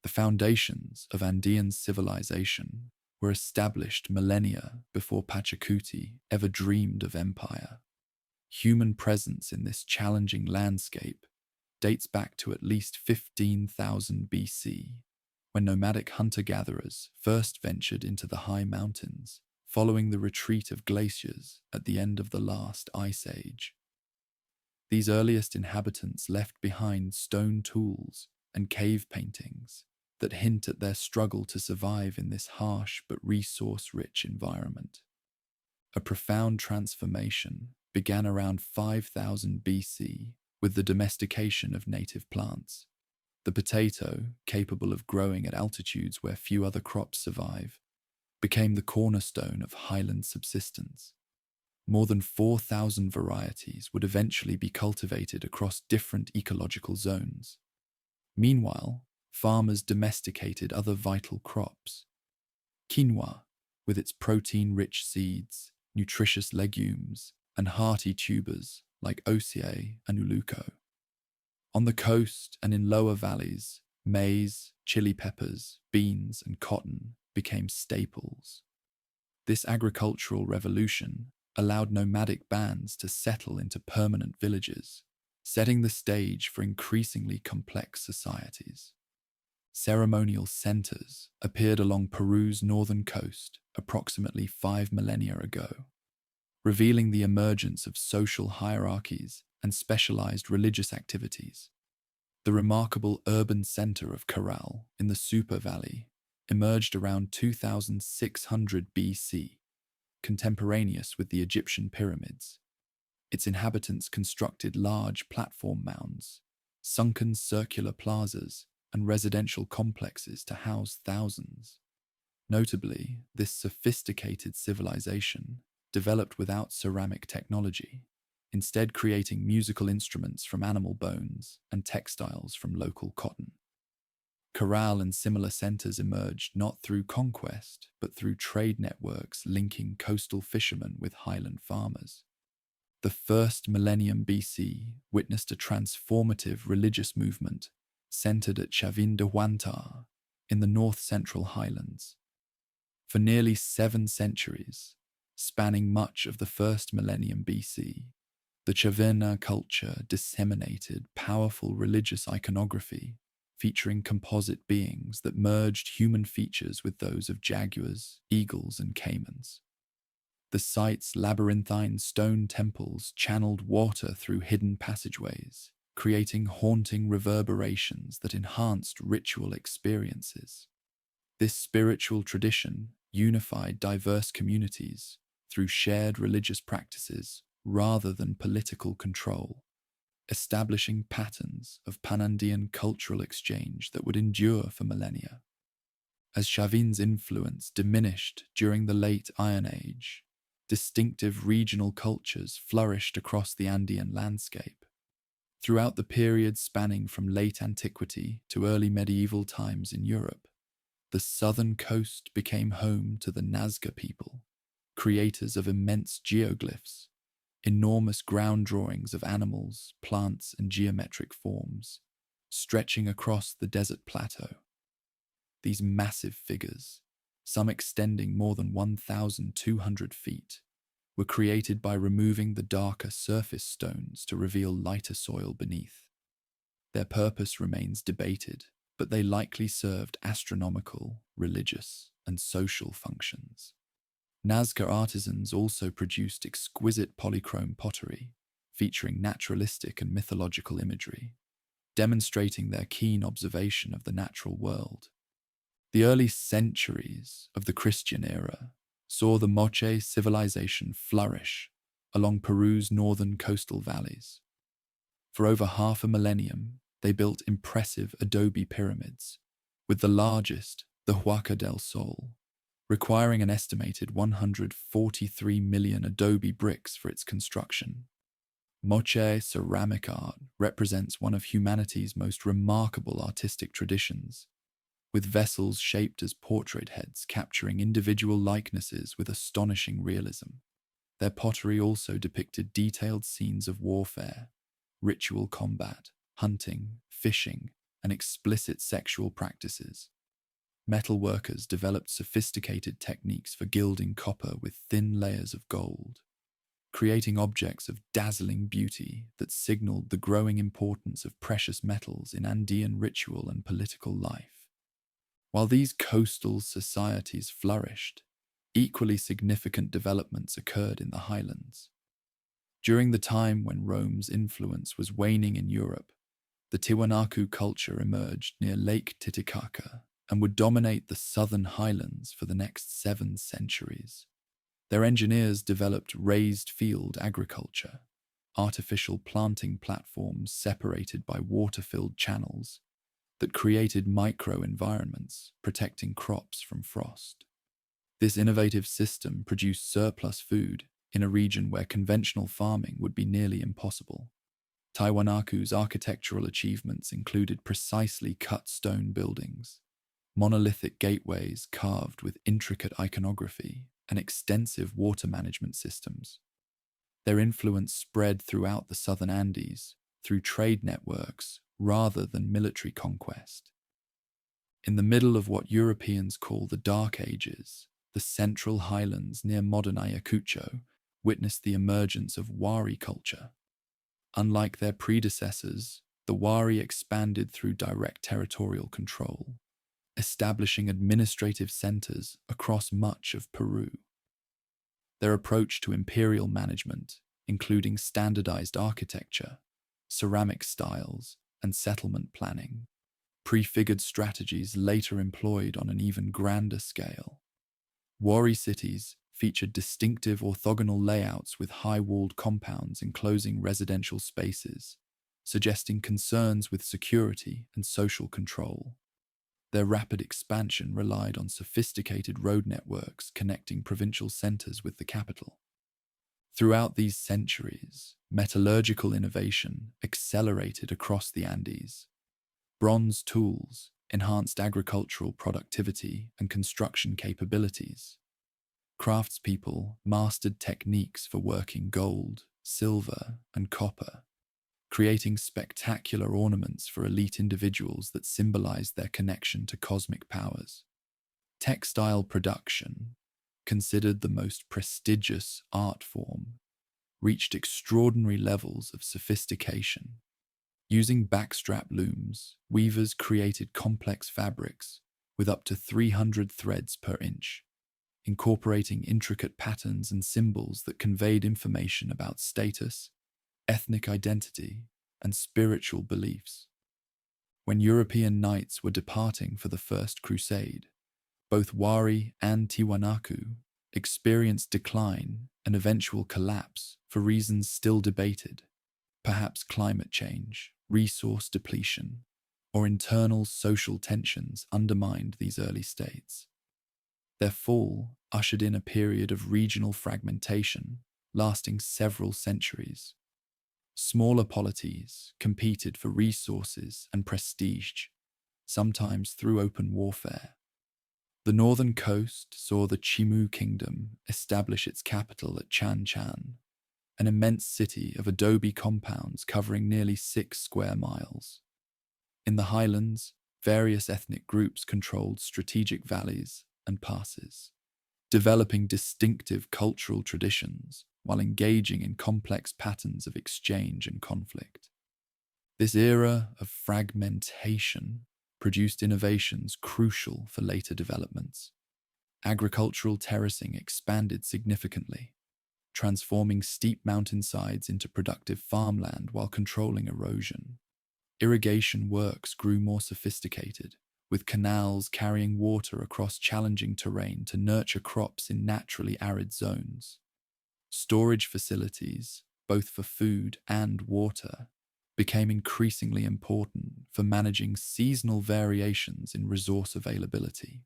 The foundations of Andean civilization were established millennia before Pachacuti ever dreamed of empire. Human presence in this challenging landscape dates back to at least 15,000 BC, when nomadic hunter-gatherers first ventured into the high mountains, following the retreat of glaciers at the end of the last ice age. These earliest inhabitants left behind stone tools and cave paintings that hint at their struggle to survive in this harsh but resource-rich environment. A profound transformation began around 5000 BC with the domestication of native plants. The potato, capable of growing at altitudes where few other crops survive, became the cornerstone of highland subsistence. More than 4,000 varieties would eventually be cultivated across different ecological zones. Meanwhile, farmers domesticated other vital crops. Quinoa, with its protein-rich seeds, nutritious legumes, and hearty tubers like osier and uluco. On the coast and in lower valleys, maize, chili peppers, beans, and cotton became staples. This agricultural revolution allowed nomadic bands to settle into permanent villages, setting the stage for increasingly complex societies. Ceremonial centers appeared along Peru's northern coast approximately 5 millennia ago, revealing the emergence of social hierarchies and specialized religious activities. The remarkable urban center of Caral in the Super Valley emerged around 2600 BC, contemporaneous with the Egyptian pyramids. Its inhabitants constructed large platform mounds, sunken circular plazas, and residential complexes to house thousands. Notably, this sophisticated civilization developed without ceramic technology, instead creating musical instruments from animal bones and textiles from local cotton. Corral and similar centers emerged not through conquest, but through trade networks linking coastal fishermen with highland farmers. The first millennium BC witnessed a transformative religious movement centered at Chavin de Huantar in the north-central highlands. For nearly 7 centuries, spanning much of the first millennium BC, the Chavirna culture disseminated powerful religious iconography featuring composite beings that merged human features with those of jaguars, eagles, and caimans. The site's labyrinthine stone temples channeled water through hidden passageways, creating haunting reverberations that enhanced ritual experiences. This spiritual tradition unified diverse communities through shared religious practices rather than political control, establishing patterns of Panandean cultural exchange that would endure for millennia. As Chavin's influence diminished during the late Iron Age, distinctive regional cultures flourished across the Andean landscape. Throughout the period spanning from late antiquity to early medieval times in Europe, the southern coast became home to the Nazca people, creators of immense geoglyphs, enormous ground drawings of animals, plants, and geometric forms, stretching across the desert plateau. These massive figures, some extending more than 1,200 feet, were created by removing the darker surface stones to reveal lighter soil beneath. Their purpose remains debated, but they likely served astronomical, religious, and social functions. Nazca artisans also produced exquisite polychrome pottery, featuring naturalistic and mythological imagery, demonstrating their keen observation of the natural world. The early centuries of the Christian era saw the Moche civilization flourish along Peru's northern coastal valleys. For over half a millennium, they built impressive adobe pyramids, with the largest, the Huaca del Sol, requiring an estimated 143 million adobe bricks for its construction. Moche ceramic art represents one of humanity's most remarkable artistic traditions, with vessels shaped as portrait heads capturing individual likenesses with astonishing realism. Their pottery also depicted detailed scenes of warfare, ritual combat, hunting, fishing, and explicit sexual practices. Metal workers developed sophisticated techniques for gilding copper with thin layers of gold, creating objects of dazzling beauty that signaled the growing importance of precious metals in Andean ritual and political life. While these coastal societies flourished, equally significant developments occurred in the highlands. During the time when Rome's influence was waning in Europe, the Tiwanaku culture emerged near Lake Titicaca and would dominate the southern highlands for the next 7 centuries. Their engineers developed raised field agriculture, artificial planting platforms separated by water-filled channels that created micro-environments protecting crops from frost. This innovative system produced surplus food in a region where conventional farming would be nearly impossible. Tiwanaku's architectural achievements included precisely cut stone buildings, monolithic gateways carved with intricate iconography, and extensive water management systems. Their influence spread throughout the southern Andes through trade networks rather than military conquest. In the middle of what Europeans call the Dark Ages, the central highlands near modern Ayacucho witnessed the emergence of Wari culture. Unlike their predecessors, the Wari expanded through direct territorial control, establishing administrative centers across much of Peru. Their approach to imperial management, including standardized architecture, ceramic styles, and settlement planning, prefigured strategies later employed on an even grander scale. Wari cities featured distinctive orthogonal layouts with high-walled compounds enclosing residential spaces, suggesting concerns with security and social control. Their rapid expansion relied on sophisticated road networks connecting provincial centers with the capital. Throughout these centuries, metallurgical innovation accelerated across the Andes. Bronze tools enhanced agricultural productivity and construction capabilities. Craftspeople mastered techniques for working gold, silver, and copper, creating spectacular ornaments for elite individuals that symbolized their connection to cosmic powers. Textile production, considered the most prestigious art form, reached extraordinary levels of sophistication. Using backstrap looms, weavers created complex fabrics with up to 300 threads per inch, incorporating intricate patterns and symbols that conveyed information about status, ethnic identity, and spiritual beliefs. When European knights were departing for the First Crusade, both Wari and Tiwanaku experienced decline and eventual collapse for reasons still debated. Perhaps climate change, resource depletion, or internal social tensions undermined these early states. Their fall ushered in a period of regional fragmentation lasting several centuries. Smaller polities competed for resources and prestige, sometimes through open warfare. The northern coast saw the Chimu kingdom establish its capital at Chan Chan, an immense city of adobe compounds covering nearly 6 square miles. In the highlands, various ethnic groups controlled strategic valleys and passes, developing distinctive cultural traditions while engaging in complex patterns of exchange and conflict. This era of fragmentation produced innovations crucial for later developments. Agricultural terracing expanded significantly, transforming steep mountainsides into productive farmland while controlling erosion. Irrigation works grew more sophisticated, with canals carrying water across challenging terrain to nurture crops in naturally arid zones. Storage facilities, both for food and water, became increasingly important for managing seasonal variations in resource availability.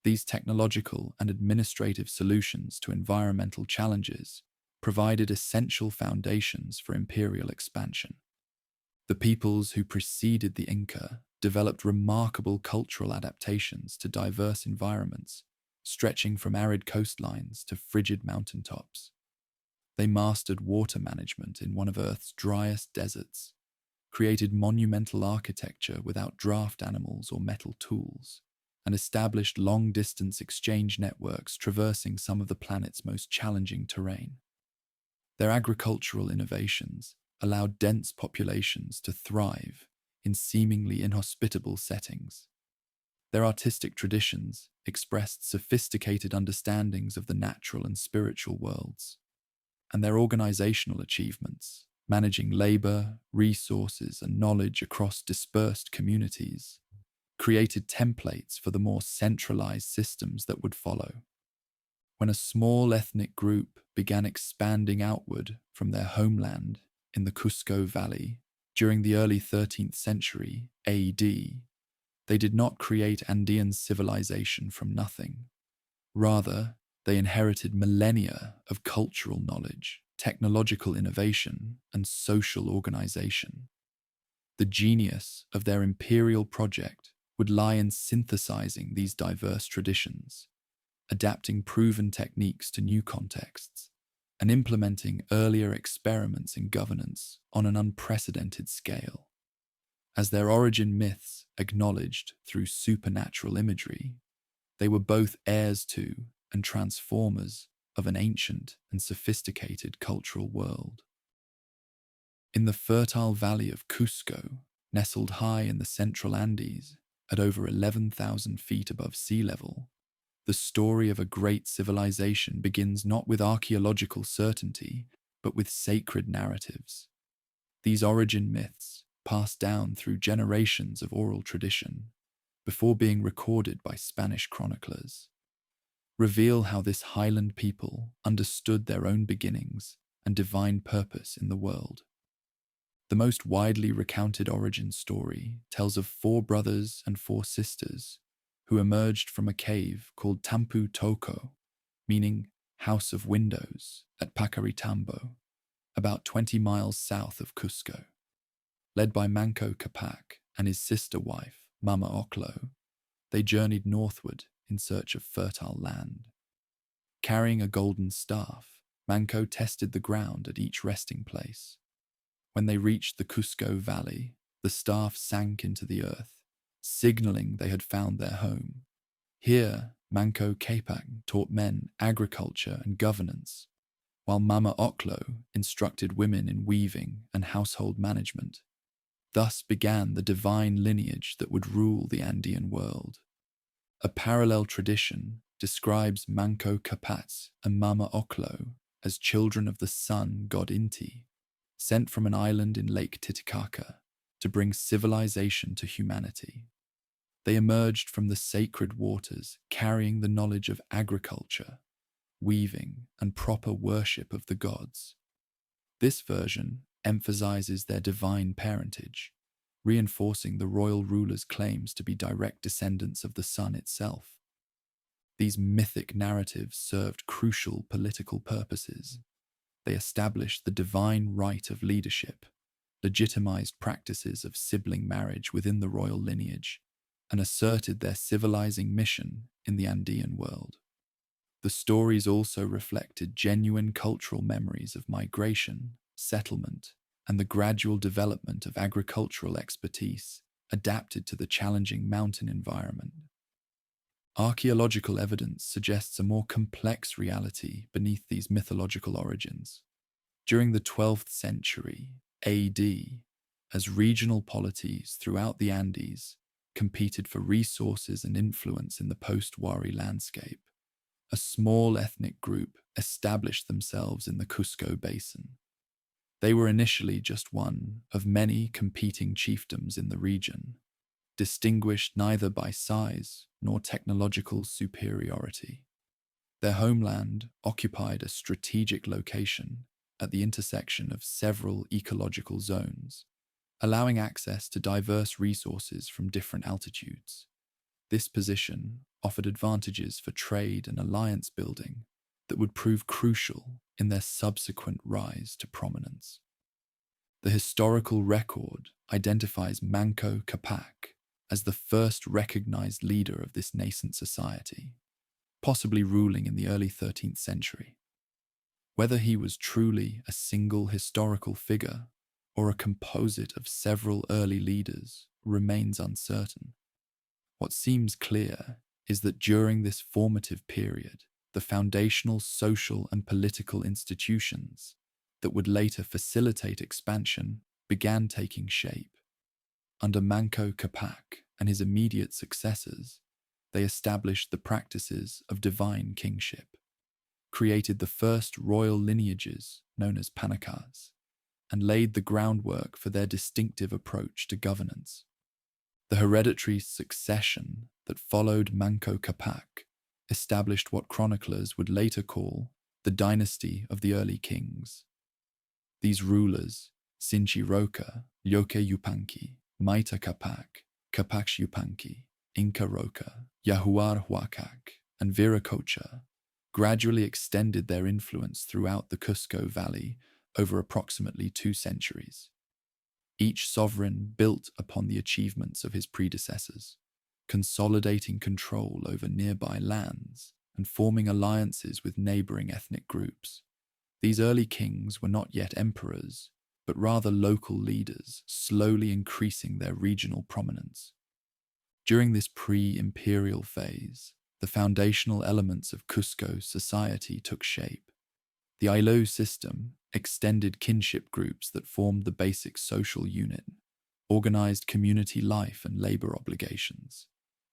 These technological and administrative solutions to environmental challenges provided essential foundations for imperial expansion. The peoples who preceded the Inca developed remarkable cultural adaptations to diverse environments, stretching from arid coastlines to frigid mountaintops. They mastered water management in one of Earth's driest deserts, created monumental architecture without draft animals or metal tools, and established long-distance exchange networks traversing some of the planet's most challenging terrain. Their agricultural innovations allowed dense populations to thrive in seemingly inhospitable settings. Their artistic traditions expressed sophisticated understandings of the natural and spiritual worlds, and their organizational achievements, managing labor, resources, and knowledge across dispersed communities, created templates for the more centralized systems that would follow. When a small ethnic group began expanding outward from their homeland in the Cusco Valley during the early 13th century AD, they did not create Andean civilization from nothing. Rather, they inherited millennia of cultural knowledge, technological innovation, and social organization. The genius of their imperial project would lie in synthesizing these diverse traditions, adapting proven techniques to new contexts, and implementing earlier experiments in governance on an unprecedented scale. As their origin myths acknowledged through supernatural imagery, they were both heirs to and transformers of an ancient and sophisticated cultural world. In the fertile valley of Cusco, nestled high in the central Andes at over 11,000 feet above sea level, the story of a great civilization begins not with archaeological certainty, but with sacred narratives. These origin myths, passed down through generations of oral tradition, before being recorded by Spanish chroniclers, reveal how this highland people understood their own beginnings and divine purpose in the world. The most widely recounted origin story tells of 4 brothers and 4 sisters who emerged from a cave called Tampu Toko, meaning House of Windows, at Pacaritambo, about 20 miles south of Cusco. Led by Manco Capac and his sister wife, Mama Oclo, they journeyed northward in search of fertile land. Carrying a golden staff, Manco tested the ground at each resting place. When they reached the Cusco Valley, the staff sank into the earth, signaling they had found their home. Here, Manco Capac taught men agriculture and governance, while Mama Oclo instructed women in weaving and household management. Thus began the divine lineage that would rule the Andean world. A parallel tradition describes Manco Capac and Mama Oclo as children of the sun god Inti, sent from an island in Lake Titicaca to bring civilization to humanity. They emerged from the sacred waters carrying the knowledge of agriculture, weaving, and proper worship of the gods. This version emphasizes their divine parentage, reinforcing the royal ruler's claims to be direct descendants of the sun itself. These mythic narratives served crucial political purposes. They established the divine right of leadership, legitimized practices of sibling marriage within the royal lineage, and asserted their civilizing mission in the Andean world. The stories also reflected genuine cultural memories of migration, settlement, and the gradual development of agricultural expertise adapted to the challenging mountain environment. Archaeological evidence suggests a more complex reality beneath these mythological origins. During the 12th century AD, as regional polities throughout the Andes competed for resources and influence in the post-Wari landscape, a small ethnic group established themselves in the Cusco Basin. They were initially just one of many competing chiefdoms in the region, distinguished neither by size nor technological superiority. Their homeland occupied a strategic location at the intersection of several ecological zones, allowing access to diverse resources from different altitudes. This position offered advantages for trade and alliance building that would prove crucial in their subsequent rise to prominence. The historical record identifies Manco Capac as the first recognized leader of this nascent society, possibly ruling in the early 13th century. Whether he was truly a single historical figure, or a composite of several early leaders remains uncertain. What seems clear is that during this formative period, the foundational social and political institutions that would later facilitate expansion began taking shape. Under Manco Capac and his immediate successors, they established the practices of divine kingship, created the first royal lineages known as Panacas, and laid the groundwork for their distinctive approach to governance. The hereditary succession that followed Manco Capac established what chroniclers would later call the dynasty of the early kings. These rulers, Sinchi Roca, Lyoke Yupanqui, Maita Capac, Capac Yupanqui, Inca Roca, Yahuar Huacac, and Viracocha, gradually extended their influence throughout the Cusco Valley over approximately 2 centuries. Each sovereign built upon the achievements of his predecessors, consolidating control over nearby lands and forming alliances with neighboring ethnic groups. These early kings were not yet emperors, but rather local leaders, slowly increasing their regional prominence. During this pre-imperial phase, the foundational elements of Cusco society took shape. The Ayllu system extended kinship groups that formed the basic social unit, organized community life and labor obligations.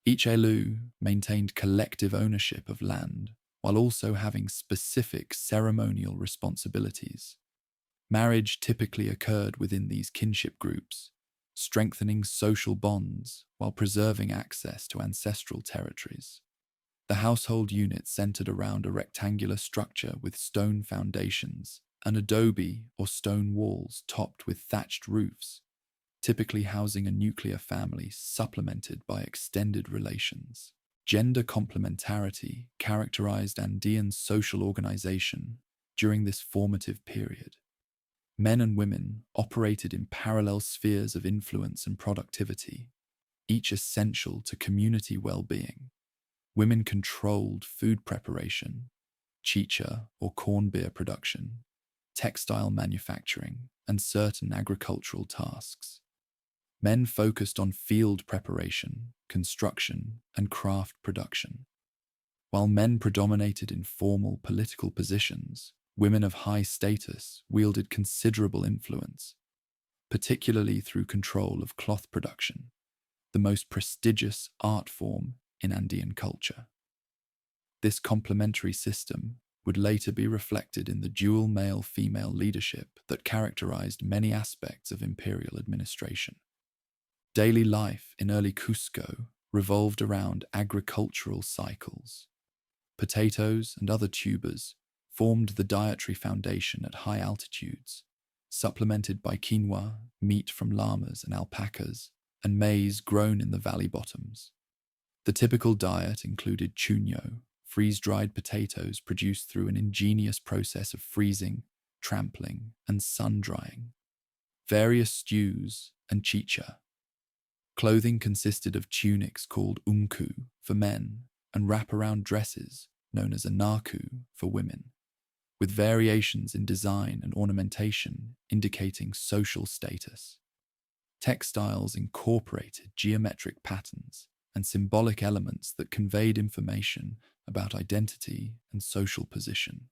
Each Ayllu maintained collective ownership of land, while also having specific ceremonial responsibilities. Marriage typically occurred within these kinship groups, strengthening social bonds while preserving access to ancestral territories. The household unit centered around a rectangular structure with stone foundations and adobe or stone walls topped with thatched roofs, typically housing a nuclear family supplemented by extended relations. Gender complementarity characterized Andean social organization during this formative period. Men and women operated in parallel spheres of influence and productivity, each essential to community well-being. Women controlled food preparation, chicha or corn beer production, textile manufacturing, and certain agricultural tasks. Men focused on field preparation, construction, and craft production. While men predominated in formal political positions, women of high status wielded considerable influence, particularly through control of cloth production, the most prestigious art form in Andean culture. This complementary system would later be reflected in the dual male-female leadership that characterized many aspects of imperial administration. Daily life in early Cusco revolved around agricultural cycles. Potatoes and other tubers formed the dietary foundation at high altitudes, supplemented by quinoa, meat from llamas and alpacas, and maize grown in the valley bottoms. The typical diet included chuño, freeze-dried potatoes produced through an ingenious process of freezing, trampling, and sun-drying, various stews, and chicha. Clothing consisted of tunics called unku for men and wraparound dresses known as anaku for women, with variations in design and ornamentation indicating social status. Textiles incorporated geometric patterns and symbolic elements that conveyed information about identity and social position.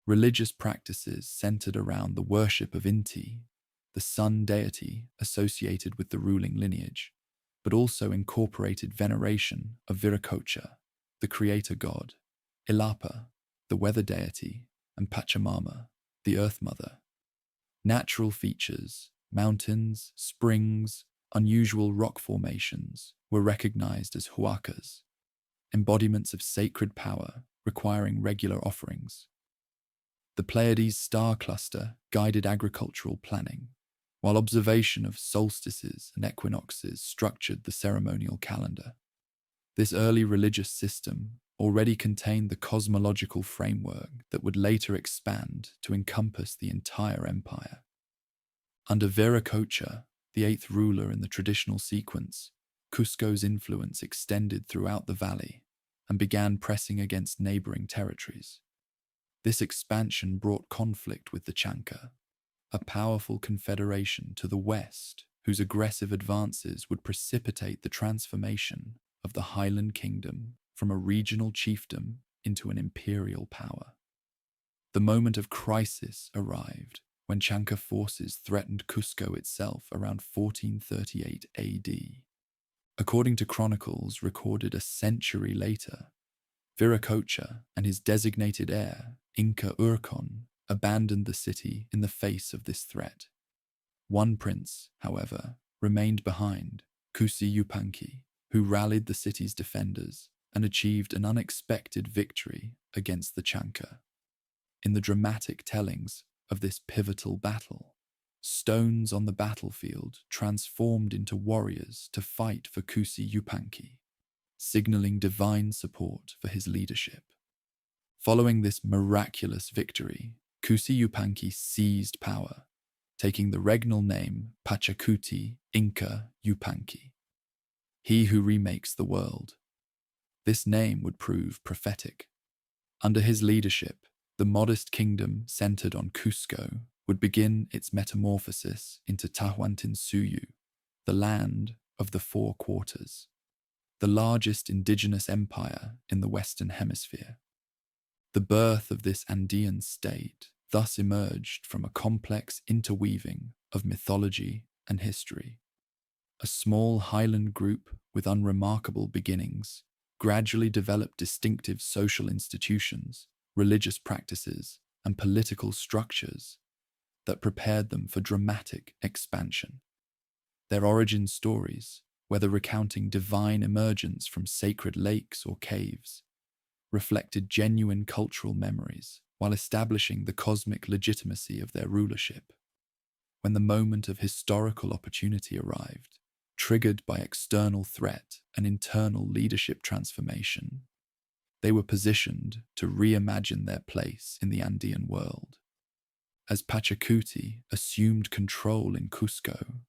Religious practices centered around the worship of Inti, the sun deity associated with the ruling lineage, but also incorporated veneration of Viracocha, the creator god, Ilapa, the weather deity, and Pachamama, the earth mother. Natural features, mountains, springs, unusual rock formations were recognized as huacas, embodiments of sacred power requiring regular offerings. The Pleiades star cluster guided agricultural planning, while observation of solstices and equinoxes structured the ceremonial calendar. This early religious system already contained the cosmological framework that would later expand to encompass the entire empire. Under Viracocha, the 8th ruler in the traditional sequence, Cusco's influence extended throughout the valley and began pressing against neighboring territories. This expansion brought conflict with the Chanca, a powerful confederation to the west whose aggressive advances would precipitate the transformation of the Highland Kingdom from a regional chiefdom into an imperial power. The moment of crisis arrived when Chanca forces threatened Cusco itself around 1438 AD. According to chronicles recorded a century later, Viracocha and his designated heir, Inca Urcon, abandoned the city in the face of this threat. One prince, however, remained behind, Kusi Yupanqui, who rallied the city's defenders and achieved an unexpected victory against the Chanca. In the dramatic tellings of this pivotal battle, stones on the battlefield transformed into warriors to fight for Kusi Yupanqui, signaling divine support for his leadership. Following this miraculous victory, Kusi Yupanqui seized power, taking the regnal name Pachacuti Inca Yupanqui, he who remakes the world. This name would prove prophetic. Under his leadership, the modest kingdom centered on Cusco would begin its metamorphosis into Tahuantinsuyu, the land of the Four Quarters, the largest indigenous empire in the Western Hemisphere. The birth of this Andean state thus emerged from a complex interweaving of mythology and history. A small highland group with unremarkable beginnings gradually developed distinctive social institutions, religious practices, and political structures that prepared them for dramatic expansion. Their origin stories, whether recounting divine emergence from sacred lakes or caves, reflected genuine cultural memories while establishing the cosmic legitimacy of their rulership. When the moment of historical opportunity arrived, triggered by external threat and internal leadership transformation, they were positioned to reimagine their place in the Andean world. As Pachacuti assumed control in Cusco,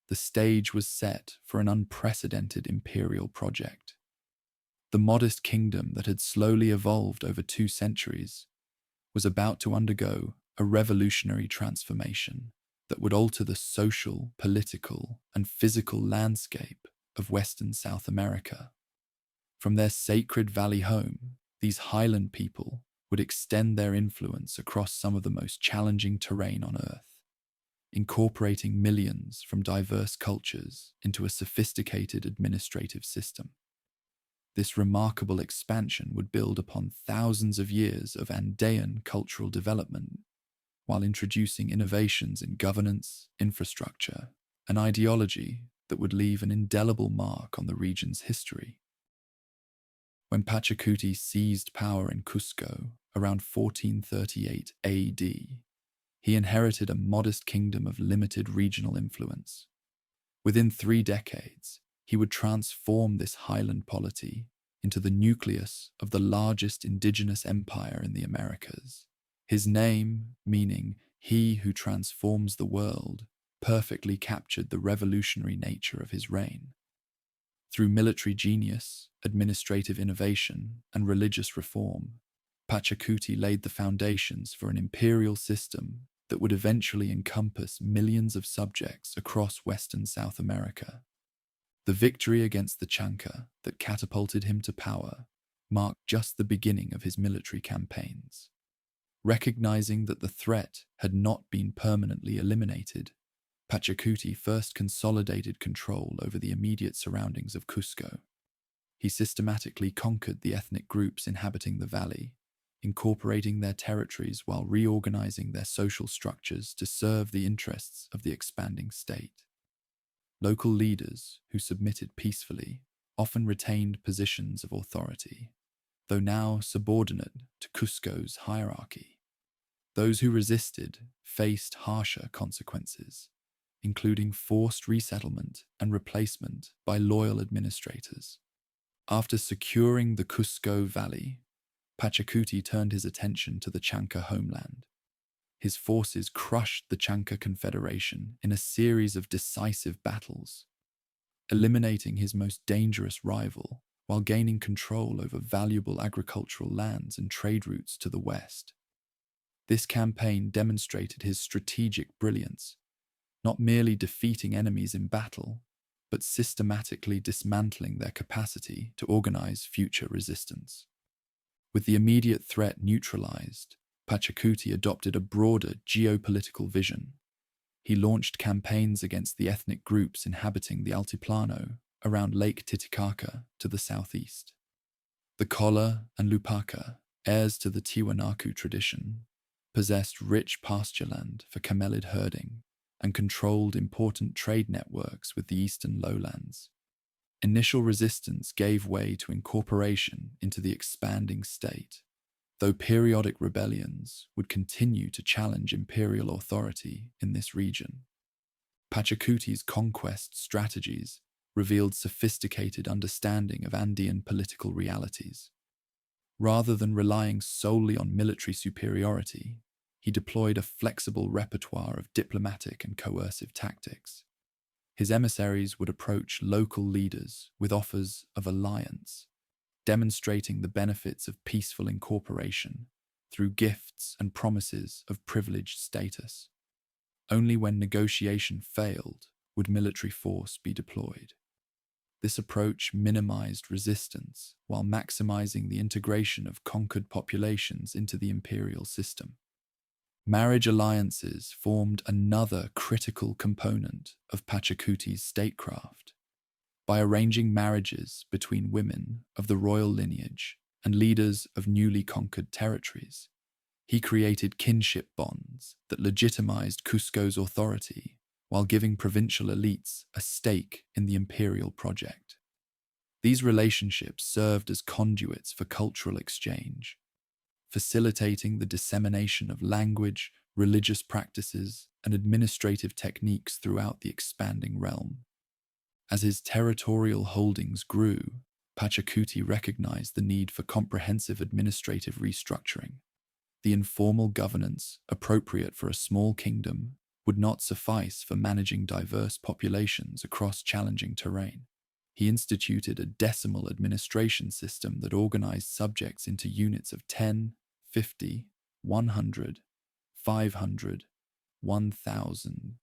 the stage was set for an unprecedented imperial project. The modest kingdom that had slowly evolved over 2 centuries was about to undergo a revolutionary transformation that would alter the social, political, and physical landscape of Western South America. From their sacred valley home, these highland people would extend their influence across some of the most challenging terrain on Earth, incorporating millions from diverse cultures into a sophisticated administrative system. This remarkable expansion would build upon thousands of years of Andean cultural development, while introducing innovations in governance, infrastructure, and ideology that would leave an indelible mark on the region's history. When Pachacuti seized power in Cusco around 1438 AD, he inherited a modest kingdom of limited regional influence. Within 3 decades, he would transform this highland polity into the nucleus of the largest indigenous empire in the Americas. His name, meaning "he who transforms the world," perfectly captured the revolutionary nature of his reign. Through military genius, administrative innovation, and religious reform, Pachacuti laid the foundations for an imperial system that would eventually encompass millions of subjects across Western South America. The victory against the Chanca that catapulted him to power marked just the beginning of his military campaigns. Recognizing that the threat had not been permanently eliminated, Pachacuti first consolidated control over the immediate surroundings of Cusco. He systematically conquered the ethnic groups inhabiting the valley, incorporating their territories while reorganizing their social structures to serve the interests of the expanding state. Local leaders who submitted peacefully often retained positions of authority, though now subordinate to Cusco's hierarchy. Those who resisted faced harsher consequences, including forced resettlement and replacement by loyal administrators. After securing the Cusco Valley, Pachacuti turned his attention to the Chanca homeland. His forces crushed the Chanca Confederation in a series of decisive battles, eliminating his most dangerous rival while gaining control over valuable agricultural lands and trade routes to the west. This campaign demonstrated his strategic brilliance, not merely defeating enemies in battle, but systematically dismantling their capacity to organize future resistance. With the immediate threat neutralized, Pachacuti adopted a broader geopolitical vision. He launched campaigns against the ethnic groups inhabiting the Altiplano around Lake Titicaca to the southeast. The Colla and Lupaca, heirs to the Tiwanaku tradition, possessed rich pastureland for camelid herding and controlled important trade networks with the eastern lowlands. Initial resistance gave way to incorporation into the expanding state, though periodic rebellions would continue to challenge imperial authority in this region. Pachacuti's conquest strategies revealed sophisticated understanding of Andean political realities. Rather than relying solely on military superiority, he deployed a flexible repertoire of diplomatic and coercive tactics. His emissaries would approach local leaders with offers of alliance, demonstrating the benefits of peaceful incorporation through gifts and promises of privileged status. Only when negotiation failed would military force be deployed. This approach minimized resistance while maximizing the integration of conquered populations into the imperial system. Marriage alliances formed another critical component of Pachacuti's statecraft. By arranging marriages between women of the royal lineage and leaders of newly conquered territories, he created kinship bonds that legitimized Cusco's authority while giving provincial elites a stake in the imperial project. These relationships served as conduits for cultural exchange, facilitating the dissemination of language, religious practices, and administrative techniques throughout the expanding realm. As his territorial holdings grew, Pachacuti recognized the need for comprehensive administrative restructuring. The informal governance appropriate for a small kingdom would not suffice for managing diverse populations across challenging terrain. He instituted a decimal administration system that organized subjects into units of 10, 50, 100, 500, 1,000,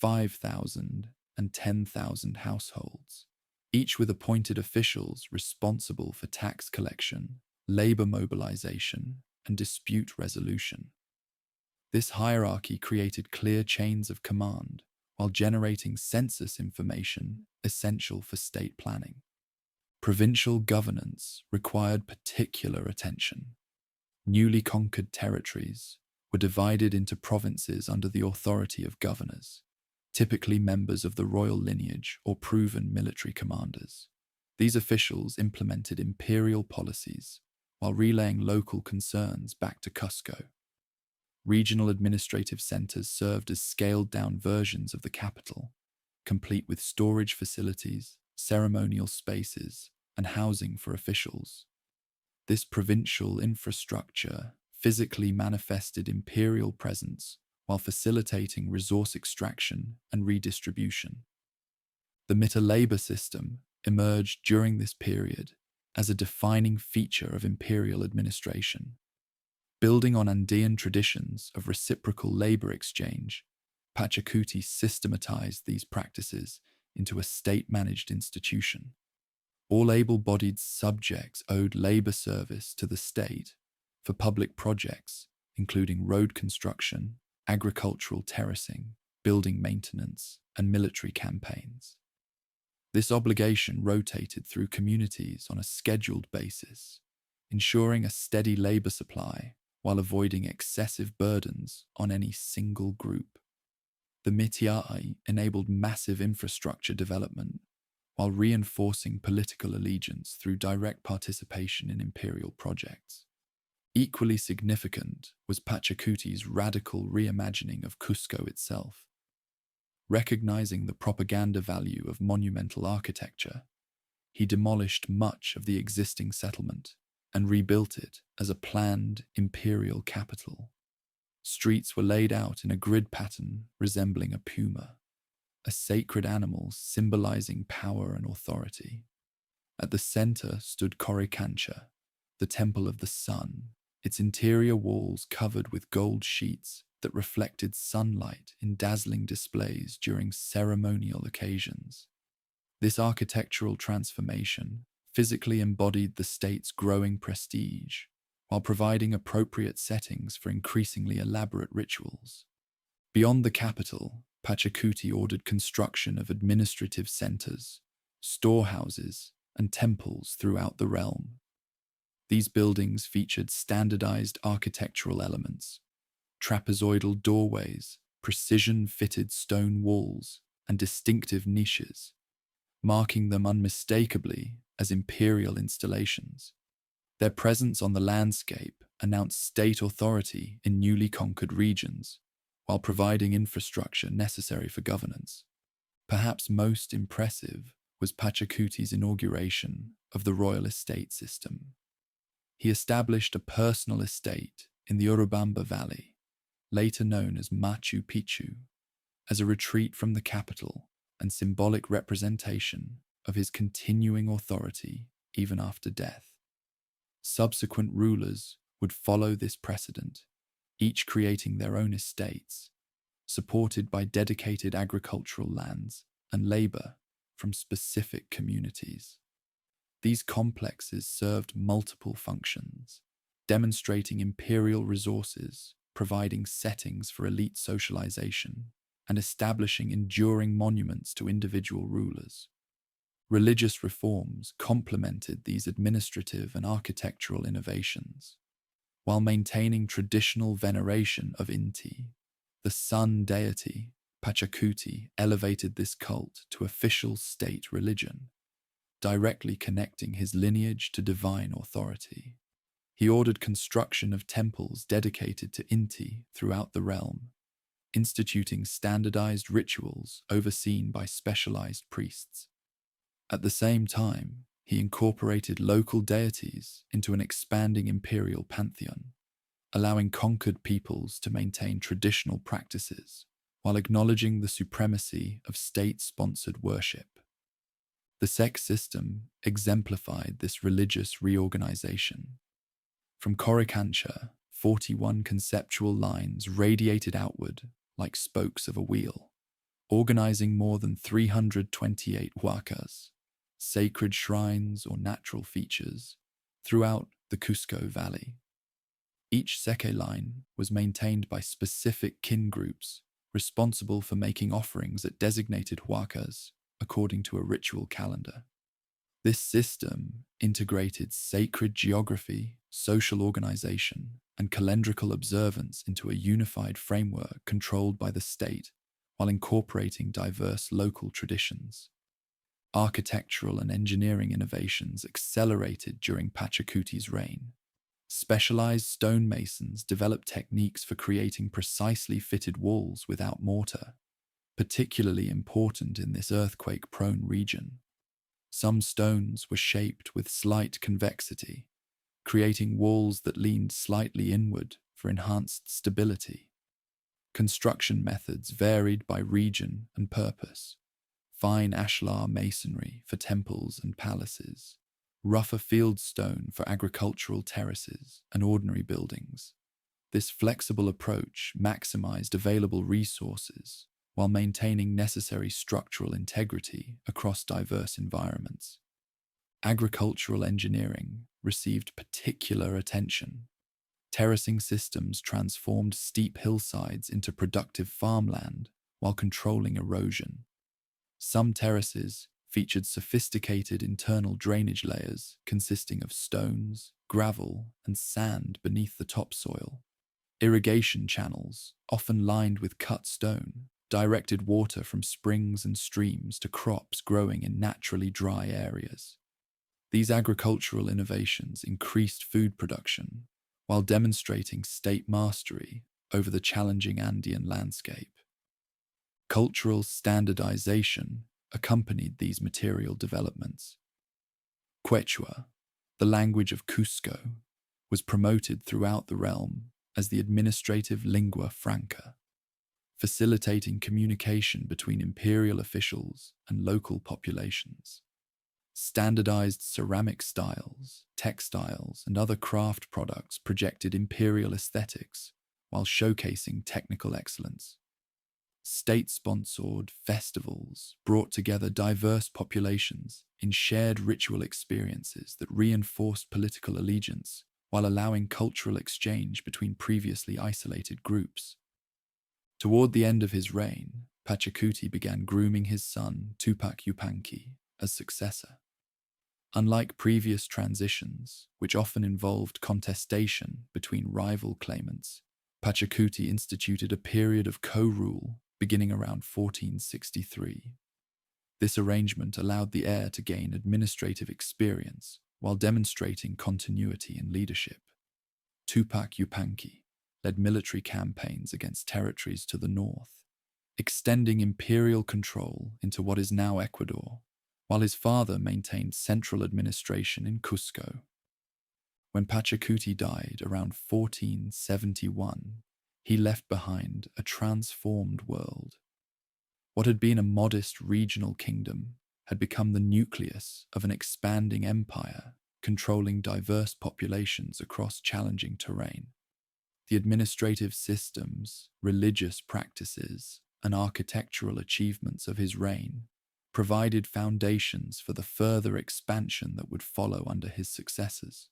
5,000, and 10,000 households, each with appointed officials responsible for tax collection, labor mobilization, and dispute resolution. This hierarchy created clear chains of command while generating census information essential for state planning. Provincial governance required particular attention. Newly conquered territories were divided into provinces under the authority of governors, typically members of the royal lineage or proven military commanders. These officials implemented imperial policies while relaying local concerns back to Cusco. Regional administrative centers served as scaled-down versions of the capital, complete with storage facilities, ceremonial spaces, and housing for officials. This provincial infrastructure physically manifested imperial presence while facilitating resource extraction and redistribution. The Mita labor system emerged during this period as a defining feature of imperial administration. Building on Andean traditions of reciprocal labor exchange, Pachacuti systematized these practices into a state-managed institution. All able-bodied subjects owed labor service to the state for public projects, including road construction, agricultural terracing, building maintenance, and military campaigns. This obligation rotated through communities on a scheduled basis, ensuring a steady labor supply while avoiding excessive burdens on any single group. The Mitiai enabled massive infrastructure development while reinforcing political allegiance through direct participation in imperial projects. Equally significant was Pachacuti's radical reimagining of Cusco itself. Recognizing the propaganda value of monumental architecture, he demolished much of the existing settlement and rebuilt it as a planned imperial capital. Streets were laid out in a grid pattern resembling a puma, a sacred animal symbolizing power and authority. At the center stood Coricancha, the temple of the sun, its interior walls covered with gold sheets that reflected sunlight in dazzling displays during ceremonial occasions. This architectural transformation physically embodied the state's growing prestige, while providing appropriate settings for increasingly elaborate rituals. Beyond the capital, Pachacuti ordered construction of administrative centers, storehouses, and temples throughout the realm. These buildings featured standardized architectural elements, trapezoidal doorways, precision-fitted stone walls, and distinctive niches, marking them unmistakably as imperial installations. Their presence on the landscape announced state authority in newly conquered regions, while providing infrastructure necessary for governance. Perhaps most impressive was Pachacuti's inauguration of the royal estate system. He established a personal estate in the Urubamba Valley, later known as Machu Picchu, as a retreat from the capital and symbolic representation of his continuing authority even after death. Subsequent rulers would follow this precedent, each creating their own estates, supported by dedicated agricultural lands and labor from specific communities. These complexes served multiple functions, demonstrating imperial resources, providing settings for elite socialization, and establishing enduring monuments to individual rulers. Religious reforms complemented these administrative and architectural innovations, while maintaining traditional veneration of Inti, the sun deity. Pachacuti elevated this cult to official state religion, directly connecting his lineage to divine authority. He ordered construction of temples dedicated to Inti throughout the realm, instituting standardized rituals overseen by specialized priests. At the same time, he incorporated local deities into an expanding imperial pantheon, allowing conquered peoples to maintain traditional practices while acknowledging the supremacy of state-sponsored worship. The sect system exemplified this religious reorganization. From Coricancha, 41 conceptual lines radiated outward like spokes of a wheel, organizing more than 328 huacas, sacred shrines or natural features, throughout the Cusco Valley. Each seke line was maintained by specific kin groups responsible for making offerings at designated huacas according to a ritual calendar. This system integrated sacred geography, social organization, and calendrical observance into a unified framework controlled by the state while incorporating diverse local traditions. Architectural and engineering innovations accelerated during Pachacuti's reign. Specialized stonemasons developed techniques for creating precisely fitted walls without mortar, particularly important in this earthquake-prone region. Some stones were shaped with slight convexity, creating walls that leaned slightly inward for enhanced stability. Construction methods varied by region and purpose. Fine ashlar masonry for temples and palaces, rougher fieldstone for agricultural terraces and ordinary buildings. This flexible approach maximized available resources while maintaining necessary structural integrity across diverse environments. Agricultural engineering received particular attention. Terracing systems transformed steep hillsides into productive farmland while controlling erosion. Some terraces featured sophisticated internal drainage layers consisting of stones, gravel, and sand beneath the topsoil. Irrigation channels, often lined with cut stone, directed water from springs and streams to crops growing in naturally dry areas. These agricultural innovations increased food production while demonstrating state mastery over the challenging Andean landscape. Cultural standardization accompanied these material developments. Quechua, the language of Cusco, was promoted throughout the realm as the administrative lingua franca, facilitating communication between imperial officials and local populations. Standardized ceramic styles, textiles, and other craft products projected imperial aesthetics while showcasing technical excellence. State-sponsored festivals brought together diverse populations in shared ritual experiences that reinforced political allegiance while allowing cultural exchange between previously isolated groups. Toward the end of his reign, Pachacuti began grooming his son, Tupac Yupanqui, as successor. Unlike previous transitions, which often involved contestation between rival claimants, Pachacuti instituted a period of co-rule beginning around 1463. This arrangement allowed the heir to gain administrative experience while demonstrating continuity in leadership. Tupac Yupanqui led military campaigns against territories to the north, extending imperial control into what is now Ecuador, while his father maintained central administration in Cusco. When Pachacuti died around 1471, he left behind a transformed world. What had been a modest regional kingdom had become the nucleus of an expanding empire, controlling diverse populations across challenging terrain. The administrative systems, religious practices, and architectural achievements of his reign provided foundations for the further expansion that would follow under his successors.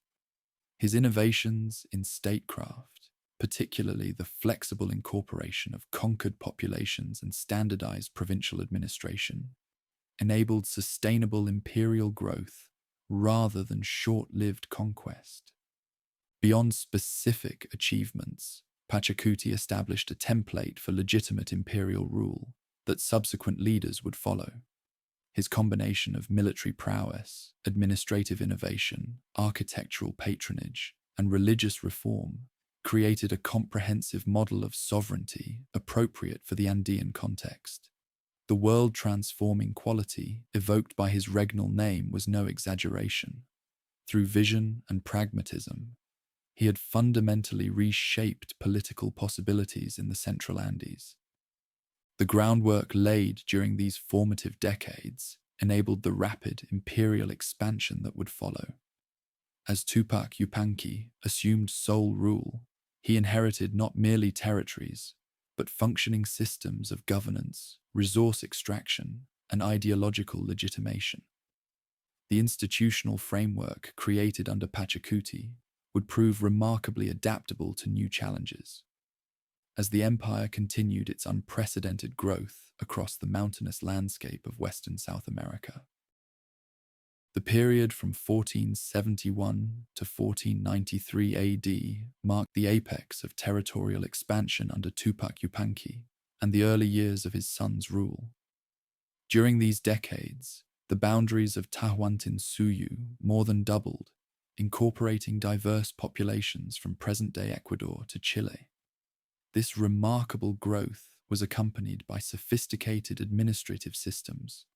His innovations in statecraft, particularly the flexible incorporation of conquered populations and standardized provincial administration, enabled sustainable imperial growth rather than short-lived conquest. Beyond specific achievements, Pachacuti established a template for legitimate imperial rule that subsequent leaders would follow. His combination of military prowess, administrative innovation, architectural patronage, and religious reform created a comprehensive model of sovereignty appropriate for the Andean context. The world-transforming quality evoked by his regnal name was no exaggeration. Through vision and pragmatism, he had fundamentally reshaped political possibilities in the Central Andes. The groundwork laid during these formative decades enabled the rapid imperial expansion that would follow. As Tupac Yupanqui assumed sole rule, he inherited not merely territories, but functioning systems of governance, resource extraction, and ideological legitimation. The institutional framework created under Pachacuti would prove remarkably adaptable to new challenges. As the empire continued its unprecedented growth across the mountainous landscape of Western South America. The period from 1471 to 1493 AD marked the apex of territorial expansion under Tupac Yupanqui and the early years of his son's rule. During these decades, the boundaries of Tahuantinsuyu more than doubled, incorporating diverse populations from present-day Ecuador to Chile. This remarkable growth was accompanied by sophisticated administrative systems,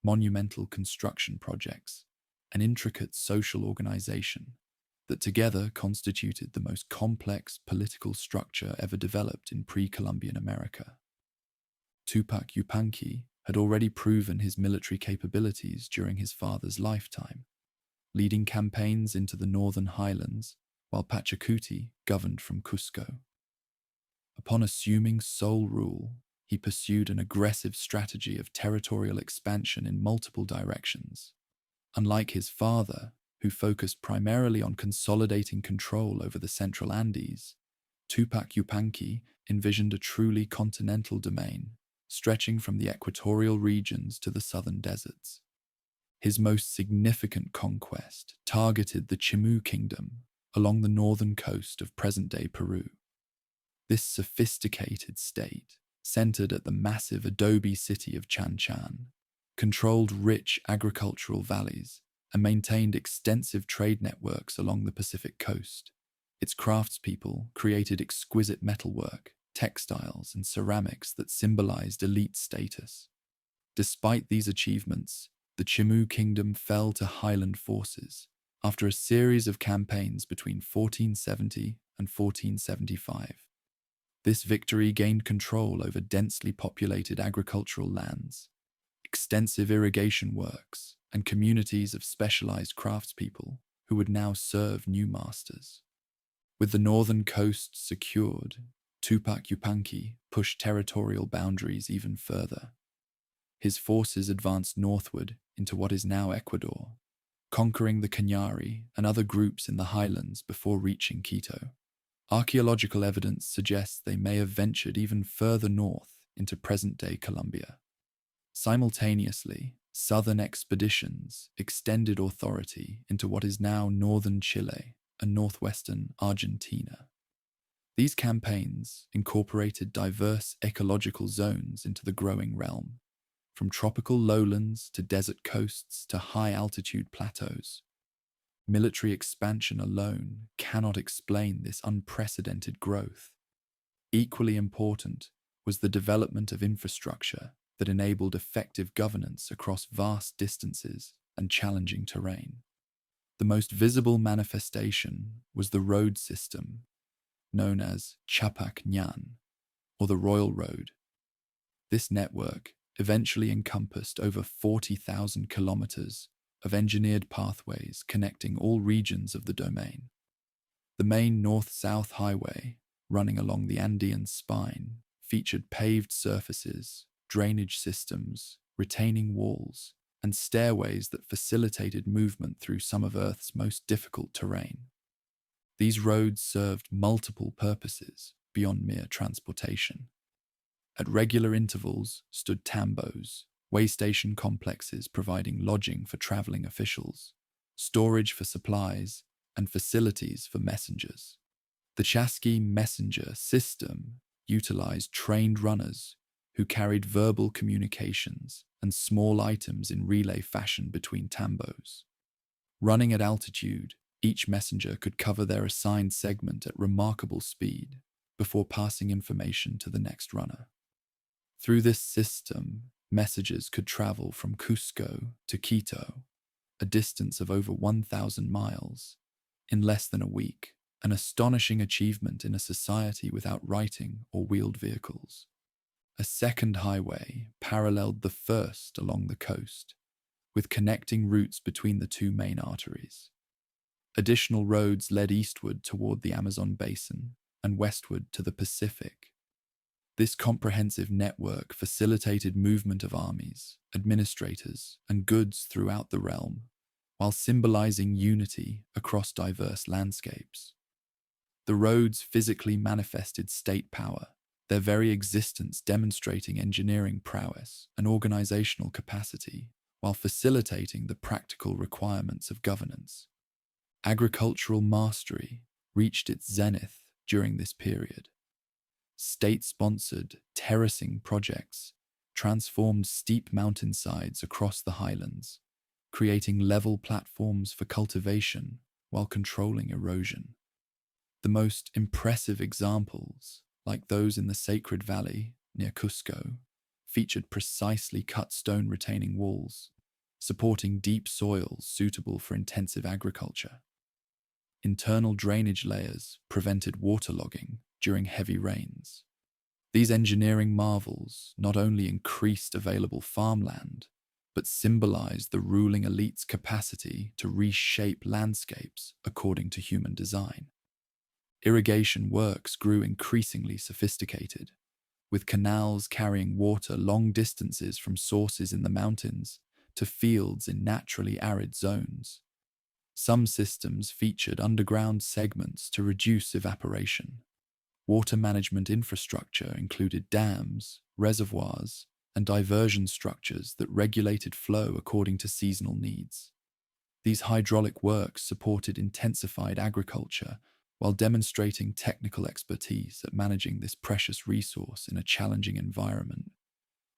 monumental construction projects, and intricate social organization that together constituted the most complex political structure ever developed in pre-Columbian America. Tupac Yupanqui had already proven his military capabilities during his father's lifetime, leading campaigns into the northern highlands while Pachacuti governed from Cusco. Upon assuming sole rule, he pursued an aggressive strategy of territorial expansion in multiple directions. Unlike his father, who focused primarily on consolidating control over the Central Andes, Tupac Yupanqui envisioned a truly continental domain, stretching from the equatorial regions to the southern deserts. His most significant conquest targeted the Chimu Kingdom along the northern coast of present-day Peru. This sophisticated state, centered at the massive adobe city of Chan Chan, controlled rich agricultural valleys and maintained extensive trade networks along the Pacific coast. Its craftspeople created exquisite metalwork, textiles, and ceramics that symbolized elite status. Despite these achievements, the Chimu Kingdom fell to highland forces after a series of campaigns between 1470 and 1475. This victory gained control over densely populated agricultural lands, extensive irrigation works, and communities of specialized craftspeople who would now serve new masters. With the northern coast secured, Tupac Yupanqui pushed territorial boundaries even further. His forces advanced northward into what is now Ecuador, conquering the Cañari and other groups in the highlands before reaching Quito. Archaeological evidence suggests they may have ventured even further north into present-day Colombia. Simultaneously, southern expeditions extended authority into what is now northern Chile and northwestern Argentina. These campaigns incorporated diverse ecological zones into the growing realm, from tropical lowlands to desert coasts to high-altitude plateaus. Military expansion alone cannot explain this unprecedented growth. Equally important was the development of infrastructure that enabled effective governance across vast distances and challenging terrain. The most visible manifestation was the road system, known as Chapac Ñan, or the Royal Road. This network eventually encompassed over 40,000 kilometers of engineered pathways connecting all regions of the domain. The main north-south highway, running along the Andean spine, featured paved surfaces, drainage systems, retaining walls, and stairways that facilitated movement through some of Earth's most difficult terrain. These roads served multiple purposes beyond mere transportation. At regular intervals stood tambos, way station complexes providing lodging for traveling officials, storage for supplies, and facilities for messengers. The Chasqui messenger system utilized trained runners who carried verbal communications and small items in relay fashion between tambos. Running at altitude, each messenger could cover their assigned segment at remarkable speed before passing information to the next runner. Through this system, messages could travel from Cusco to Quito, a distance of over 1,000 miles, in less than a week, an astonishing achievement in a society without writing or wheeled vehicles. A second highway paralleled the first along the coast, with connecting routes between the two main arteries. Additional roads led eastward toward the Amazon basin and westward to the Pacific. This comprehensive network facilitated movement of armies, administrators, and goods throughout the realm, while symbolizing unity across diverse landscapes. The roads physically manifested state power, their very existence demonstrating engineering prowess and organizational capacity, while facilitating the practical requirements of governance. Agricultural mastery reached its zenith during this period. State-sponsored terracing projects transformed steep mountainsides across the highlands, creating level platforms for cultivation while controlling erosion. The most impressive examples, like those in the Sacred Valley near Cusco, featured precisely cut stone retaining walls, supporting deep soils suitable for intensive agriculture. Internal drainage layers prevented waterlogging during heavy rains. These engineering marvels not only increased available farmland, but symbolized the ruling elite's capacity to reshape landscapes according to human design. Irrigation works grew increasingly sophisticated, with canals carrying water long distances from sources in the mountains to fields in naturally arid zones. Some systems featured underground segments to reduce evaporation. Water management infrastructure included dams, reservoirs, and diversion structures that regulated flow according to seasonal needs. These hydraulic works supported intensified agriculture while demonstrating technical expertise at managing this precious resource in a challenging environment,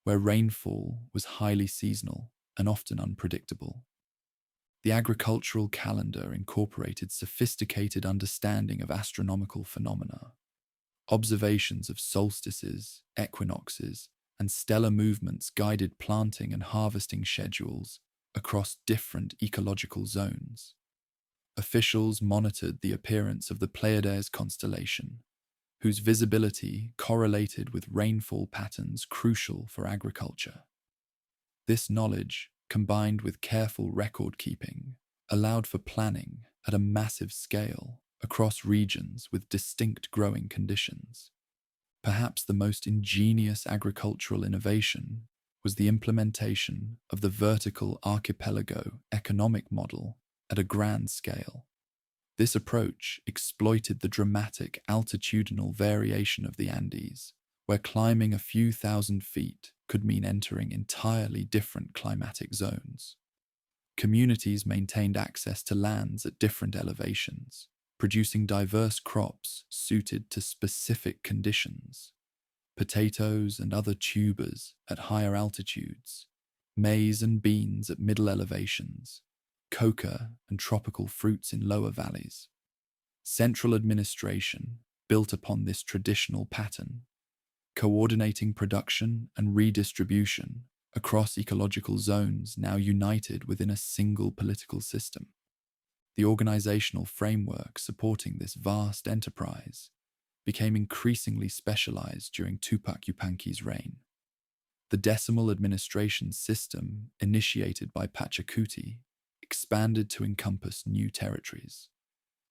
where rainfall was highly seasonal and often unpredictable. The agricultural calendar incorporated sophisticated understanding of astronomical phenomena. Observations of solstices, equinoxes, and stellar movements guided planting and harvesting schedules across different ecological zones. Officials monitored the appearance of the Pleiades constellation, whose visibility correlated with rainfall patterns crucial for agriculture. This knowledge combined with careful record-keeping, allowed for planning at a massive scale across regions with distinct growing conditions. Perhaps the most ingenious agricultural innovation was the implementation of the vertical archipelago economic model at a grand scale. This approach exploited the dramatic altitudinal variation of the Andes, where climbing a few thousand feet could mean entering entirely different climatic zones. Communities maintained access to lands at different elevations, producing diverse crops suited to specific conditions. Potatoes and other tubers at higher altitudes, maize and beans at middle elevations, coca and tropical fruits in lower valleys. Central administration built upon this traditional pattern, coordinating production and redistribution across ecological zones now united within a single political system. The organizational framework supporting this vast enterprise became increasingly specialized during Tupac Yupanqui's reign. The decimal administration system, initiated by Pachacuti, expanded to encompass new territories,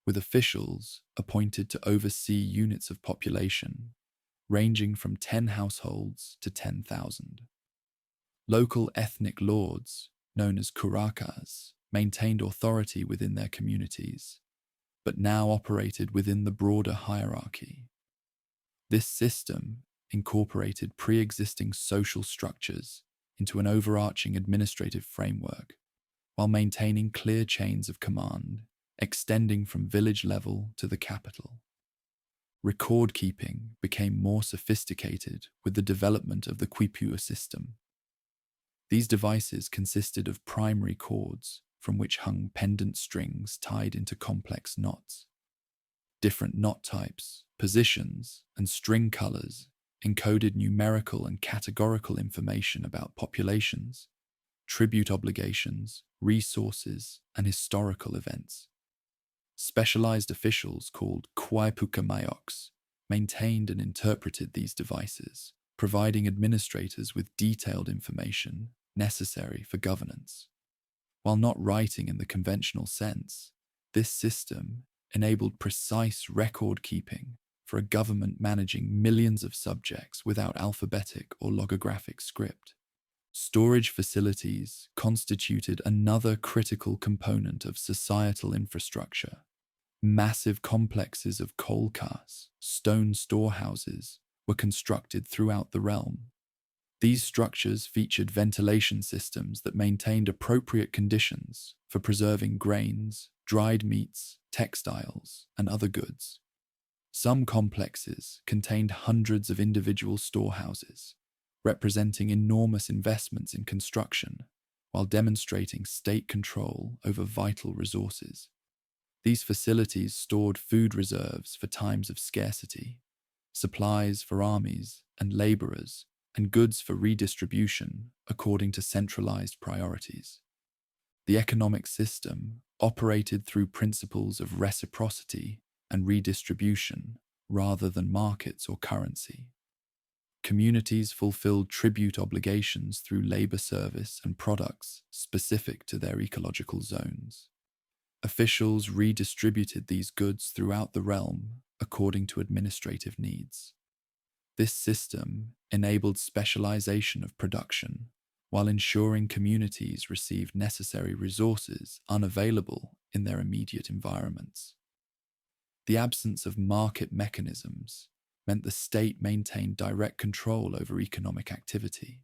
with officials appointed to oversee units of population ranging from 10 households to 10,000. Local ethnic lords, known as curacas, maintained authority within their communities, but now operated within the broader hierarchy. This system incorporated pre-existing social structures into an overarching administrative framework, while maintaining clear chains of command, extending from village level to the capital. Record-keeping became more sophisticated with the development of the quipu system. These devices consisted of primary cords from which hung pendant strings tied into complex knots. Different knot types, positions, and string colors encoded numerical and categorical information about populations, tribute obligations, resources, and historical events. Specialized officials called Quaipucamayos maintained and interpreted these devices, providing administrators with detailed information necessary for governance. While not writing in the conventional sense, this system enabled precise record-keeping for a government managing millions of subjects without alphabetic or logographic script. Storage facilities constituted another critical component of societal infrastructure. Massive complexes of coal cars, stone storehouses, were constructed throughout the realm. These structures featured ventilation systems that maintained appropriate conditions for preserving grains, dried meats, textiles, and other goods. Some complexes contained hundreds of individual storehouses, representing enormous investments in construction, while demonstrating state control over vital resources. These facilities stored food reserves for times of scarcity, supplies for armies and laborers, and goods for redistribution according to centralized priorities. The economic system operated through principles of reciprocity and redistribution rather than markets or currency. Communities fulfilled tribute obligations through labor service and products specific to their ecological zones. Officials redistributed these goods throughout the realm according to administrative needs. This system enabled specialization of production while ensuring communities received necessary resources unavailable in their immediate environments. The absence of market mechanisms meant the state maintained direct control over economic activity,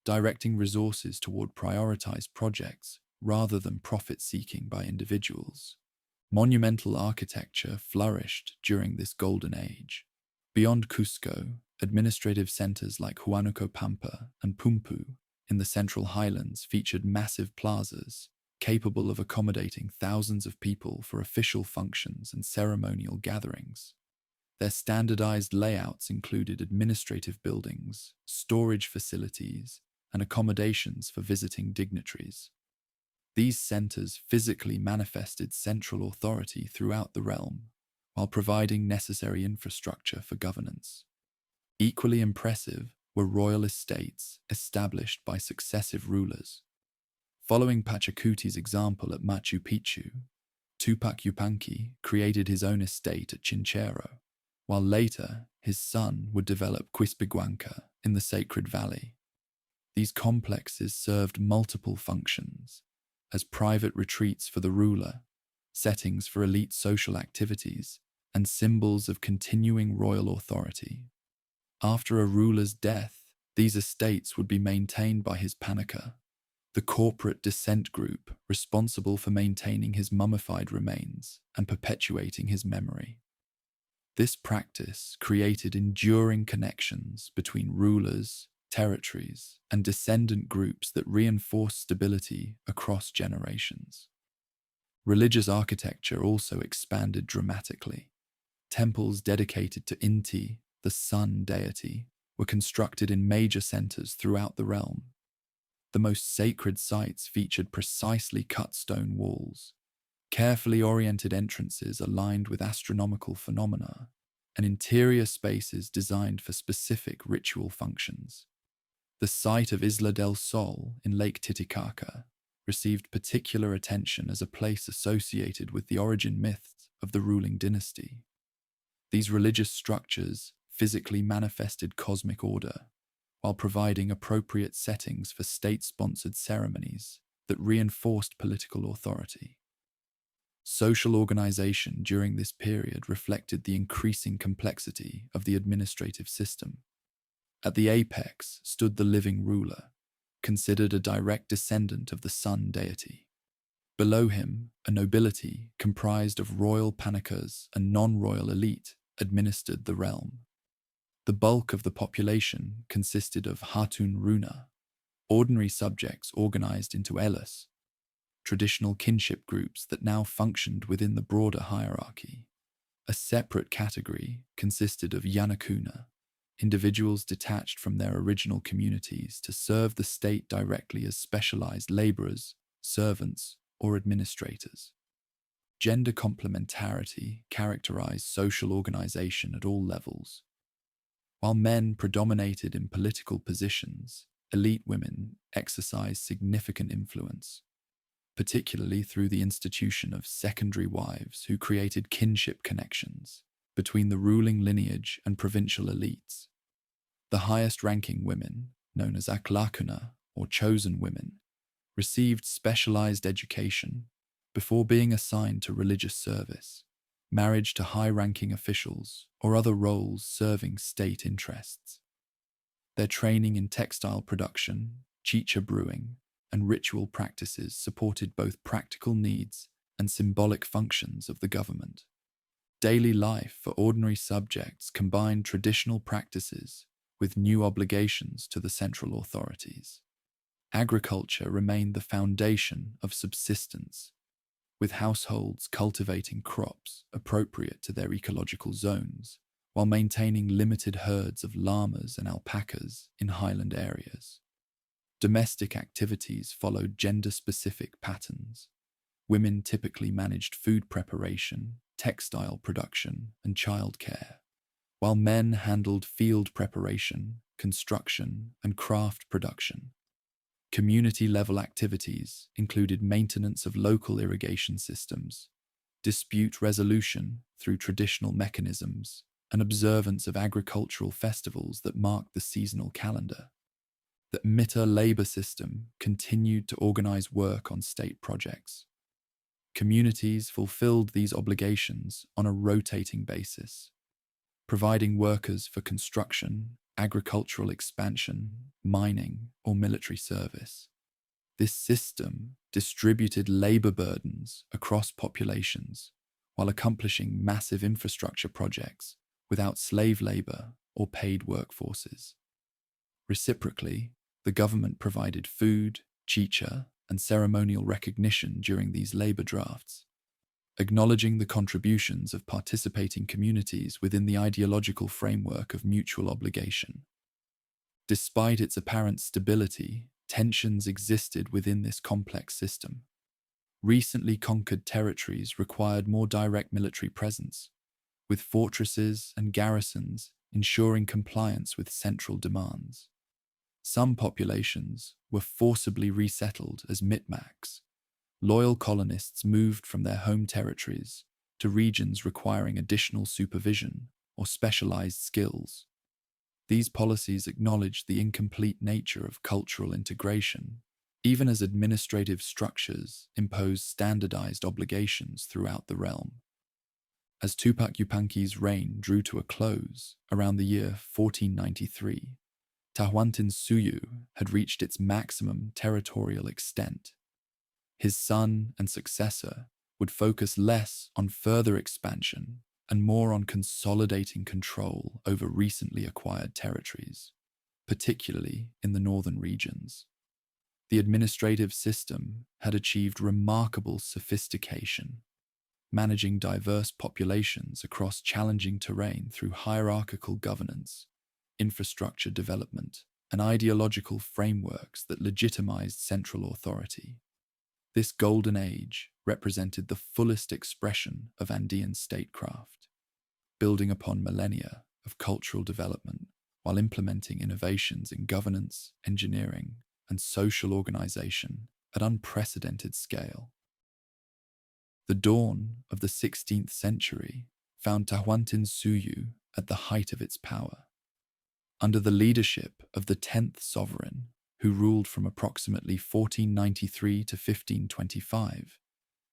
directing resources toward prioritized projects rather than profit-seeking by individuals. Monumental architecture flourished during this golden age. Beyond Cusco, administrative centers like Huánuco Pampa and Pumpu in the Central Highlands featured massive plazas capable of accommodating thousands of people for official functions and ceremonial gatherings. Their standardized layouts included administrative buildings, storage facilities, and accommodations for visiting dignitaries. These centers physically manifested central authority throughout the realm, while providing necessary infrastructure for governance. Equally impressive were royal estates established by successive rulers. Following Pachacuti's example at Machu Picchu, Tupac Yupanqui created his own estate at Chinchero, while later his son would develop Quispeguanca in the Sacred Valley. These complexes served multiple functions as private retreats for the ruler, settings for elite social activities, and symbols of continuing royal authority. After a ruler's death, these estates would be maintained by his panica, the corporate descent group responsible for maintaining his mummified remains and perpetuating his memory. This practice created enduring connections between rulers, territories, and descendant groups that reinforced stability across generations. Religious architecture also expanded dramatically. Temples dedicated to Inti, the sun deity, were constructed in major centers throughout the realm. The most sacred sites featured precisely cut stone walls, carefully oriented entrances aligned with astronomical phenomena, and interior spaces designed for specific ritual functions. The site of Isla del Sol in Lake Titicaca received particular attention as a place associated with the origin myths of the ruling dynasty. These religious structures physically manifested cosmic order, while providing appropriate settings for state-sponsored ceremonies that reinforced political authority. Social organization during this period reflected the increasing complexity of the administrative system. At the apex stood the living ruler, considered a direct descendant of the sun deity. Below him, a nobility comprised of royal panicas and non-royal elite administered the realm. The bulk of the population consisted of Hatun Runa, ordinary subjects organized into Elas, traditional kinship groups that now functioned within the broader hierarchy. A separate category consisted of Yanakuna, individuals detached from their original communities to serve the state directly as specialized laborers, servants, or administrators. Gender complementarity characterized social organization at all levels. While men predominated in political positions, elite women exercised significant influence, particularly through the institution of secondary wives who created kinship connections between the ruling lineage and provincial elites. The highest-ranking women, known as aklakuna or chosen women, received specialized education before being assigned to religious service, marriage to high-ranking officials, or other roles serving state interests. Their training in textile production, chicha brewing, and ritual practices supported both practical needs and symbolic functions of the government. Daily life for ordinary subjects combined traditional practices with new obligations to the central authorities. Agriculture remained the foundation of subsistence, with households cultivating crops appropriate to their ecological zones, while maintaining limited herds of llamas and alpacas in highland areas. Domestic activities followed gender-specific patterns. Women typically managed food preparation, textile production, and childcare, while men handled field preparation, construction, and craft production. Community-level activities included maintenance of local irrigation systems, dispute resolution through traditional mechanisms, and observance of agricultural festivals that marked the seasonal calendar. The Mita labor system continued to organize work on state projects. Communities fulfilled these obligations on a rotating basis, providing workers for construction, agricultural expansion, mining, or military service. This system distributed labor burdens across populations while accomplishing massive infrastructure projects without slave labor or paid workforces. Reciprocally, the government provided food, chicha, and ceremonial recognition during these labor drafts, acknowledging the contributions of participating communities within the ideological framework of mutual obligation. Despite its apparent stability, tensions existed within this complex system. Recently conquered territories required more direct military presence, with fortresses and garrisons ensuring compliance with central demands. Some populations were forcibly resettled as Micmacs. Loyal colonists moved from their home territories to regions requiring additional supervision or specialized skills. These policies acknowledged the incomplete nature of cultural integration, even as administrative structures imposed standardized obligations throughout the realm. As Tupac Yupanqui's reign drew to a close around the year 1493, Tahuantinsuyu had reached its maximum territorial extent. His son and successor would focus less on further expansion and more on consolidating control over recently acquired territories, particularly in the northern regions. The administrative system had achieved remarkable sophistication, managing diverse populations across challenging terrain through hierarchical governance, infrastructure development, and ideological frameworks that legitimized central authority. This golden age represented the fullest expression of Andean statecraft, building upon millennia of cultural development while implementing innovations in governance, engineering, and social organization at unprecedented scale. The dawn of the 16th century found Tahuantinsuyu at the height of its power. Under the leadership of the 10th sovereign, who ruled from approximately 1493 to 1525,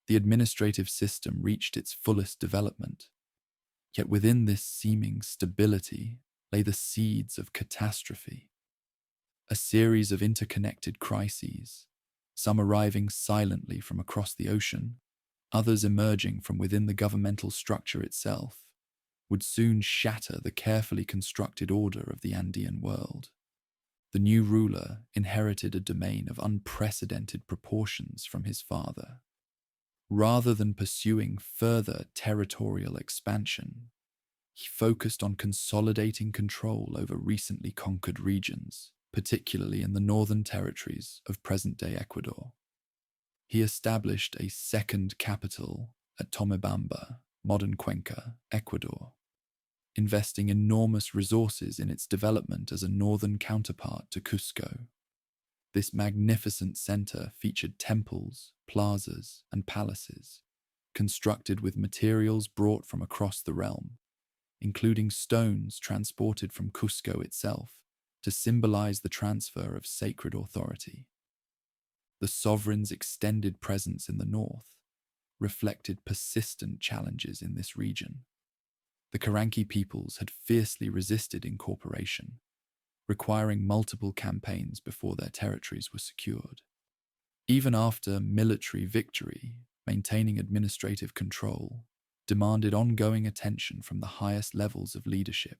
the administrative system reached its fullest development. Yet within this seeming stability lay the seeds of catastrophe. A series of interconnected crises, some arriving silently from across the ocean, others emerging from within the governmental structure itself, would soon shatter the carefully constructed order of the Andean world. The new ruler inherited a domain of unprecedented proportions from his father. Rather than pursuing further territorial expansion, he focused on consolidating control over recently conquered regions, particularly in the northern territories of present-day Ecuador. He established a second capital at Tomebamba, modern Cuenca, Ecuador, investing enormous resources in its development as a northern counterpart to Cusco. This magnificent center featured temples, plazas, and palaces, constructed with materials brought from across the realm, including stones transported from Cusco itself to symbolize the transfer of sacred authority. The sovereign's extended presence in the north reflected persistent challenges in this region. The Karanki peoples had fiercely resisted incorporation, requiring multiple campaigns before their territories were secured. Even after military victory, maintaining administrative control demanded ongoing attention from the highest levels of leadership.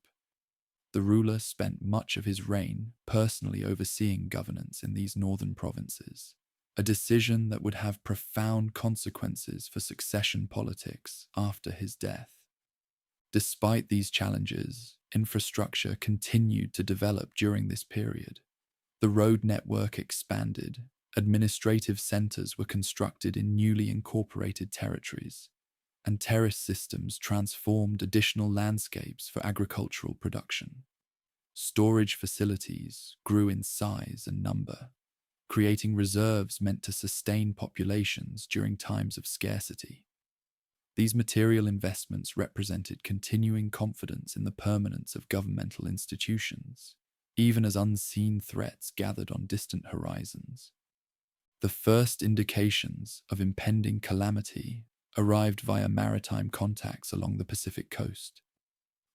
The ruler spent much of his reign personally overseeing governance in these northern provinces, a decision that would have profound consequences for succession politics after his death. Despite these challenges, infrastructure continued to develop during this period. The road network expanded, administrative centers were constructed in newly incorporated territories, and terrace systems transformed additional landscapes for agricultural production. Storage facilities grew in size and number, creating reserves meant to sustain populations during times of scarcity. These material investments represented continuing confidence in the permanence of governmental institutions, even as unseen threats gathered on distant horizons. The first indications of impending calamity arrived via maritime contacts along the Pacific coast.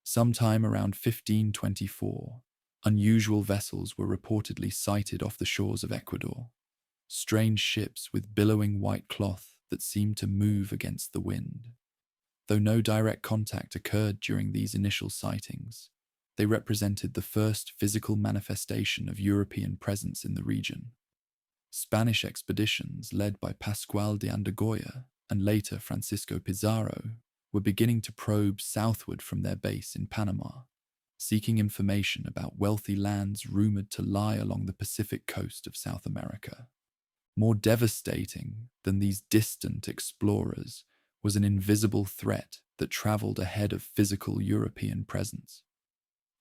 Sometime around 1524, unusual vessels were reportedly sighted off the shores of Ecuador, strange ships with billowing white cloth that seemed to move against the wind. Though no direct contact occurred during these initial sightings, they represented the first physical manifestation of European presence in the region. Spanish expeditions led by Pascual de Andagoya and later Francisco Pizarro were beginning to probe southward from their base in Panama, seeking information about wealthy lands rumored to lie along the Pacific coast of South America. More devastating than these distant explorers was an invisible threat that traveled ahead of physical European presence.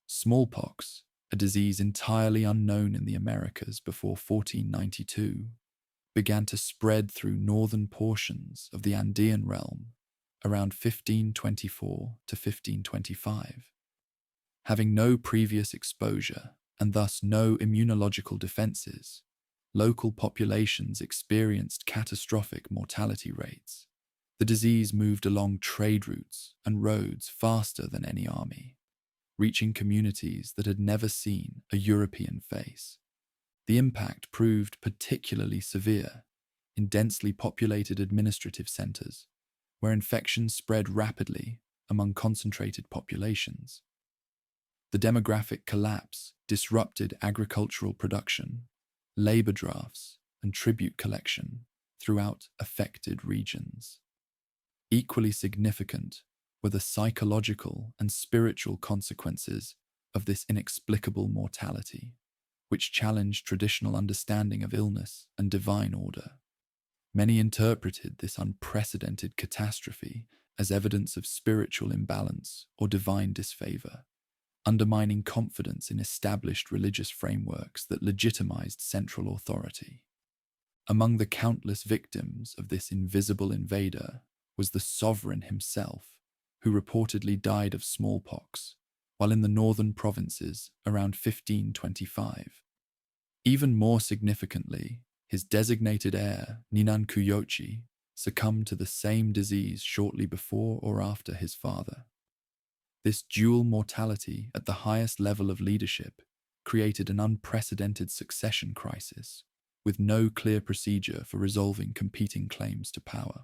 Smallpox, a disease entirely unknown in the Americas before 1492, began to spread through northern portions of the Andean realm around 1524 to 1525. Having no previous exposure and thus no immunological defenses, local populations experienced catastrophic mortality rates. The disease moved along trade routes and roads faster than any army, reaching communities that had never seen a European face. The impact proved particularly severe in densely populated administrative centers, where infections spread rapidly among concentrated populations. The demographic collapse disrupted agricultural production, labor drafts, and tribute collection throughout affected regions. Equally significant were the psychological and spiritual consequences of this inexplicable mortality, which challenged traditional understanding of illness and divine order. Many interpreted this unprecedented catastrophe as evidence of spiritual imbalance or divine disfavor, undermining confidence in established religious frameworks that legitimized central authority. Among the countless victims of this invisible invader was the sovereign himself, who reportedly died of smallpox, while in the northern provinces around 1525. Even more significantly, his designated heir, Ninan Kuyochi, succumbed to the same disease shortly before or after his father. This dual mortality at the highest level of leadership created an unprecedented succession crisis, with no clear procedure for resolving competing claims to power.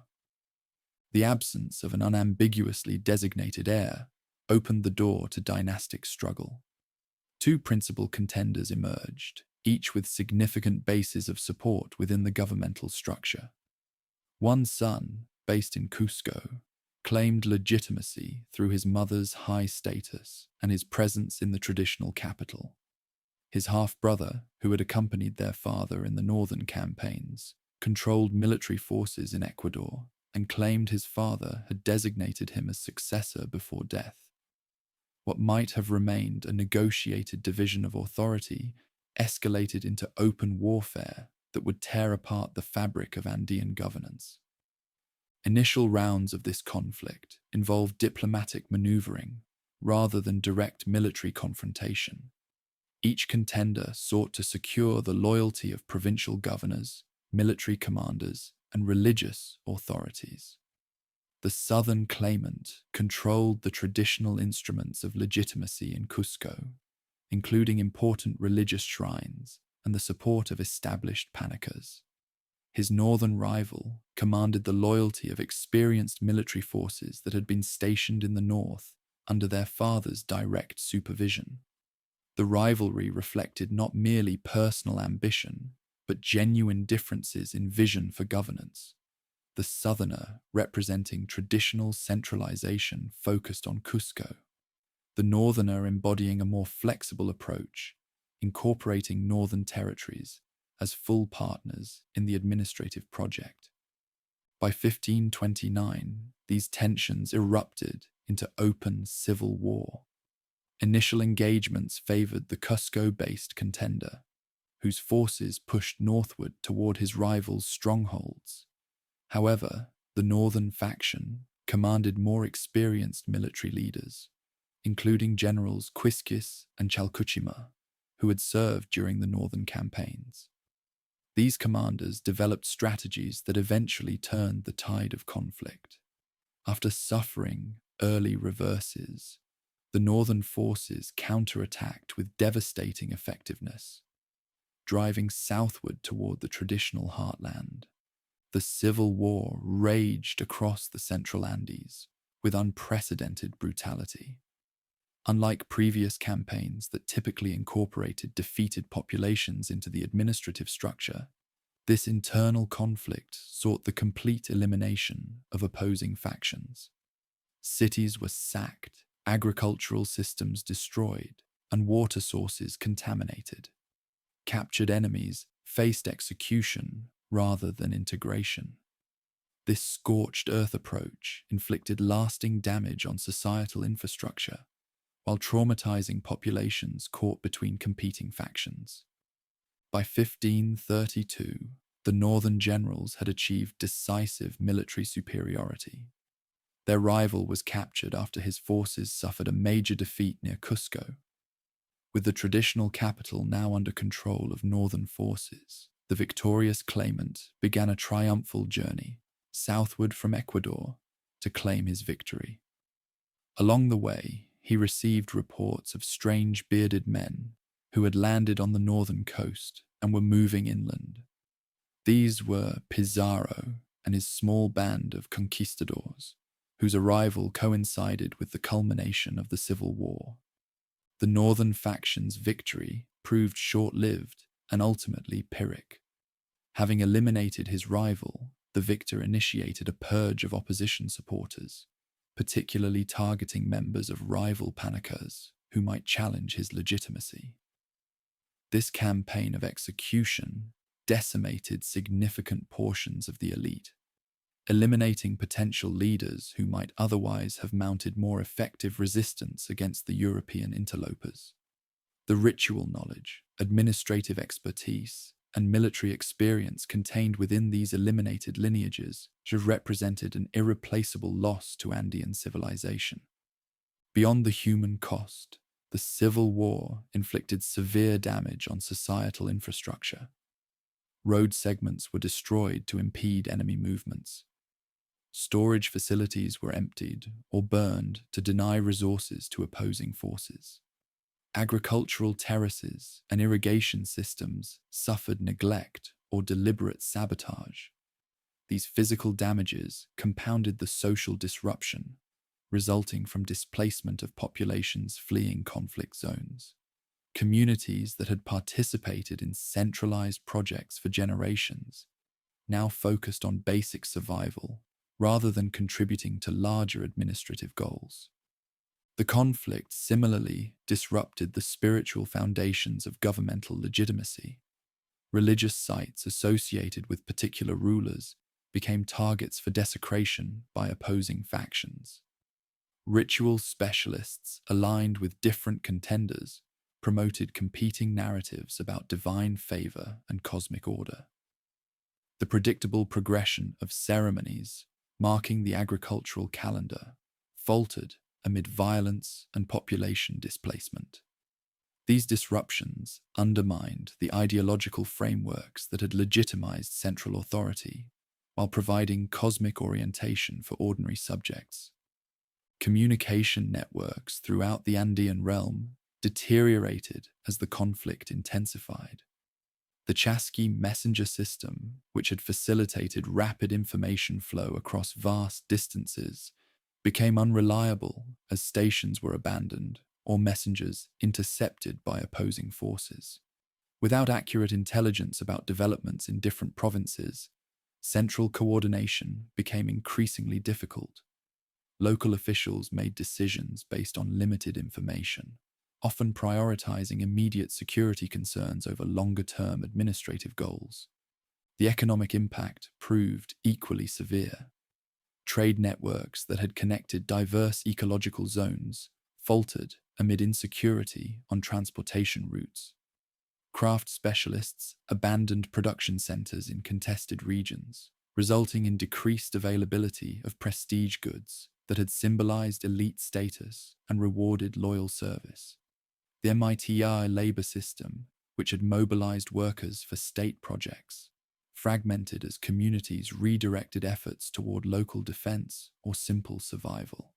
The absence of an unambiguously designated heir opened the door to dynastic struggle. Two principal contenders emerged, each with significant bases of support within the governmental structure. One son, based in Cusco, claimed legitimacy through his mother's high status and his presence in the traditional capital. His half-brother, who had accompanied their father in the northern campaigns, controlled military forces in Ecuador and claimed his father had designated him as successor before death. What might have remained a negotiated division of authority escalated into open warfare that would tear apart the fabric of Andean governance. Initial rounds of this conflict involved diplomatic maneuvering rather than direct military confrontation. Each contender sought to secure the loyalty of provincial governors, military commanders, and religious authorities. The southern claimant controlled the traditional instruments of legitimacy in Cusco, including important religious shrines and the support of established panicas. His northern rival commanded the loyalty of experienced military forces that had been stationed in the north under their father's direct supervision. The rivalry reflected not merely personal ambition, but genuine differences in vision for governance. The southerner representing traditional centralization focused on Cusco, the northerner embodying a more flexible approach, incorporating northern territories as full partners in the administrative project. By 1529, these tensions erupted into open civil war. Initial engagements favored the Cusco-based contender, whose forces pushed northward toward his rival's strongholds. However, the northern faction commanded more experienced military leaders, including generals Quisquis and Chalcuchima, who had served during the northern campaigns. These commanders developed strategies that eventually turned the tide of conflict. After suffering early reverses, the northern forces counterattacked with devastating effectiveness, driving southward toward the traditional heartland. The civil war raged across the central Andes with unprecedented brutality. Unlike previous campaigns that typically incorporated defeated populations into the administrative structure, this internal conflict sought the complete elimination of opposing factions. Cities were sacked, agricultural systems destroyed, and water sources contaminated. Captured enemies faced execution rather than integration. This scorched earth approach inflicted lasting damage on societal infrastructure, while traumatizing populations caught between competing factions. By 1532, the northern generals had achieved decisive military superiority. Their rival was captured after his forces suffered a major defeat near Cusco. With the traditional capital now under control of northern forces, the victorious claimant began a triumphal journey southward from Ecuador to claim his victory. Along the way, he received reports of strange bearded men who had landed on the northern coast and were moving inland. These were Pizarro and his small band of conquistadors, whose arrival coincided with the culmination of the Civil War. The northern faction's victory proved short-lived and ultimately Pyrrhic. Having eliminated his rival, the victor initiated a purge of opposition supporters, particularly targeting members of rival Panicas who might challenge his legitimacy. This campaign of execution decimated significant portions of the elite, eliminating potential leaders who might otherwise have mounted more effective resistance against the European interlopers. The ritual knowledge, administrative expertise, and military experience contained within these eliminated lineages have represented an irreplaceable loss to Andean civilization. Beyond the human cost, the Civil War inflicted severe damage on societal infrastructure. Road segments were destroyed to impede enemy movements. Storage facilities were emptied or burned to deny resources to opposing forces. Agricultural terraces and irrigation systems suffered neglect or deliberate sabotage. These physical damages compounded the social disruption resulting from displacement of populations fleeing conflict zones. Communities that had participated in centralized projects for generations now focused on basic survival rather than contributing to larger administrative goals. The conflict similarly disrupted the spiritual foundations of governmental legitimacy. Religious sites associated with particular rulers became targets for desecration by opposing factions. Ritual specialists aligned with different contenders promoted competing narratives about divine favor and cosmic order. The predictable progression of ceremonies marking the agricultural calendar faltered amid violence and population displacement. These disruptions undermined the ideological frameworks that had legitimized central authority while providing cosmic orientation for ordinary subjects. Communication networks throughout the Andean realm deteriorated as the conflict intensified. The Chasqui messenger system, which had facilitated rapid information flow across vast distances, became unreliable as stations were abandoned or messengers intercepted by opposing forces. Without accurate intelligence about developments in different provinces, central coordination became increasingly difficult. Local officials made decisions based on limited information, often prioritizing immediate security concerns over longer-term administrative goals. The economic impact proved equally severe. Trade networks that had connected diverse ecological zones faltered amid insecurity on transportation routes. Craft specialists abandoned production centers in contested regions, resulting in decreased availability of prestige goods that had symbolized elite status and rewarded loyal service. The MITI labor system, which had mobilized workers for state projects, fragmented as communities redirected efforts toward local defense or simple survival.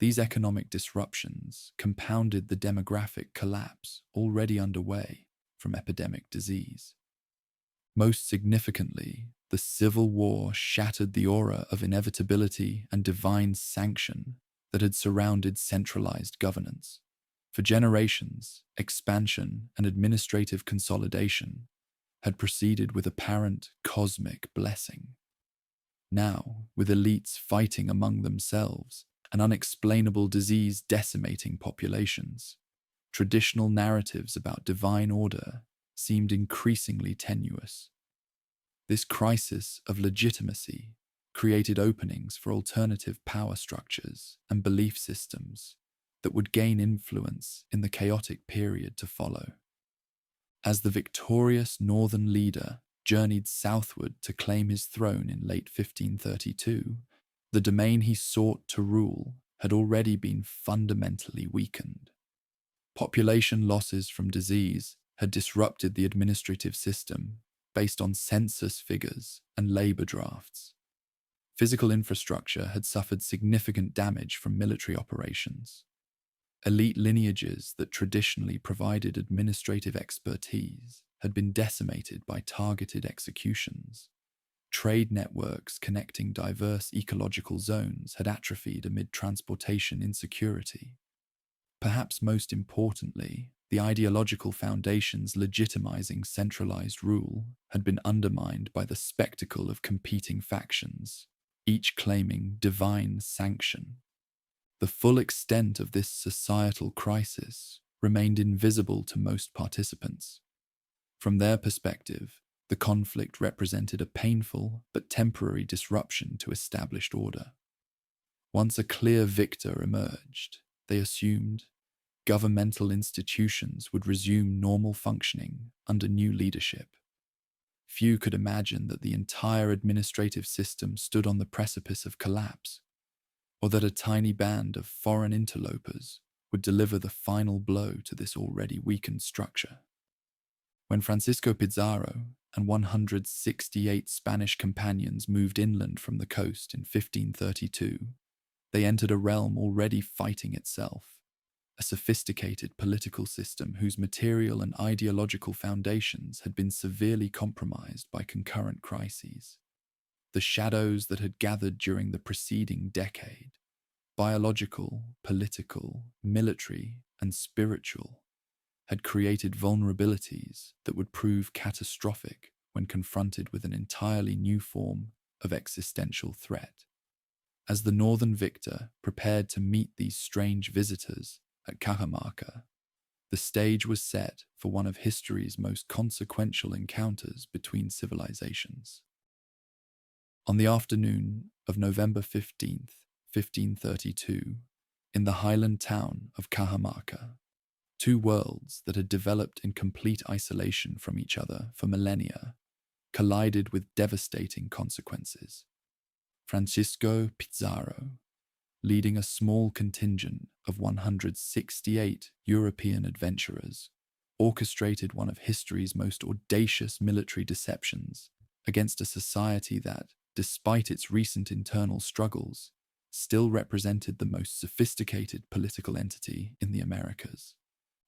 These economic disruptions compounded the demographic collapse already underway from epidemic disease. Most significantly, the Civil War shattered the aura of inevitability and divine sanction that had surrounded centralized governance. For generations, expansion and administrative consolidation had proceeded with apparent cosmic blessing. Now, with elites fighting among themselves, an unexplainable disease decimating populations, traditional narratives about divine order seemed increasingly tenuous. This crisis of legitimacy created openings for alternative power structures and belief systems that would gain influence in the chaotic period to follow. As the victorious northern leader journeyed southward to claim his throne in late 1532, the domain he sought to rule had already been fundamentally weakened. Population losses from disease had disrupted the administrative system based on census figures and labor drafts. Physical infrastructure had suffered significant damage from military operations. Elite lineages that traditionally provided administrative expertise had been decimated by targeted executions. Trade networks connecting diverse ecological zones had atrophied amid transportation insecurity. Perhaps most importantly, the ideological foundations legitimizing centralized rule had been undermined by the spectacle of competing factions, each claiming divine sanction. The full extent of this societal crisis remained invisible to most participants. From their perspective, the conflict represented a painful but temporary disruption to established order. Once a clear victor emerged, they assumed governmental institutions would resume normal functioning under new leadership. Few could imagine that the entire administrative system stood on the precipice of collapse, or that a tiny band of foreign interlopers would deliver the final blow to this already weakened structure. When Francisco Pizarro and 168 Spanish companions moved inland from the coast in 1532, they entered a realm already fighting itself, a sophisticated political system whose material and ideological foundations had been severely compromised by concurrent crises. The shadows that had gathered during the preceding decade, biological, political, military, and spiritual, had created vulnerabilities that would prove catastrophic when confronted with an entirely new form of existential threat. As the northern victor prepared to meet these strange visitors at Cajamarca, the stage was set for one of history's most consequential encounters between civilizations. On the afternoon of November 15th, 1532, in the highland town of Cajamarca, two worlds that had developed in complete isolation from each other for millennia collided with devastating consequences. Francisco Pizarro, leading a small contingent of 168 European adventurers, orchestrated one of history's most audacious military deceptions against a society that, despite its recent internal struggles, still represented the most sophisticated political entity in the Americas.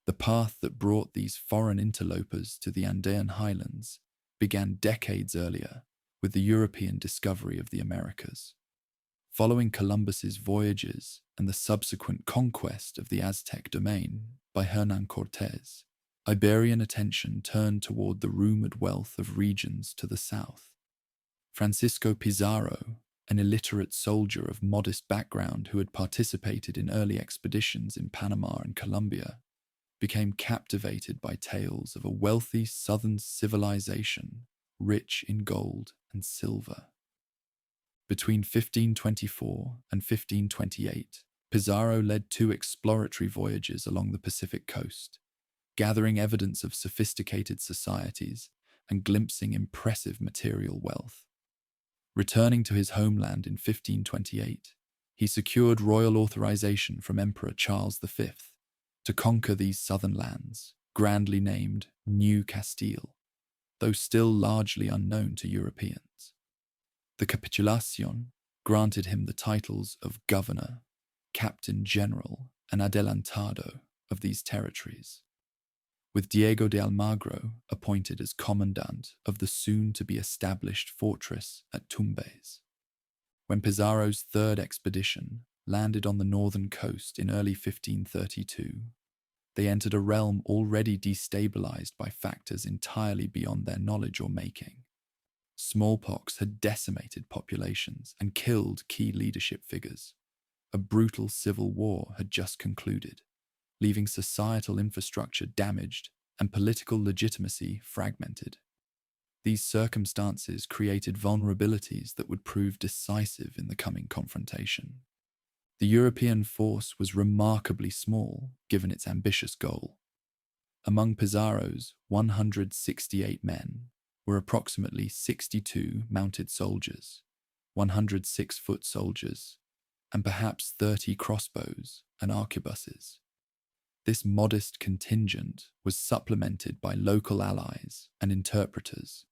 The path that brought these foreign interlopers to the Andean highlands began decades earlier with the European discovery of the Americas. Following Columbus's voyages and the subsequent conquest of the Aztec domain by Hernán Cortés, Iberian attention turned toward the rumored wealth of regions to the south. Francisco Pizarro, an illiterate soldier of modest background who had participated in early expeditions in Panama and Colombia, became captivated by tales of a wealthy southern civilization rich in gold and silver. Between 1524 and 1528, Pizarro led two exploratory voyages along the Pacific coast, gathering evidence of sophisticated societies and glimpsing impressive material wealth. Returning to his homeland in 1528, he secured royal authorization from Emperor Charles V to conquer these southern lands, grandly named New Castile, though still largely unknown to Europeans. The Capitulación granted him the titles of Governor, Captain General, and Adelantado of these territories, with Diego de Almagro appointed as commandant of the soon-to-be-established fortress at Tumbes. When Pizarro's third expedition landed on the northern coast in early 1532, they entered a realm already destabilized by factors entirely beyond their knowledge or making. Smallpox had decimated populations and killed key leadership figures. A brutal civil war had just concluded, leaving societal infrastructure damaged and political legitimacy fragmented. These circumstances created vulnerabilities that would prove decisive in the coming confrontation. The European force was remarkably small given its ambitious goal. Among Pizarro's 168 men were approximately 62 mounted soldiers, 106 foot soldiers, and perhaps 30 crossbows and arquebuses. This modest contingent was supplemented by local allies and interpreters,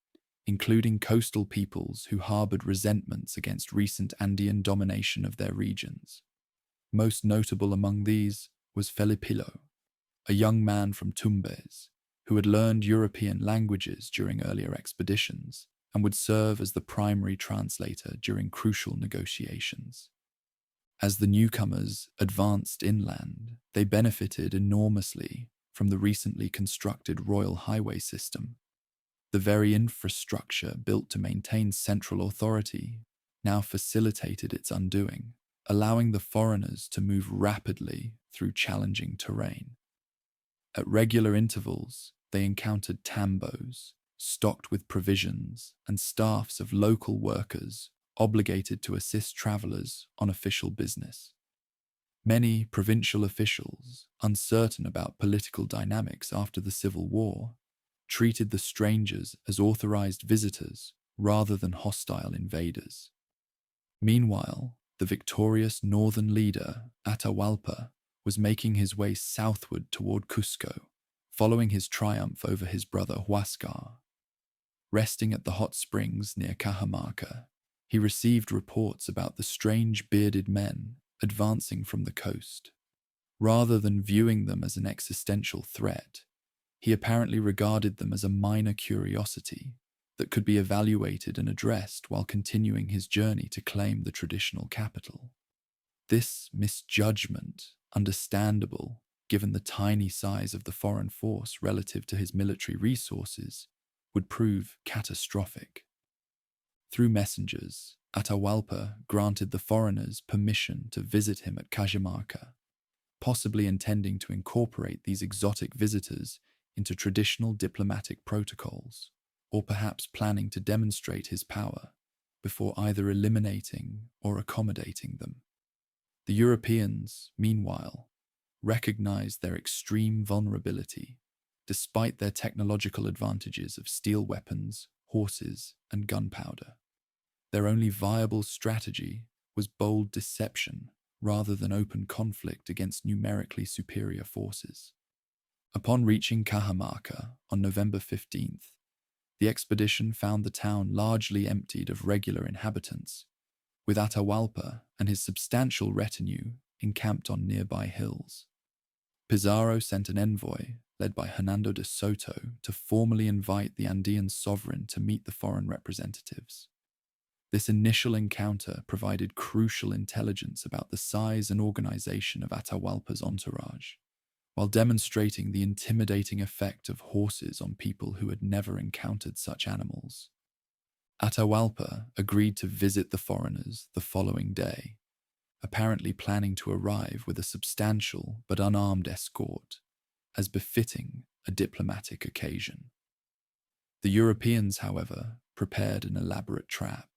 including coastal peoples who harbored resentments against recent Andean domination of their regions. Most notable among these was Felipillo, a young man from Tumbes, who had learned European languages during earlier expeditions and would serve as the primary translator during crucial negotiations. As the newcomers advanced inland, they benefited enormously from the recently constructed royal highway system. The very infrastructure built to maintain central authority now facilitated its undoing, allowing the foreigners to move rapidly through challenging terrain. At regular intervals, they encountered tambos, stocked with provisions, and staffs of local workers obligated to assist travelers on official business. Many provincial officials, uncertain about political dynamics after the Civil War, treated the strangers as authorized visitors rather than hostile invaders. Meanwhile, the victorious northern leader, Atahualpa, was making his way southward toward Cusco, following his triumph over his brother Huascar. Resting at the hot springs near Cajamarca, he received reports about the strange bearded men advancing from the coast. Rather than viewing them as an existential threat, he apparently regarded them as a minor curiosity that could be evaluated and addressed while continuing his journey to claim the traditional capital. This misjudgment, understandable given the tiny size of the foreign force relative to his military resources, would prove catastrophic. Through messengers, Atahualpa granted the foreigners permission to visit him at Cajamarca, possibly intending to incorporate these exotic visitors into traditional diplomatic protocols, or perhaps planning to demonstrate his power before either eliminating or accommodating them. The Europeans, meanwhile, recognized their extreme vulnerability, despite their technological advantages of steel weapons, horses, and gunpowder. Their only viable strategy was bold deception rather than open conflict against numerically superior forces. Upon reaching Cajamarca on November 15th, the expedition found the town largely emptied of regular inhabitants, with Atahualpa and his substantial retinue encamped on nearby hills. Pizarro sent an envoy, led by Hernando de Soto, to formally invite the Andean sovereign to meet the foreign representatives. This initial encounter provided crucial intelligence about the size and organization of Atahualpa's entourage, while demonstrating the intimidating effect of horses on people who had never encountered such animals. Atahualpa agreed to visit the foreigners the following day, apparently planning to arrive with a substantial but unarmed escort, as befitting a diplomatic occasion. The Europeans, however, prepared an elaborate trap.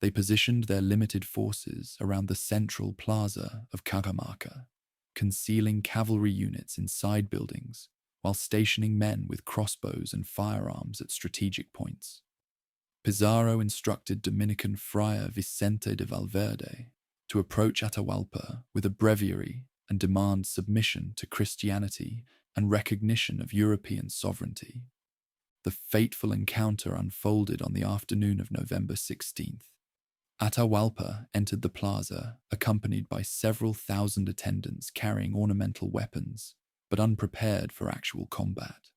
They positioned their limited forces around the central plaza of Cajamarca, concealing cavalry units in side buildings while stationing men with crossbows and firearms at strategic points. Pizarro instructed Dominican friar Vicente de Valverde to approach Atahualpa with a breviary and demand submission to Christianity and recognition of European sovereignty. The fateful encounter unfolded on the afternoon of November 16th. Atahualpa entered the plaza, accompanied by several thousand attendants carrying ornamental weapons, but unprepared for actual combat.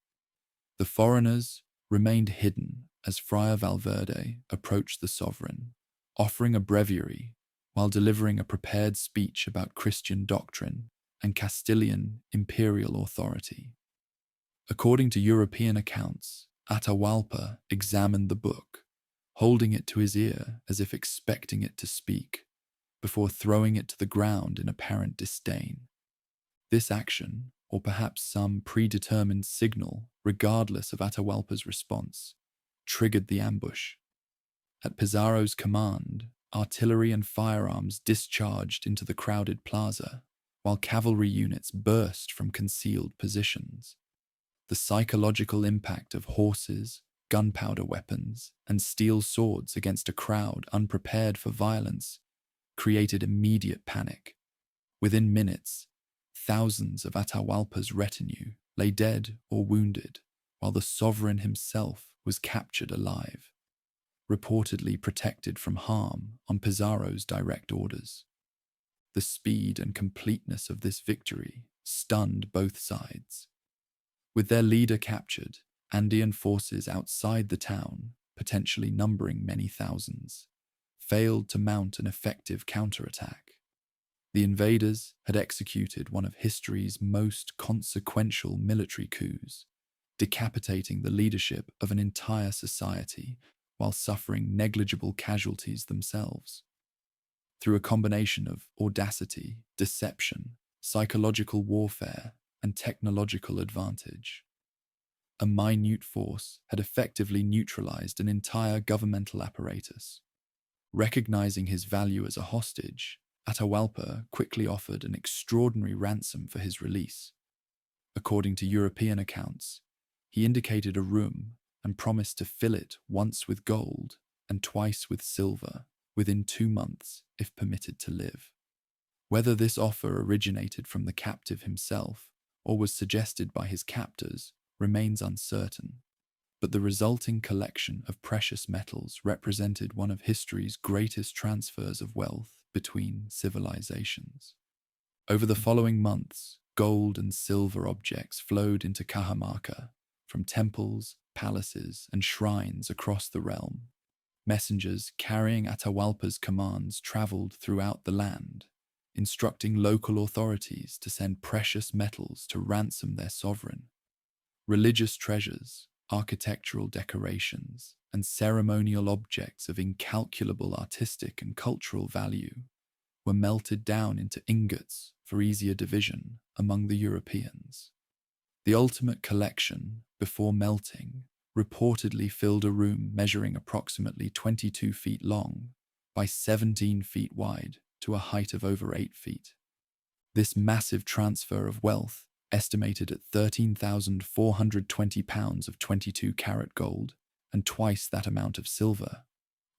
The foreigners remained hidden as Friar Valverde approached the sovereign, offering a breviary while delivering a prepared speech about Christian doctrine and Castilian imperial authority. According to European accounts, Atahualpa examined the book, holding it to his ear as if expecting it to speak, before throwing it to the ground in apparent disdain. This action, or perhaps some predetermined signal, regardless of Atahualpa's response, triggered the ambush. At Pizarro's command, artillery and firearms discharged into the crowded plaza, while cavalry units burst from concealed positions. The psychological impact of horses, gunpowder weapons, and steel swords against a crowd unprepared for violence created immediate panic. Within minutes, thousands of Atahualpa's retinue lay dead or wounded, while the sovereign himself was captured alive, reportedly protected from harm on Pizarro's direct orders. The speed and completeness of this victory stunned both sides. With their leader captured, Andean forces outside the town, potentially numbering many thousands, failed to mount an effective counterattack. The invaders had executed one of history's most consequential military coups, decapitating the leadership of an entire society while suffering negligible casualties themselves. Through a combination of audacity, deception, psychological warfare, and technological advantage, a minute force had effectively neutralized an entire governmental apparatus. Recognizing his value as a hostage, Atahualpa quickly offered an extraordinary ransom for his release. According to European accounts, he indicated a room and promised to fill it once with gold and twice with silver within 2 months if permitted to live. Whether this offer originated from the captive himself or was suggested by his captors remains uncertain, but the resulting collection of precious metals represented one of history's greatest transfers of wealth between civilizations. Over the following months, gold and silver objects flowed into Cajamarca from temples, palaces, and shrines across the realm. Messengers carrying Atahualpa's commands traveled throughout the land, instructing local authorities to send precious metals to ransom their sovereign. Religious treasures, architectural decorations, and ceremonial objects of incalculable artistic and cultural value were melted down into ingots for easier division among the Europeans. The ultimate collection, before melting, reportedly filled a room measuring approximately 22 feet long by 17 feet wide to a height of over 8 feet. This massive transfer of wealth, estimated at 13,420 pounds of 22-carat gold and twice that amount of silver,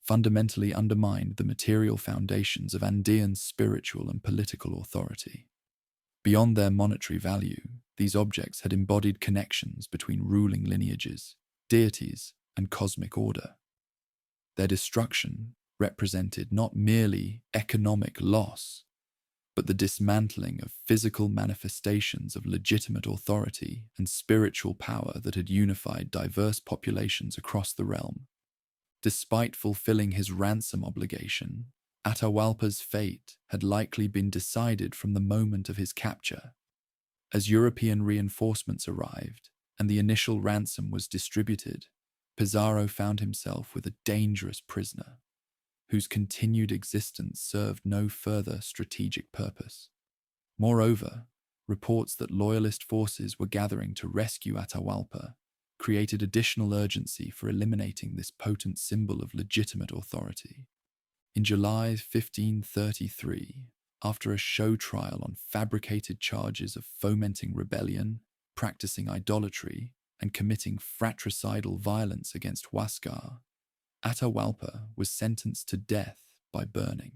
fundamentally undermined the material foundations of Andean spiritual and political authority. Beyond their monetary value, these objects had embodied connections between ruling lineages, deities, and cosmic order. Their destruction represented not merely economic loss, but the dismantling of physical manifestations of legitimate authority and spiritual power that had unified diverse populations across the realm. Despite fulfilling his ransom obligation, Atahualpa's fate had likely been decided from the moment of his capture. As European reinforcements arrived and the initial ransom was distributed, Pizarro found himself with a dangerous prisoner, whose continued existence served no further strategic purpose. Moreover, reports that loyalist forces were gathering to rescue Atahualpa created additional urgency for eliminating this potent symbol of legitimate authority. In July 1533, after a show trial on fabricated charges of fomenting rebellion, practicing idolatry, and committing fratricidal violence against Huascar, Atahualpa was sentenced to death by burning.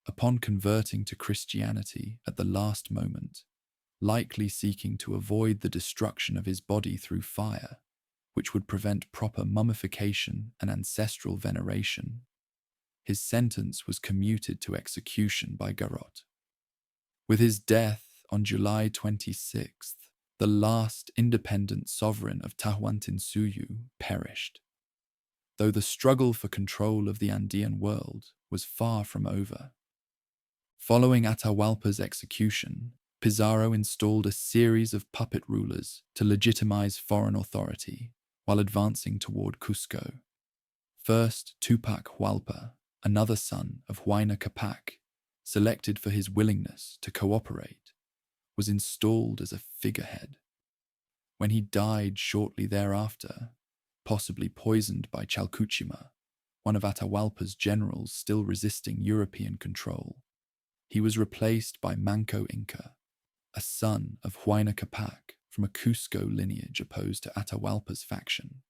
Upon converting to Christianity at the last moment, likely seeking to avoid the destruction of his body through fire, which would prevent proper mummification and ancestral veneration, his sentence was commuted to execution by garrote. With his death on July 26th, the last independent sovereign of Tahuantinsuyu perished. Though the struggle for control of the Andean world was far from over. Following Atahualpa's execution, Pizarro installed a series of puppet rulers to legitimize foreign authority while advancing toward Cusco. First, Tupac Hualpa, another son of Huayna Capac, selected for his willingness to cooperate, was installed as a figurehead. When he died shortly thereafter, possibly poisoned by Chalcuchima, one of Atahualpa's generals still resisting European control. He was replaced by Manco Inca, a son of Huayna Capac from a Cusco lineage opposed to Atahualpa's faction.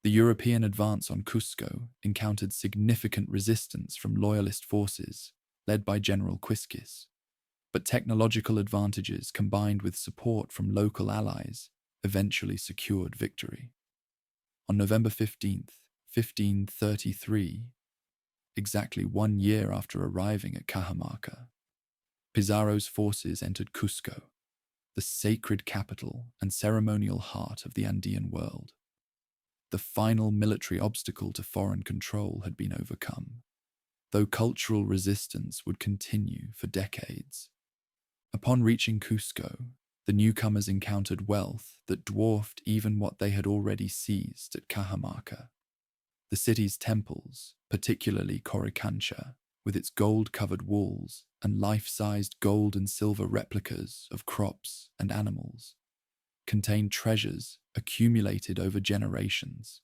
The European advance on Cusco encountered significant resistance from loyalist forces led by General Quisquis, but technological advantages combined with support from local allies eventually secured victory. On November 15th, 1533, exactly 1 year after arriving at Cajamarca, Pizarro's forces entered Cusco, the sacred capital and ceremonial heart of the Andean world. The final military obstacle to foreign control had been overcome, though cultural resistance would continue for decades. Upon reaching Cusco, the newcomers encountered wealth that dwarfed even what they had already seized at Cajamarca. The city's temples, particularly Coricancha, with its gold-covered walls and life-sized gold and silver replicas of crops and animals, contained treasures accumulated over generations.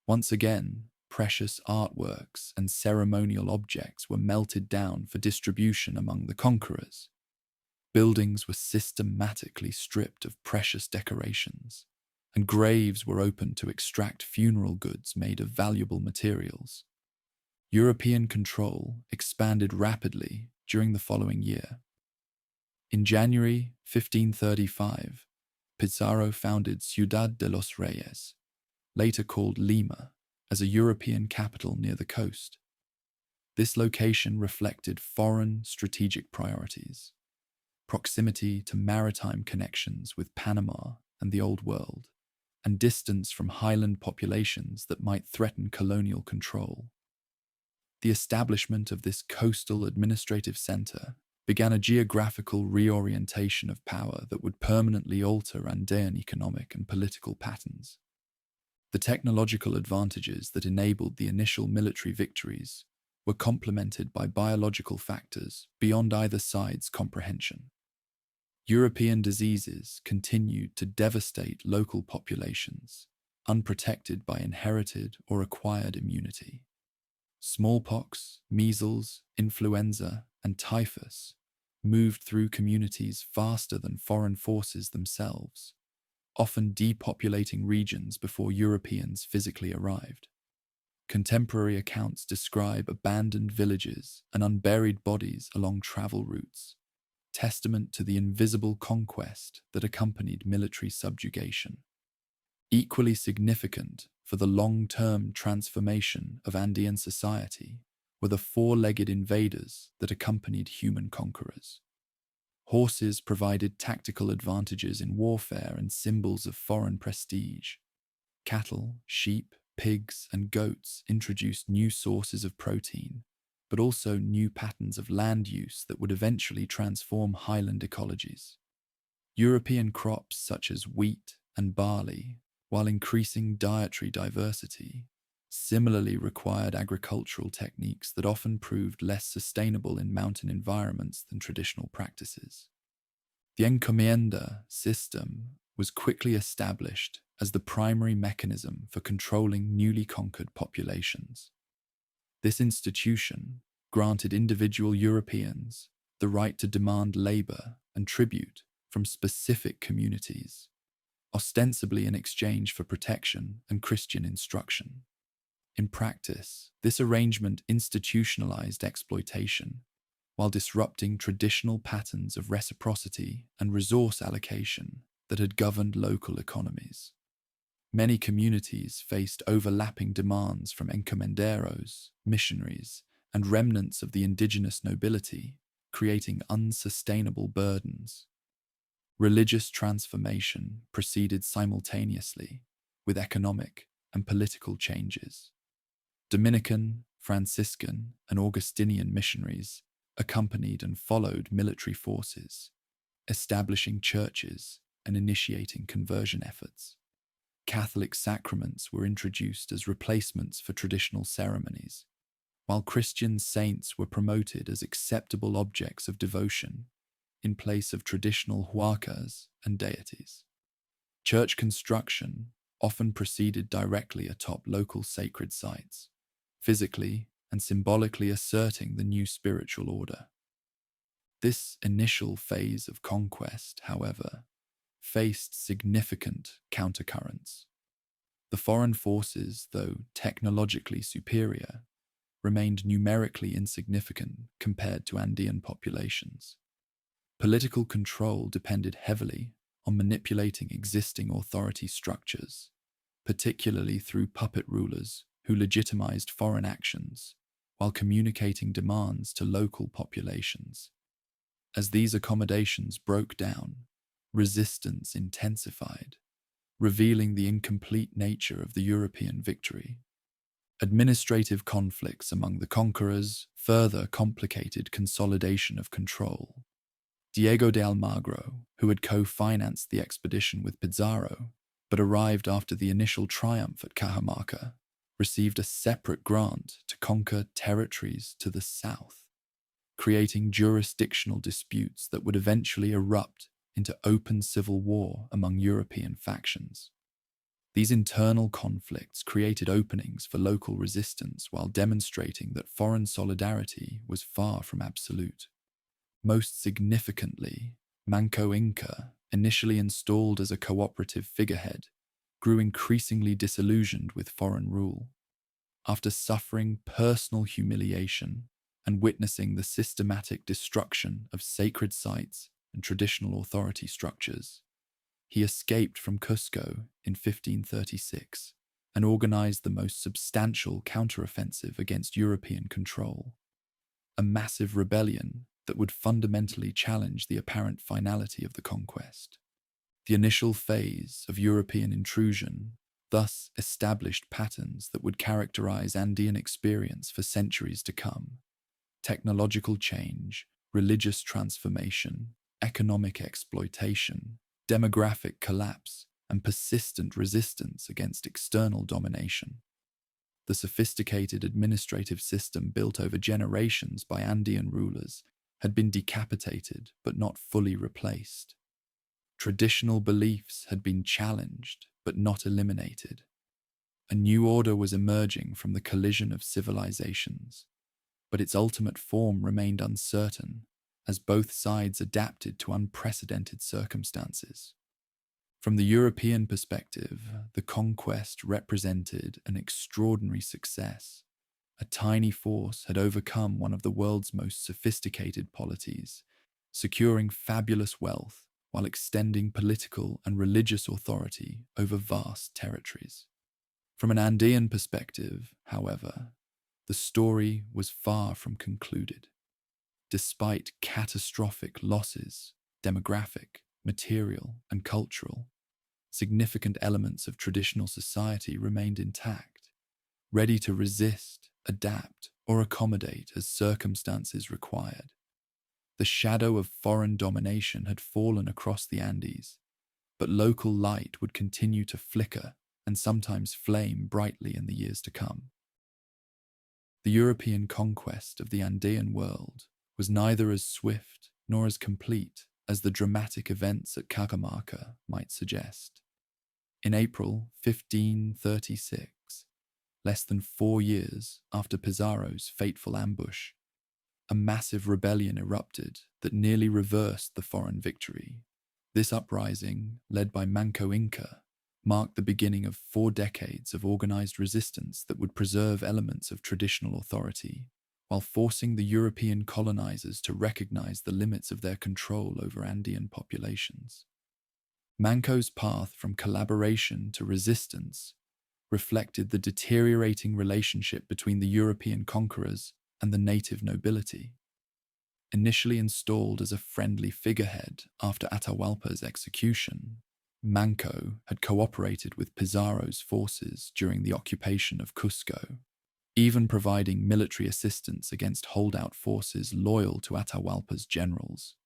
Once again, precious artworks and ceremonial objects were melted down for distribution among the conquerors. Buildings were systematically stripped of precious decorations, and graves were opened to extract funeral goods made of valuable materials. European control expanded rapidly during the following year. In January 1535, Pizarro founded Ciudad de los Reyes, later called Lima, as a European capital near the coast. This location reflected foreign strategic priorities: proximity to maritime connections with Panama and the Old World, and distance from highland populations that might threaten colonial control. The establishment of this coastal administrative center began a geographical reorientation of power that would permanently alter Andean economic and political patterns. The technological advantages that enabled the initial military victories were complemented by biological factors beyond either side's comprehension. European diseases continued to devastate local populations, unprotected by inherited or acquired immunity. Smallpox, measles, influenza, and typhus moved through communities faster than foreign forces themselves, often depopulating regions before Europeans physically arrived. Contemporary accounts describe abandoned villages and unburied bodies along travel routes, testament to the invisible conquest that accompanied military subjugation. Equally significant for the long-term transformation of Andean society were the four-legged invaders that accompanied human conquerors. Horses provided tactical advantages in warfare and symbols of foreign prestige. Cattle, sheep, pigs, and goats introduced new sources of protein, but also new patterns of land use that would eventually transform highland ecologies. European crops such as wheat and barley, while increasing dietary diversity, similarly required agricultural techniques that often proved less sustainable in mountain environments than traditional practices. The encomienda system was quickly established as the primary mechanism for controlling newly conquered populations. This institution granted individual Europeans the right to demand labor and tribute from specific communities, ostensibly in exchange for protection and Christian instruction. In practice, this arrangement institutionalized exploitation while disrupting traditional patterns of reciprocity and resource allocation that had governed local economies. Many communities faced overlapping demands from encomenderos, missionaries, and remnants of the indigenous nobility, creating unsustainable burdens. Religious transformation proceeded simultaneously with economic and political changes. Dominican, Franciscan, and Augustinian missionaries accompanied and followed military forces, establishing churches and initiating conversion efforts. Catholic sacraments were introduced as replacements for traditional ceremonies, while Christian saints were promoted as acceptable objects of devotion in place of traditional huacas and deities. Church construction often proceeded directly atop local sacred sites, physically and symbolically asserting the new spiritual order. This initial phase of conquest, however, faced significant countercurrents. The foreign forces, though technologically superior, remained numerically insignificant compared to Andean populations. Political control depended heavily on manipulating existing authority structures, particularly through puppet rulers who legitimized foreign actions while communicating demands to local populations. As these accommodations broke down, resistance intensified, revealing the incomplete nature of the European victory. Administrative conflicts among the conquerors further complicated consolidation of control. Diego de Almagro, who had co-financed the expedition with Pizarro, but arrived after the initial triumph at Cajamarca, received a separate grant to conquer territories to the south, creating jurisdictional disputes that would eventually erupt into open civil war among European factions. These internal conflicts created openings for local resistance while demonstrating that foreign solidarity was far from absolute. Most significantly, Manco Inca, initially installed as a cooperative figurehead, grew increasingly disillusioned with foreign rule. After suffering personal humiliation and witnessing the systematic destruction of sacred sites and traditional authority structures, he escaped from Cusco in 1536 and organized the most substantial counteroffensive against European control, a massive rebellion that would fundamentally challenge the apparent finality of the conquest. The initial phase of European intrusion thus established patterns that would characterize Andean experience for centuries to come: technological change, religious transformation, economic exploitation, demographic collapse, and persistent resistance against external domination. The sophisticated administrative system built over generations by Andean rulers had been decapitated but not fully replaced. Traditional beliefs had been challenged but not eliminated. A new order was emerging from the collision of civilizations, but its ultimate form remained uncertain as both sides adapted to unprecedented circumstances. From the European perspective, the conquest represented an extraordinary success. A tiny force had overcome one of the world's most sophisticated polities, securing fabulous wealth while extending political and religious authority over vast territories. From an Andean perspective, however, the story was far from concluded. Despite catastrophic losses, demographic, material, and cultural, significant elements of traditional society remained intact, ready to resist, adapt, or accommodate as circumstances required. The shadow of foreign domination had fallen across the Andes, but local light would continue to flicker and sometimes flame brightly in the years to come. The European conquest of the Andean world was neither as swift nor as complete as the dramatic events at Cajamarca might suggest. In April 1536, less than 4 years after Pizarro's fateful ambush, a massive rebellion erupted that nearly reversed the foreign victory. This uprising, led by Manco Inca, marked the beginning of 4 decades of organized resistance that would preserve elements of traditional authority, while forcing the European colonizers to recognize the limits of their control over Andean populations. Manco's path from collaboration to resistance reflected the deteriorating relationship between the European conquerors and the native nobility. Initially installed as a friendly figurehead after Atahualpa's execution, Manco had cooperated with Pizarro's forces during the occupation of Cusco, even providing military assistance against holdout forces loyal to Atahualpa's generals.